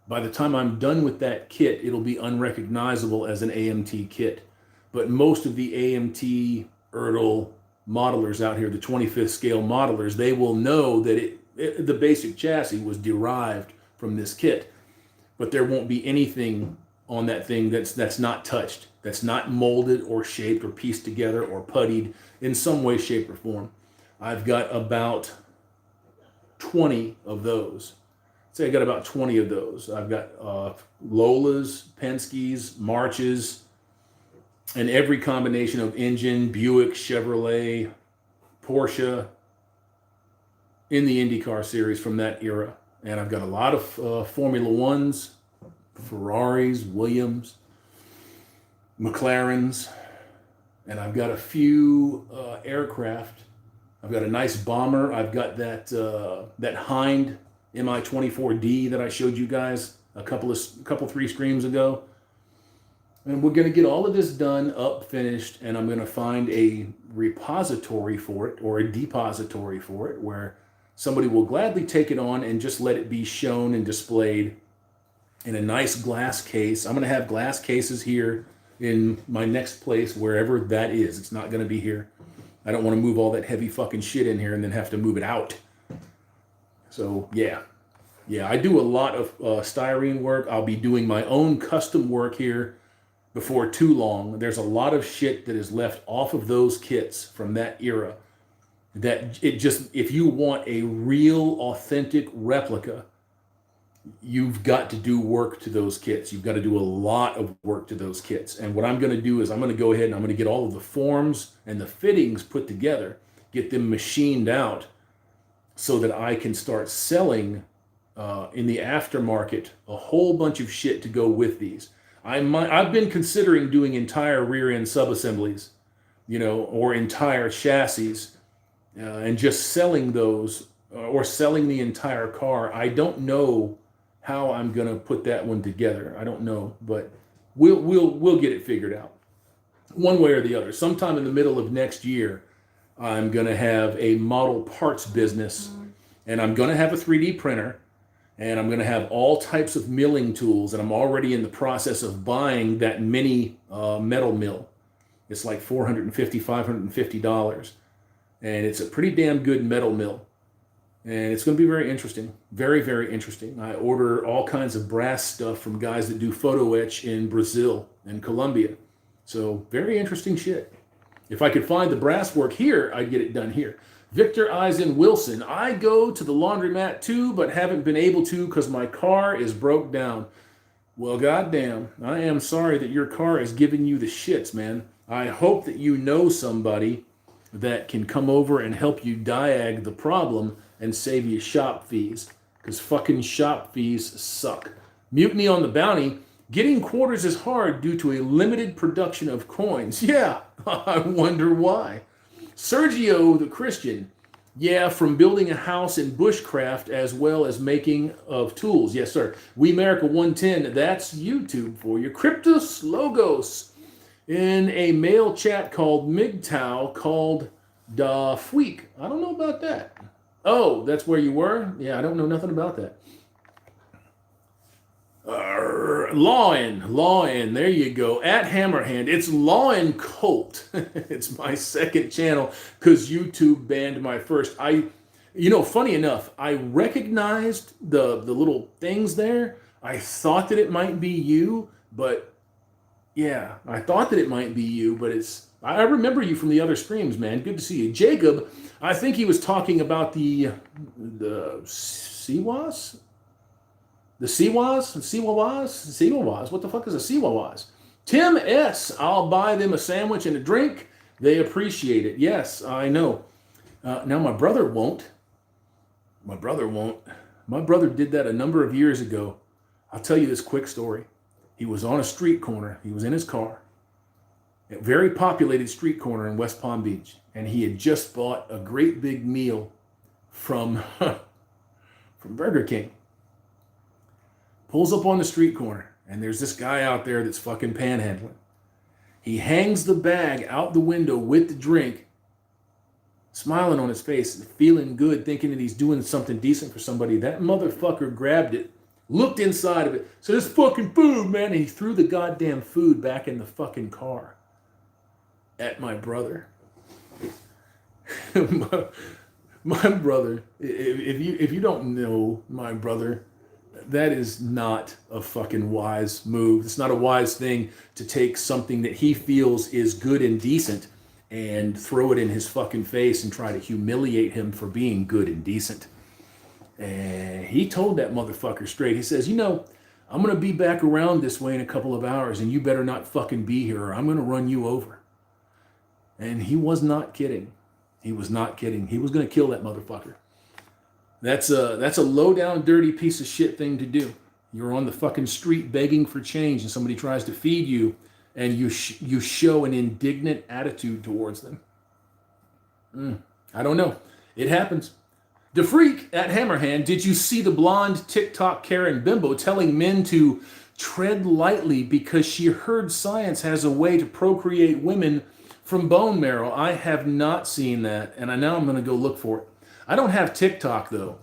By the time I'm done with that kit, it'll be unrecognizable as an AMT kit. But most of the AMT Ertl modelers out here, the 25th scale modelers, they will know that the basic chassis was derived from this kit. But there won't be anything on that thing that's not touched, that's not molded or shaped or pieced together or puttied in some way, shape, or form. I've got about 20 of those. Say I got about 20 of those. I've got Lolas, Penske's, Marches, and every combination of engine, Buick, Chevrolet, Porsche in the IndyCar series from that era. And I've got a lot of Formula Ones, Ferraris, Williams, McLarens, and I've got a few aircraft. I've got a nice bomber. I've got that Hind Mi-24D that I showed you guys a couple three streams ago. And we're going to get all of this done, up, finished, and I'm going to find a repository for it or a depository for it where somebody will gladly take it on and just let it be shown and displayed in a nice glass case. I'm going to have glass cases here in my next place, wherever that is. It's not going to be here. I don't want to move all that heavy fucking shit in here and then have to move it out. So, yeah, I do a lot of styrene work. I'll be doing my own custom work here before too long. There's a lot of shit that is left off of those kits from that era that if you want a real authentic replica, you've got to do work to those kits. You've got to do a lot of work to those kits. And what I'm going to do is I'm going to go ahead and I'm going to get all of the forms and the fittings put together, get them machined out so that I can start selling in the aftermarket a whole bunch of shit to go with these. I've been considering doing entire rear end subassemblies, or entire chassis and just selling those or selling the entire car. I don't know how I'm going to put that one together. I don't know, but we'll get it figured out one way or the other. Sometime in the middle of next year, I'm going to have a model parts business, and I'm going to have a 3D printer, and I'm going to have all types of milling tools, and I'm already in the process of buying that mini metal mill. It's like $450, $550, and it's a pretty damn good metal mill. And it's going to be very interesting. Very, very interesting. I order all kinds of brass stuff from guys that do photo etch in Brazil and Colombia. So very interesting shit. If I could find the brass work here, I'd get it done here. Victor Eisen Wilson. I go to the laundromat too, but haven't been able to because my car is broke down. Well, goddamn, I am sorry that your car is giving you the shits, man. I hope that you know somebody that can come over and help you diag the problem and save you shop fees, because fucking shop fees suck. Mutiny on the Bounty. Getting quarters is hard due to a limited production of coins. Yeah, I wonder why. Sergio the Christian. Yeah, from building a house in bushcraft as well as making of tools. Yes, sir. We America 110, that's YouTube for you. Cryptus Logos. In a mail chat called MGTOW called Da Fweek. I don't know about that. Oh, that's where you were? Yeah, I don't know nothing about that. Lawin. There you go. At Hammerhand. It's Lawin Colt. It's my second channel because YouTube banned my first. Funny enough, I recognized the little things there. I thought that it might be you, but yeah, I thought that it might be you, but I remember you from the other streams, man. Good to see you. Jacob, I think he was talking about the Siwas? The Siwawas? What the fuck is a Siwawas? Tim S. I'll buy them a sandwich and a drink. They appreciate it. Yes, I know. Now my brother won't. My brother did that a number of years ago. I'll tell you this quick story. He was on a street corner. He was in his car. A very populated street corner in West Palm Beach. And he had just bought a great big meal from Burger King. Pulls up on the street corner, and there's this guy out there that's fucking panhandling. He hangs the bag out the window with the drink, smiling on his face, feeling good, thinking that he's doing something decent for somebody. That motherfucker grabbed it, looked inside of it, said, "It's fucking food, man," and he threw the goddamn food back in the fucking car at my brother. my brother, if you don't know my brother, that is not a fucking wise move. It's not a wise thing to take something that he feels is good and decent and throw it in his fucking face and try to humiliate him for being good and decent. And he told that motherfucker straight. He says, I'm going to be back around this way in a couple of hours, and you better not fucking be here or I'm going to run you over. And he was not kidding. He was not kidding. He was going to kill that motherfucker. That's a low down, dirty piece of shit thing to do. You're on the fucking street begging for change, and somebody tries to feed you, and you show an indignant attitude towards them. I don't know. It happens. The Freak at Hammerhand, did you see the blonde TikTok Karen Bimbo telling men to tread lightly because she heard science has a way to procreate women from bone marrow? I have not seen that, and now I'm going to go look for it. I don't have TikTok, though.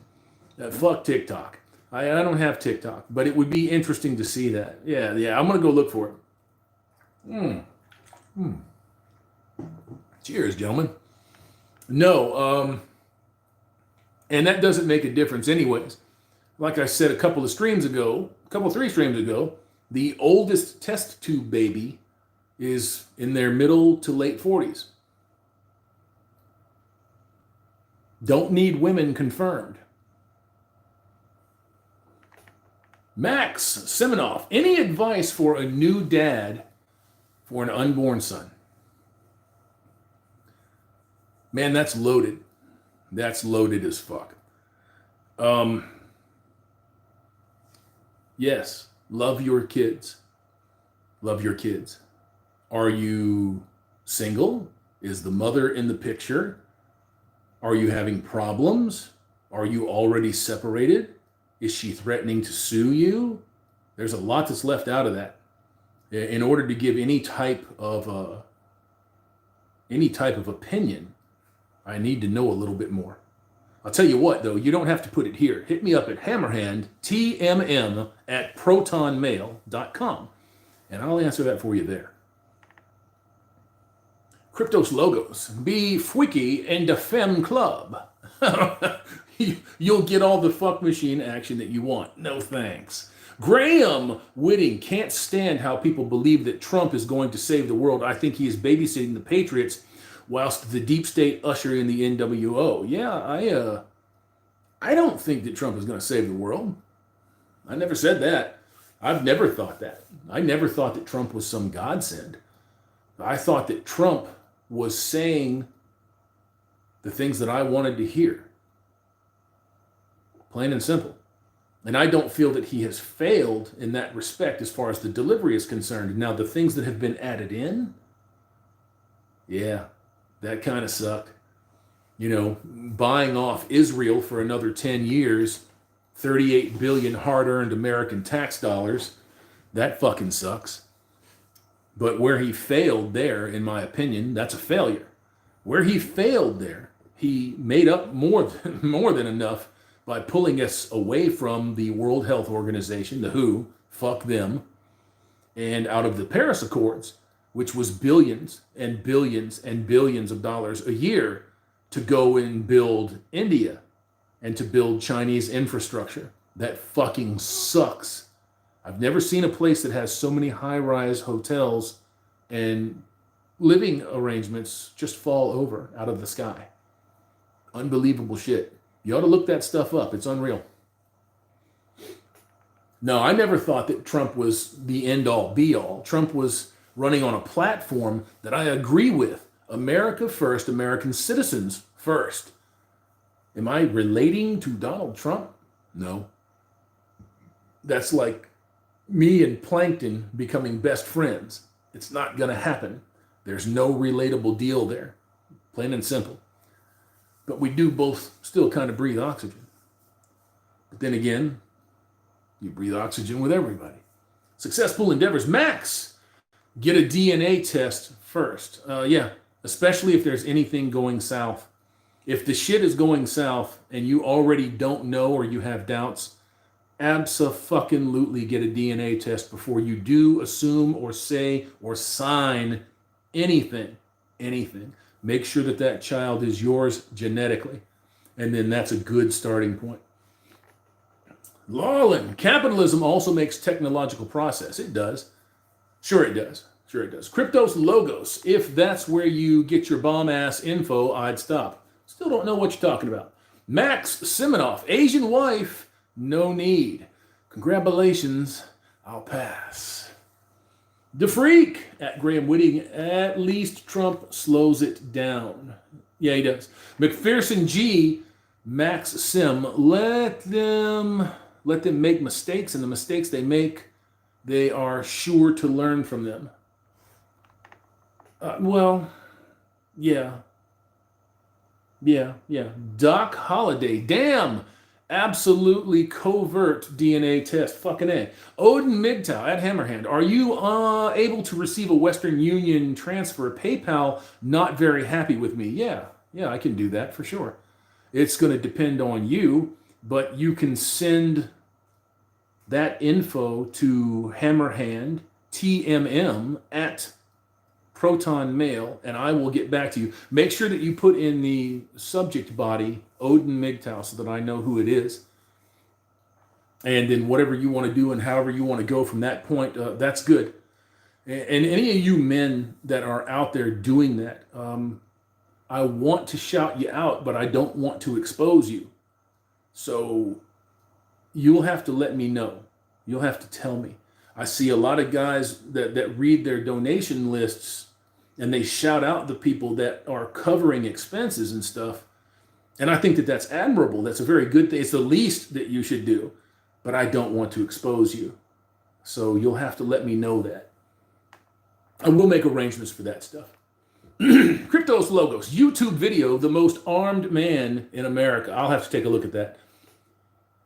Fuck TikTok. I don't have TikTok, but it would be interesting to see that. Yeah, I'm going to go look for it. Cheers, gentlemen. No, and that doesn't make a difference anyways. Like I said a couple 3 streams ago, the oldest test tube baby is in their middle to late 40s. Don't need women confirmed. Max Seminoff, any advice for a new dad for an unborn son? Man, that's loaded. That's loaded as fuck. Yes, love your kids. Love your kids. Are you single? Is the mother in the picture? Are you having problems? Are you already separated? Is she threatening to sue you? There's a lot that's left out of that. In order to give any type of opinion, I need to know a little bit more. I'll tell you what, though, you don't have to put it here. Hit me up at Hammerhand, TMM, at protonmail.com, and I'll answer that for you there. Cryptos Logos, be freaky in the Femme Club. You'll get all the fuck machine action that you want. No thanks. Graham Whitting, can't stand how people believe that Trump is going to save the world. I think he is babysitting the Patriots whilst the deep state usher in the NWO. Yeah, I don't think that Trump is going to save the world. I never said that. I've never thought that. I never thought that Trump was some godsend. I thought that Trump was saying the things that I wanted to hear. Plain and simple. And I don't feel that he has failed in that respect as far as the delivery is concerned. Now, the things that have been added in, yeah, that kind of sucked. Buying off Israel for another 10 years, 38 billion hard-earned American tax dollars, that fucking sucks. But where he failed there, in my opinion, that's a failure. Where he failed there, he made up more than enough by pulling us away from the World Health Organization, the WHO, fuck them, And out of the Paris Accords, which was billions and billions and billions of dollars a year to go and build India and to build Chinese infrastructure, that fucking sucks. I've never seen a place that has so many high-rise hotels and living arrangements just fall over out of the sky. Unbelievable shit. You ought to look that stuff up. It's unreal. No, I never thought that Trump was the end-all, be-all. Trump was running on a platform that I agree with. America first, American citizens first. Am I relating to Donald Trump? No. That's like me and Plankton becoming best friends. It's not going to happen. There's no relatable deal there. Plain and simple. But we do both still kind of breathe oxygen. But then again, you breathe oxygen with everybody. Successful endeavors. Max, get a DNA test first. Yeah, especially if there's anything going south. If the shit is going south and you already don't know or you have doubts, abso-fucking-lutely get a DNA test before you do, assume, or say, or sign anything. Anything. Make sure that that child is yours genetically. And then that's a good starting point. Lawlin, capitalism also makes technological process. It does. Sure it does. Sure it does. Cryptos Logos. If that's where you get your bomb-ass info, I'd stop. Still don't know what you're talking about. Max Siminoff. Asian wife, no need. Congratulations, I'll pass. The Freak at Graham Whitting. At least Trump slows it down. Yeah, he does. McPherson G. Max Sim. Let them make mistakes, and the mistakes they make, they are sure to learn from them. Yeah. Doc Holliday. Damn. Absolutely covert DNA test. Fucking A. Odin MGTOW at Hammerhand. Are you able to receive a Western Union transfer? PayPal not very happy with me. Yeah, I can do that for sure. It's going to depend on you, but you can send that info to Hammerhand, TMM, at Proton Mail, and I will get back to you. Make sure that you put in the subject body Odin MGTOW so that I know who it is. And then whatever you want to do and however you want to go from that point, that's good. And any of you men that are out there doing that, I want to shout you out, but I don't want to expose you. So you'll have to let me know. You'll have to tell me. I see a lot of guys that read their donation lists and they shout out the people that are covering expenses and stuff. And I think that that's admirable. That's a very good thing. It's the least that you should do. But I don't want to expose you. So you'll have to let me know that. I will make arrangements for that stuff. Cryptos Logos. YouTube video, the most armed man in America. I'll have to take a look at that.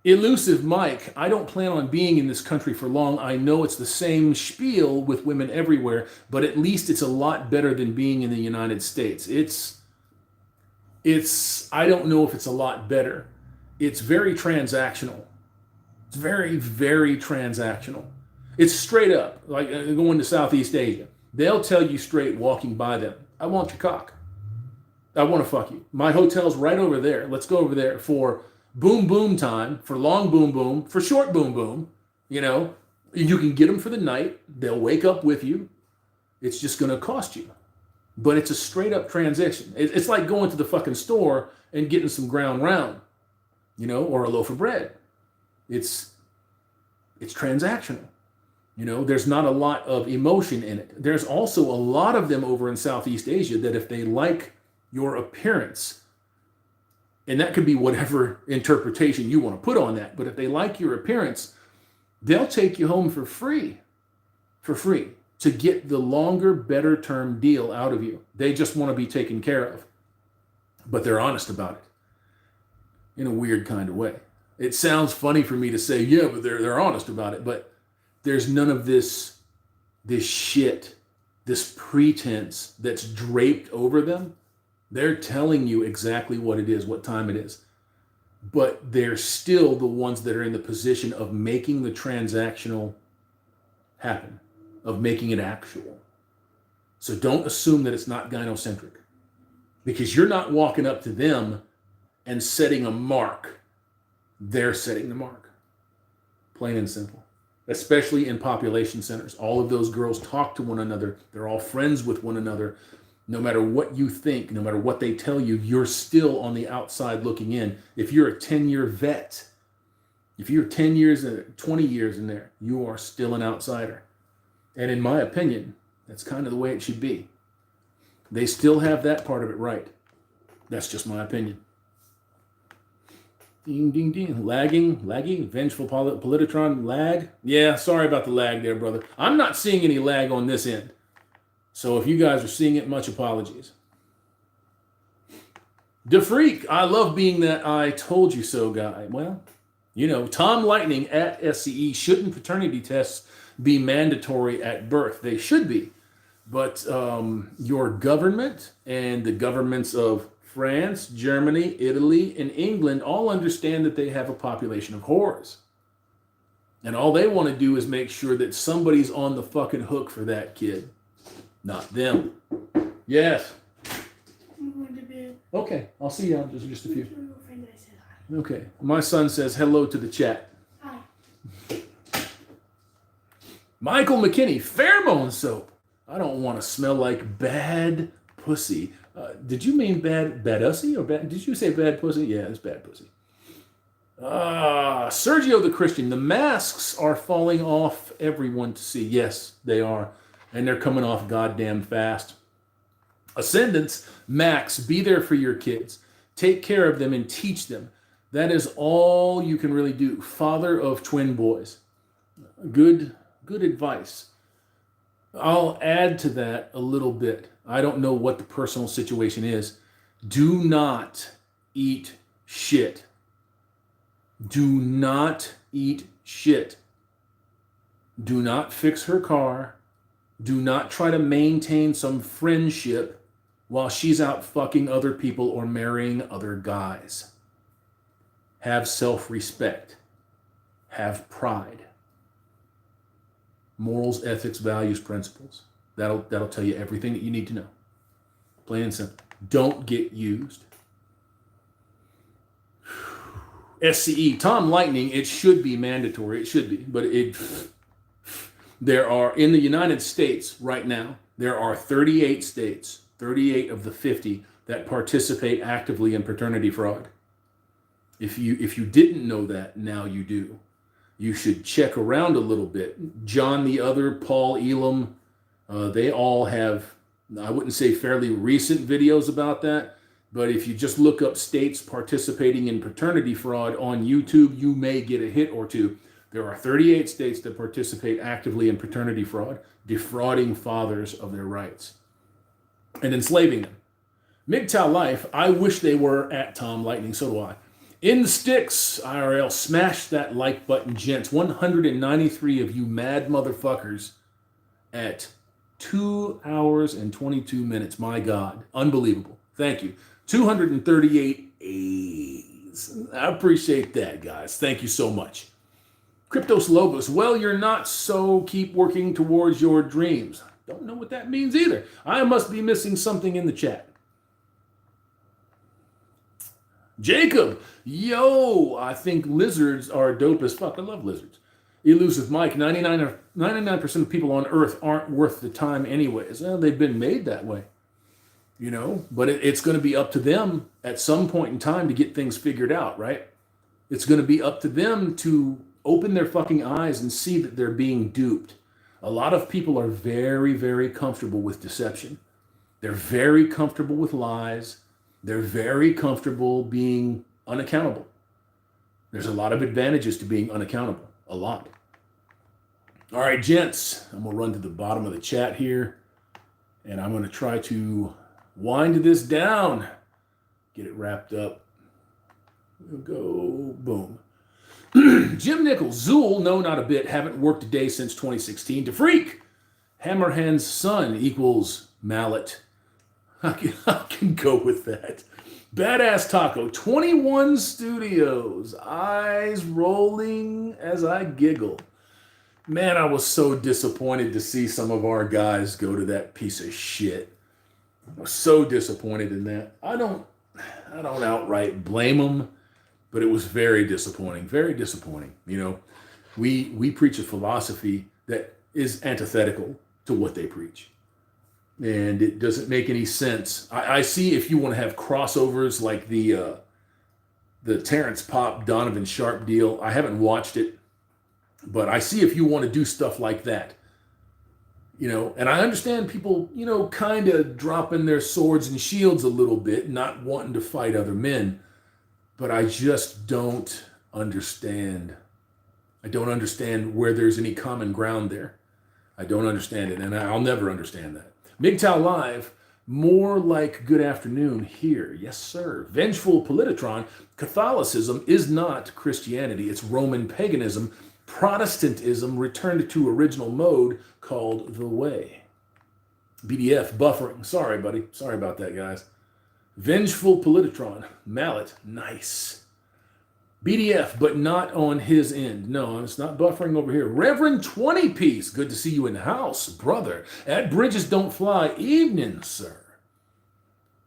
Elusive Mike, I don't plan on being in this country for long. I know it's the same spiel with women everywhere, but at least it's a lot better than being in the United States. I don't know if it's a lot better. It's very transactional. It's very, very transactional. It's straight up, like going to Southeast Asia. They'll tell you straight walking by them, I want your cock. I want to fuck you. My hotel's right over there. Let's go over there for boom boom time, for long boom boom, for short boom boom. You know, you can get them for the night. They'll wake up with you. It's just going to cost you. But it's a straight up transaction. It's like going to the fucking store and getting some ground round, you know, or a loaf of bread. It's transactional. You know, there's not a lot of emotion in it. There's also a lot of them over in Southeast Asia that if they like your appearance, and that could be whatever interpretation you want to put on that, but if they like your appearance, they'll take you home for free to get the longer, better term deal out of you. They just want to be taken care of, but they're honest about it in a weird kind of way. It sounds funny for me to say, yeah, but they're honest about it, but there's none of this shit, this pretense that's draped over them. They're telling you exactly what it is, what time it is. But they're still the ones that are in the position of making the transactional happen. of making it actual. So don't assume that it's not gynocentric, because you're not walking up to them and setting a mark. They're setting the mark. Plain and simple. Especially in population centers. All of those girls talk to one another. They're all friends with one another. No matter what you think, no matter what they tell you, you're still on the outside looking in. If you're a 10-year vet, if you're 10 years, 20 years in there, you are still an outsider. And in my opinion, that's kind of the way it should be. They still have that part of it right. That's just my opinion. Ding, ding, ding. Lagging, vengeful Politotron, lag. Yeah, sorry about the lag there, brother. I'm not seeing any lag on this end. So if you guys are seeing it, much apologies. DeFreak, I love being that I told you so guy. Well, you know, Tom Lightning at SCE, shouldn't paternity tests be mandatory at birth? They should be. But your government and the governments of France, Germany, Italy, and England all understand that they have a population of whores. And all they want to do is make sure that somebody's on the fucking hook for that kid. Not them. Yes. I'm going to bed. Okay, I'll see you in just a few. Your friend that I said hi. Okay. My son says hello to the chat. Hi. Michael McKinney, pheromone soap. I don't want to smell like bad pussy. Did you mean bad ussy or bad? Did you say bad pussy? Yeah, it's bad pussy. Sergio the Christian. The masks are falling off everyone to see. Yes, they are. And they're coming off goddamn fast. Ascendants, Max, be there for your kids. Take care of them and teach them. That is all you can really do. Father of twin boys. Good advice. I'll add to that a little bit. I don't know what the personal situation is. Do not eat shit. Do not eat shit. Do not fix her car. Do not try to maintain some friendship while she's out fucking other people or marrying other guys. Have self-respect. Have pride. Morals, ethics, values, principles. That'll tell you everything that you need to know. Plain and simple. Don't get used. SCE, Tom Lightning, it should be mandatory. It should be. But there are, in the United States right now, there are 38 states, 38 of the 50, that participate actively in paternity fraud. If you didn't know that, now you do. You should check around a little bit. John the Other, Paul Elam, they all have, I wouldn't say fairly recent videos about that, but if you just look up states participating in paternity fraud on YouTube, you may get a hit or two. There are 38 states that participate actively in paternity fraud, defrauding fathers of their rights and enslaving them. MGTOW Life, I wish they were at Tom Lightning, so do I. In the sticks, IRL, smash that like button, gents. 193 of you mad motherfuckers at 2 hours and 22 minutes. My God, unbelievable. Thank you. 238 A's. I appreciate that, guys. Thank you so much. Cryptos Lobos, well, you're not, so keep working towards your dreams. Don't know what that means either. I must be missing something in the chat. Jacob, yo, I think lizards are dope as fuck. I love lizards. Elusive Mike, 99% of people on Earth aren't worth the time anyways. Well, they've been made that way, you know, but it's going to be up to them at some point in time to get things figured out, right? It's going to be up to them to open their fucking eyes and see that they're being duped. A lot of people are very, very comfortable with deception. They're very comfortable with lies. They're very comfortable being unaccountable. There's a lot of advantages to being unaccountable. A lot. All right, gents, I'm going to run to the bottom of the chat here, and I'm going to try to wind this down, get it wrapped up. We'll go, boom. Jim Nichols, Zool, no, not a bit. Haven't worked a day since 2016. To freak. Hammerhand's son equals mallet. I can go with that. Badass Taco, 21 Studios. Eyes rolling as I giggle. Man, I was so disappointed to see some of our guys go to that piece of shit. I was so disappointed in that. I don't outright blame them, but it was very disappointing. Very disappointing. You know, we preach a philosophy that is antithetical to what they preach. And it doesn't make any sense. I see if you want to have crossovers like the Terrence Popp, Donovan Sharp deal. I haven't watched it, but I see if you want to do stuff like that. You know, and I understand people, you know, kind of dropping their swords and shields a little bit, not wanting to fight other men. But I just don't understand. I don't understand where there's any common ground there. I don't understand it, and I'll never understand that. MGTOW Live, more like good afternoon here. Yes, sir. Vengeful Politotron. Catholicism is not Christianity. It's Roman paganism. Protestantism returned to original mode called the way. BDF buffering. Sorry, buddy. Sorry about that, guys. Vengeful Politotron. Mallet. Nice. BDF, but not on his end. No, it's not buffering over here. Reverend 20 Piece. Good to see you in the house, brother. At Bridges Don't Fly. Evening, sir.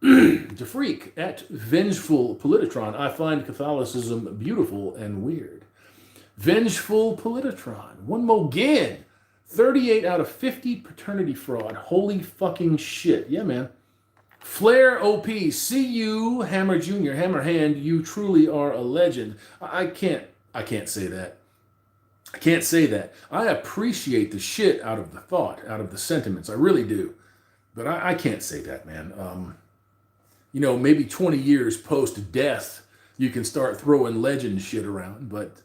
DeFreak. At Vengeful Politotron. I find Catholicism beautiful and weird. Vengeful Politotron. One more again. 38 out of 50 paternity fraud. Holy fucking shit. Yeah, man. Flair OP. See you, Hammer Jr. Hammerhand. You truly are a legend. I can't say that. I can't say that. I appreciate the shit out of the thought, out of the sentiments. I really do. But I can't say that, man. You know, maybe 20 years post-death, you can start throwing legend shit around. But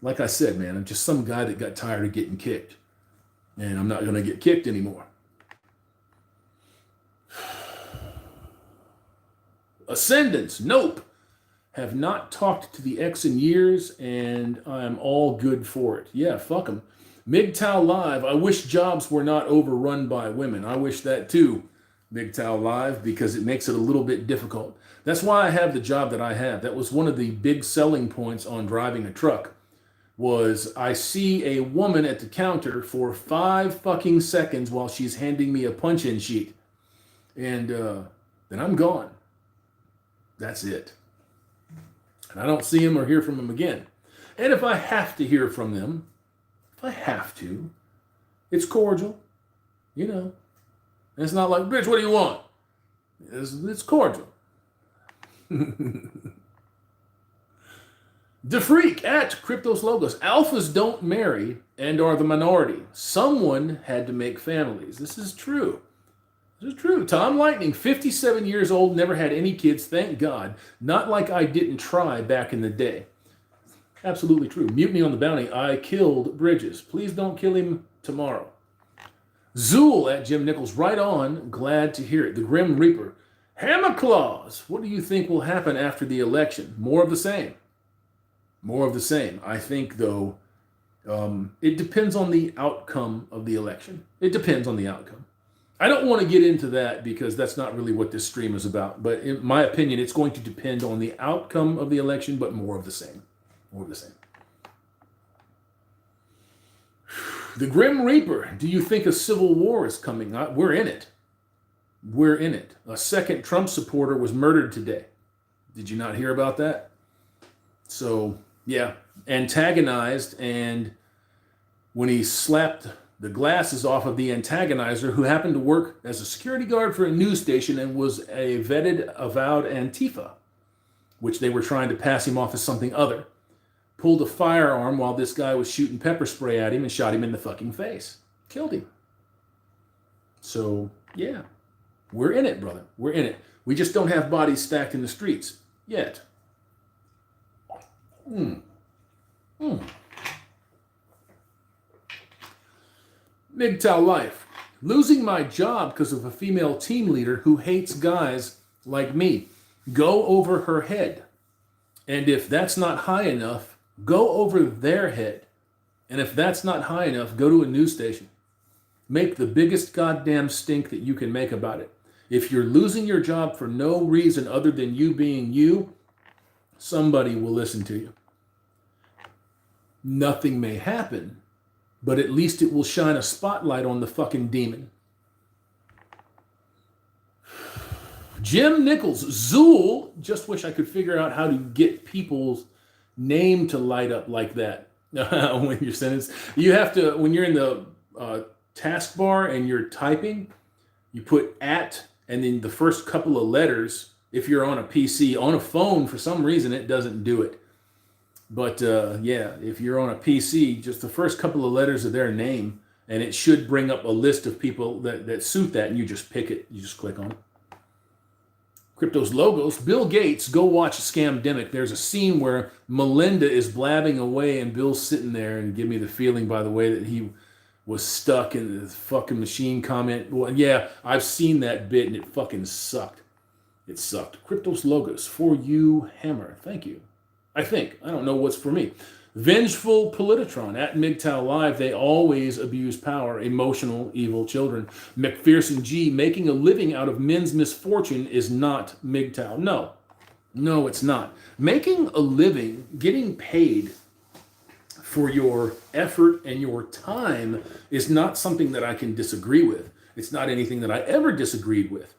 like I said, man, I'm just some guy that got tired of getting kicked. And I'm not going to get kicked anymore. Ascendants, nope. Have not talked to the ex in years, and I'm all good for it. Yeah, fuck them. MGTOW Live, I wish jobs were not overrun by women. I wish that too, MGTOW Live, because it makes it a little bit difficult. That's why I have the job that I have. That was one of the big selling points on driving a truck, was I see a woman at the counter for 5 fucking seconds while she's handing me a punch-in sheet. And then I'm gone. That's it. And I don't see him or hear from him again. And if I have to hear from them, if I have to, it's cordial, you know. And it's not like, bitch, what do you want? It's cordial. DeFreak at Cryptos Logos. Alphas don't marry and are the minority. Someone had to make families. This is true. This is true. Tom Lightning, 57 years old, never had any kids, thank God. Not like I didn't try back in the day. Absolutely true. Mutiny on the Bounty, I killed Bridges. Please don't kill him tomorrow. Zool at Jim Nichols, right on. Glad to hear it. The Grim Reaper. Hammer Claws, what do you think will happen after the election? More of the same. More of the same. I think, though, it depends on the outcome of the election. It depends on the outcome. I don't want to get into that because that's not really what this stream is about. But in my opinion, it's going to depend on the outcome of the election, but more of the same. More of the same. The Grim Reaper. Do you think a civil war is coming? We're in it. We're in it. A second Trump supporter was murdered today. Did you not hear about that? So, yeah, antagonized, and when he slapped the glasses off of the antagonizer, who happened to work as a security guard for a news station and was a vetted, avowed Antifa, which they were trying to pass him off as something other, pulled a firearm while this guy was shooting pepper spray at him and shot him in the fucking face. Killed him. So, yeah, we're in it, brother. We're in it. We just don't have bodies stacked in the streets yet. MGTOW Life. Losing my job because of a female team leader who hates guys like me. Go over her head. And if that's not high enough, go over their head. And if that's not high enough, go to a news station. Make the biggest goddamn stink that you can make about it. If you're losing your job for no reason other than you being you, somebody will listen to you. Nothing may happen, but at least it will shine a spotlight on the fucking demon. Jim Nichols, Zool, just wish I could figure out how to get people's name to light up like that. When you're sentenced, you have to, when you're in the taskbar and you're typing, you put at, and then the first couple of letters, if you're on a PC. On a phone, for some reason, it doesn't do it. But yeah, if you're on a PC, just the first couple of letters of their name, and it should bring up a list of people that suit that, and you just pick it. You just click on it. Crypto's logos. Bill Gates, go watch Scamdemic. There's a scene where Melinda is blabbing away and Bill's sitting there, and give me the feeling, by the way, that he was stuck in the fucking machine comment. Well, yeah, I've seen that bit and it fucking sucked. It sucked. Crypto's logos. For you, Hammer. Thank you. I think. I don't know what's for me. Vengeful Politotron at MGTOW Live. They always abuse power. Emotional, evil children. McPherson G. Making a living out of men's misfortune is not MGTOW. No. No, it's not. Making a living, getting paid for your effort and your time is not something that I can disagree with. It's not anything that I ever disagreed with.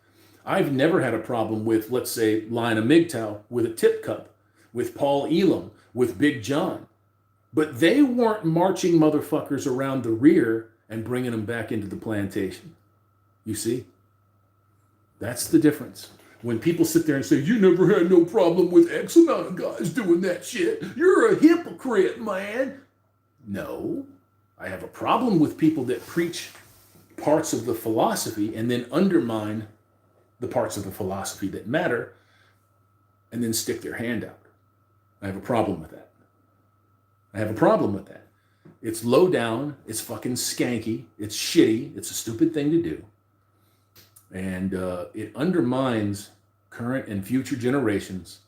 I've never had a problem with, let's say, Lina MGTOW with a tip cup, with Paul Elam, with Big John. But they weren't marching motherfuckers around the rear and bringing them back into the plantation. You see? That's the difference. When people sit there and say, you never had no problem with X amount of guys doing that shit, you're a hypocrite, man. No, I have a problem with people that preach parts of the philosophy and then undermine the parts of the philosophy that matter and then stick their hand out. I have a problem with that. I have a problem with that. It's low down. It's fucking skanky. It's shitty. It's a stupid thing to do. And it undermines current and future generations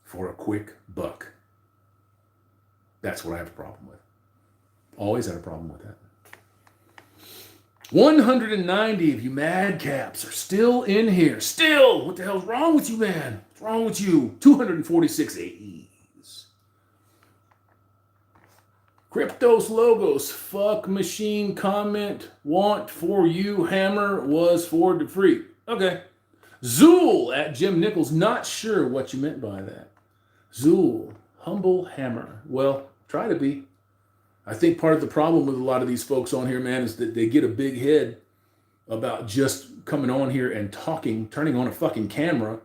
for a quick buck. That's what I have a problem with. Always had a problem with that. 190 of you madcaps are still in here. Still! What the hell's wrong with you, man? What's wrong with you? 246 AEs. Cryptos logos. Fuck machine comment. Want for you. Hammer was for the free. Okay. Zool at Jim Nichols. Not sure what you meant by that. Zool. Humble Hammer. Well, try to be. I think part of the problem with a lot of these folks on here, man, is that they get a big head about just coming on here and talking, turning on a fucking camera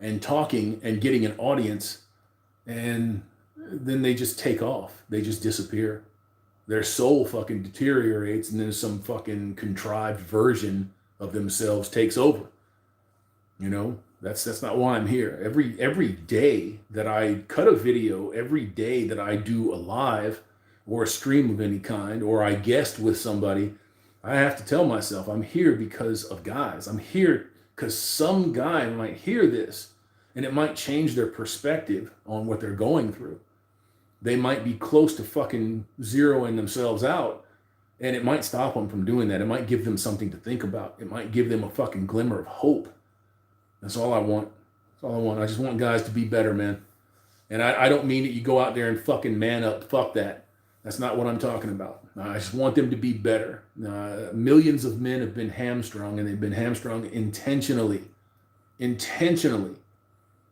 and talking and getting an audience, and then they just take off. They just disappear. Their soul fucking deteriorates, and then some fucking contrived version of themselves takes over. You know, that's not why I'm here. Every day that I cut a video, every day that I do a live or a stream of any kind, or I guest with somebody, I have to tell myself I'm here because of guys. I'm here because some guy might hear this and it might change their perspective on what they're going through. They might be close to fucking zeroing themselves out, and it might stop them from doing that. It might give them something to think about. It might give them a fucking glimmer of hope. That's all I want. That's all I want. I just want guys to be better, man. And I don't mean that you go out there and fucking man up. Fuck that. That's not what I'm talking about. I just want them to be better. Millions of men have been hamstrung, and they've been hamstrung intentionally. Intentionally.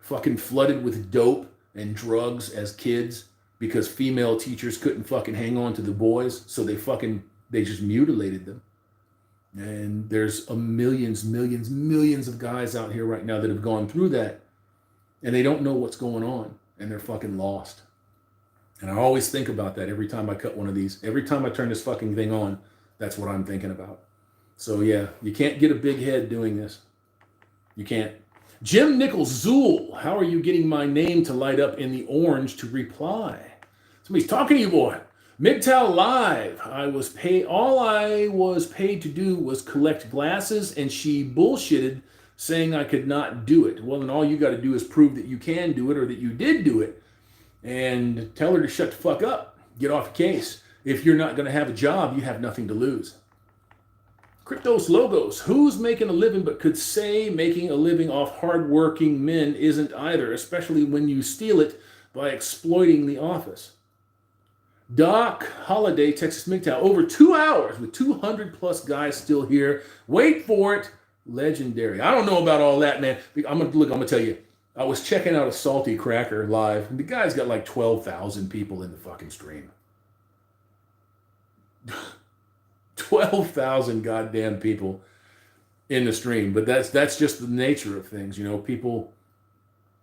Fucking flooded with dope and drugs as kids because female teachers couldn't fucking hang on to the boys, so they just mutilated them. And there's millions of guys out here right now that have gone through that, and they don't know what's going on, and they're fucking lost. And I always think about that every time I cut one of these. Every time I turn this fucking thing on, that's what I'm thinking about. So yeah, you can't get a big head doing this. You can't. Jim Nichols, Zool, how are you getting my name to light up in the orange to reply? Somebody's talking to you, boy. MGTOW Live. All I was paid to do was collect glasses, and she bullshitted saying I could not do it. Well, then all you got to do is prove that you can do it or that you did do it. And tell her to shut the fuck up. Get off the case. If you're not going to have a job, you have nothing to lose. Cryptos logos. Who's making a living but could say making a living off hardworking men isn't either, especially when you steal it by exploiting the office. Doc Holiday, Texas MGTOW, over 2 hours with 200 plus guys still here. Wait for it. Legendary. I don't know about all that, man. I'm gonna tell you. I was checking out a Salty Cracker live, and the guy's got like 12,000 people in the fucking stream. 12,000 goddamn people in the stream. But that's just the nature of things, you know. People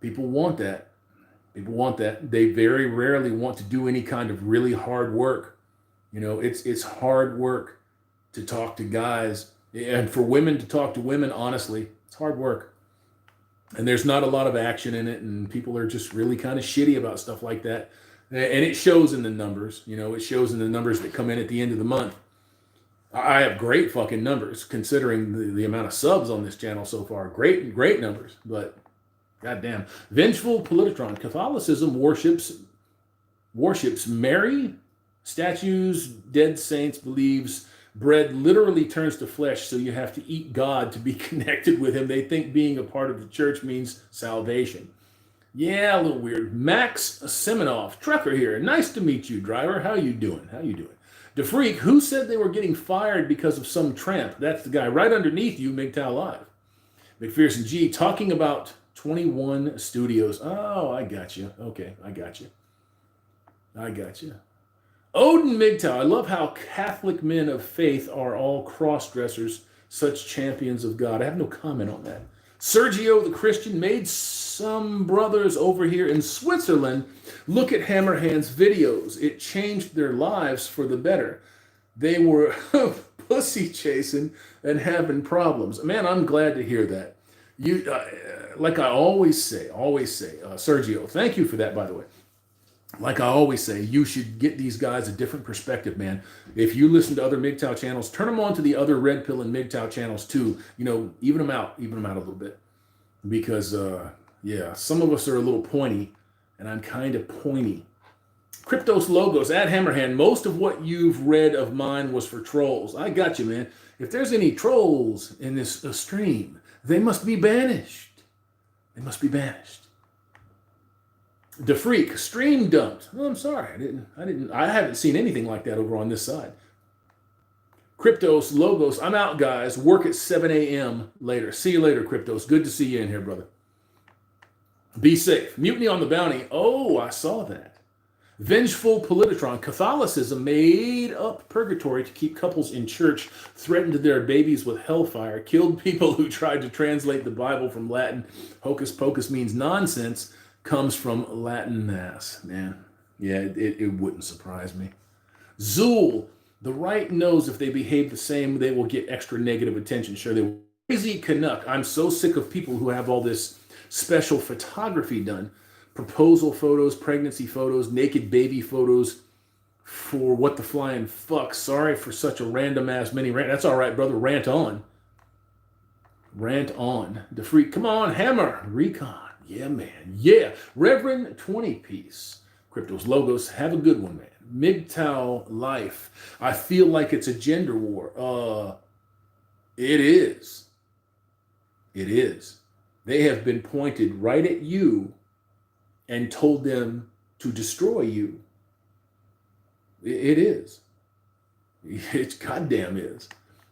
want that. People want that. They very rarely want to do any kind of really hard work. You know, it's hard work to talk to guys, and for women to talk to women, honestly, it's hard work. And there's not a lot of action in it, and people are just really kind of shitty about stuff like that. And it shows in the numbers, you know, it shows in the numbers that come in at the end of the month. I have great fucking numbers considering the amount of subs on this channel so far. Great numbers, but goddamn. Vengeful Politron. Catholicism worships Mary, statues, dead saints, believes bread literally turns to flesh, so you have to eat God to be connected with him. They think being a part of the church means salvation. Yeah, a little weird. Max Semenoff, trucker here. Nice to meet you, driver. How you doing? DeFreak, who said they were getting fired because of some tramp? That's the guy right underneath you, MGTOW Live. McPherson G, talking about 21 studios. Oh, I got you. Okay, I got you. Odin MGTOW, I love how Catholic men of faith are all cross-dressers, such champions of God. I have no comment on that. Sergio the Christian made some brothers over here in Switzerland look at Hammerhand's videos. It changed their lives for the better. They were pussy chasing and having problems. Man, I'm glad to hear that. You, like I always say, Sergio, thank you for that, by the way. Like I always say, you should get these guys a different perspective, man. If you listen to other MGTOW channels, turn them on to the other Red Pill and MGTOW channels too. You know, even them out a little bit. Because, yeah, some of us are a little pointy, and I'm kind of pointy. Cryptos Logos, at Hammerhand, most of what you've read of mine was for trolls. I got you, man. If there's any trolls in this stream, they must be banished. DeFreak, stream dumped. Oh, I'm sorry. I haven't seen anything like that over on this side. Cryptos, Logos, I'm out, guys. Work at 7 a.m. later. See you later, Cryptos. Good to see you in here, brother. Be safe. Mutiny on the Bounty. Oh, I saw that. Vengeful Politron. Catholicism made up purgatory to keep couples in church, threatened their babies with hellfire, killed people who tried to translate the Bible from Latin. Hocus pocus means nonsense. Comes from Latin mass, man. Yeah, it wouldn't surprise me. Zool, the right knows if they behave the same, they will get extra negative attention. Sure, they will. Crazy Canuck, I'm so sick of people who have all this special photography done. Proposal photos, pregnancy photos, naked baby photos for what the flying fuck. Sorry for such a random ass mini rant. That's all right, brother. Rant on. DeFreak, come on, Hammer. Recon. Yeah, man. Yeah. Reverend 20-piece. Cryptos Logos. Have a good one, man. MGTOW Life. I feel like it's a gender war. It is. They have been pointed right at you and told them to destroy you. It is. It goddamn is.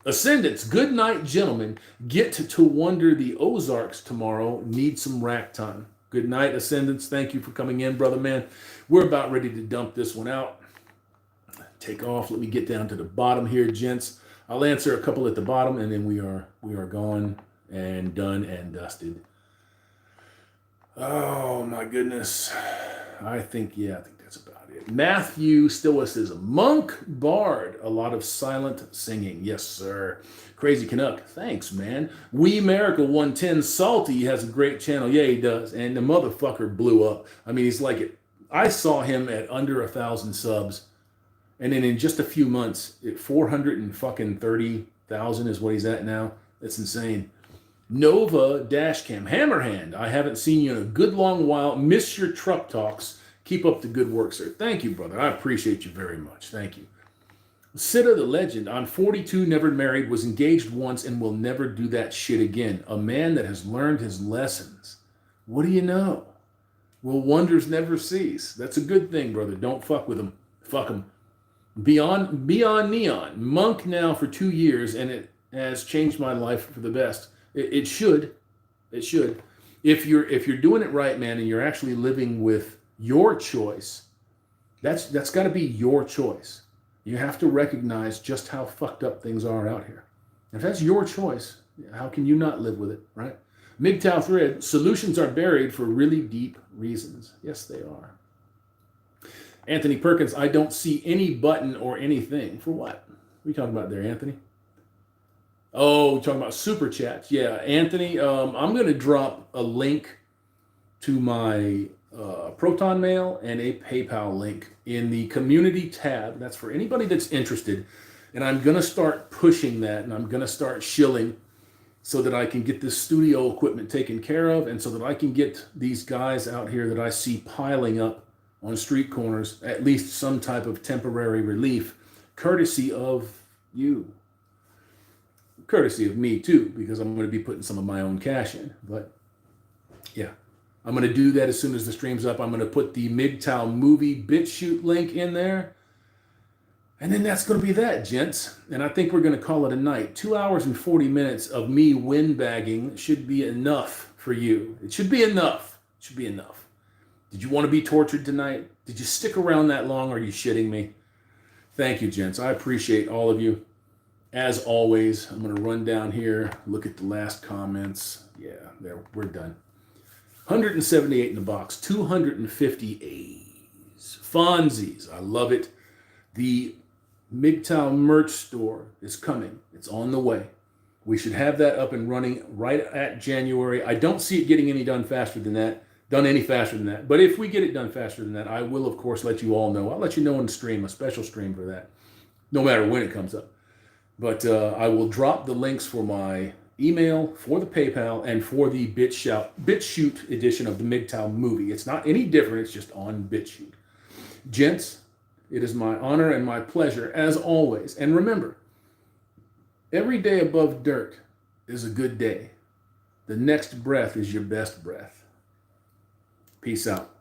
Ascendants, good night, gentlemen. Get to wander the Ozarks tomorrow. Need some rack time. Good night, Ascendants. Thank you for coming in, brother man. We're about ready to dump this one out. Take off. Let me get down to the bottom here, gents. I'll answer a couple at the bottom, and then we are gone and done and dusted. Oh my goodness. I think that's about it. Matthew, Stoicism. Monk Bard, a lot of silent singing. Yes, sir. Crazy Canuck, thanks, man. We Miracle 110, Salty has a great channel. Yeah, he does. And the motherfucker blew up. I mean, he's like it. I saw him at under 1,000 subs. And then in just a few months, 430,000 is what he's at now. That's insane. Nova Dashcam. Hammerhand, I haven't seen you in a good long while. Miss your truck talks. Keep up the good work, sir. Thank you, brother. I appreciate you very much. Thank you. Sitta the legend. I'm 42, never married, was engaged once, and will never do that shit again. A man that has learned his lessons. What do you know? Will wonders never cease? That's a good thing, brother. Don't fuck with them. Fuck them. Beyond Neon. Monk now for 2 years, and it has changed my life for the best. It should. It should. If you're doing it right, man, and you're actually living with your choice, that's got to be your choice. You have to recognize just how fucked up things are out here. If that's your choice, how can you not live with it, right? MGTOW thread, solutions are buried for really deep reasons. Yes, they are. Anthony Perkins, I don't see any button or anything. For what? What are you talking about there, Anthony? Oh, we're talking about super chats. Yeah, Anthony, I'm going to drop a link to my Proton Mail and a PayPal link in the community tab. That's for anybody that's interested. And I'm going to start pushing that, and I'm going to start shilling so that I can get this studio equipment taken care of, and so that I can get these guys out here that I see piling up on street corners at least some type of temporary relief, courtesy of you. Courtesy of me too, because I'm going to be putting some of my own cash in. But yeah, I'm going to do that as soon as the stream's up. I'm going to put the MGTOW movie BitChute link in there. And then that's going to be that, gents. And I think we're going to call it a night. 2 hours and 40 minutes of me windbagging should be enough for you. It should be enough. It should be enough. Did you want to be tortured tonight? Did you stick around that long? Or are you shitting me? Thank you, gents. I appreciate all of you. As always, I'm going to run down here, look at the last comments. Yeah, there, we're done. 178 in the box, 250 A's. Fonzies, I love it. The MGTOW merch store is coming. It's on the way. We should have that up and running right at January. I don't see it getting any done faster than that. But if we get it done faster than that, I will, of course, let you all know. I'll let you know in the stream, a special stream for that, no matter when it comes up. But I will drop the links for my email, for the PayPal, and for the BitChute edition of the MGTOW movie. It's not any different. It's just on BitChute. Gents, it is my honor and my pleasure, as always. And remember, every day above dirt is a good day. The next breath is your best breath. Peace out.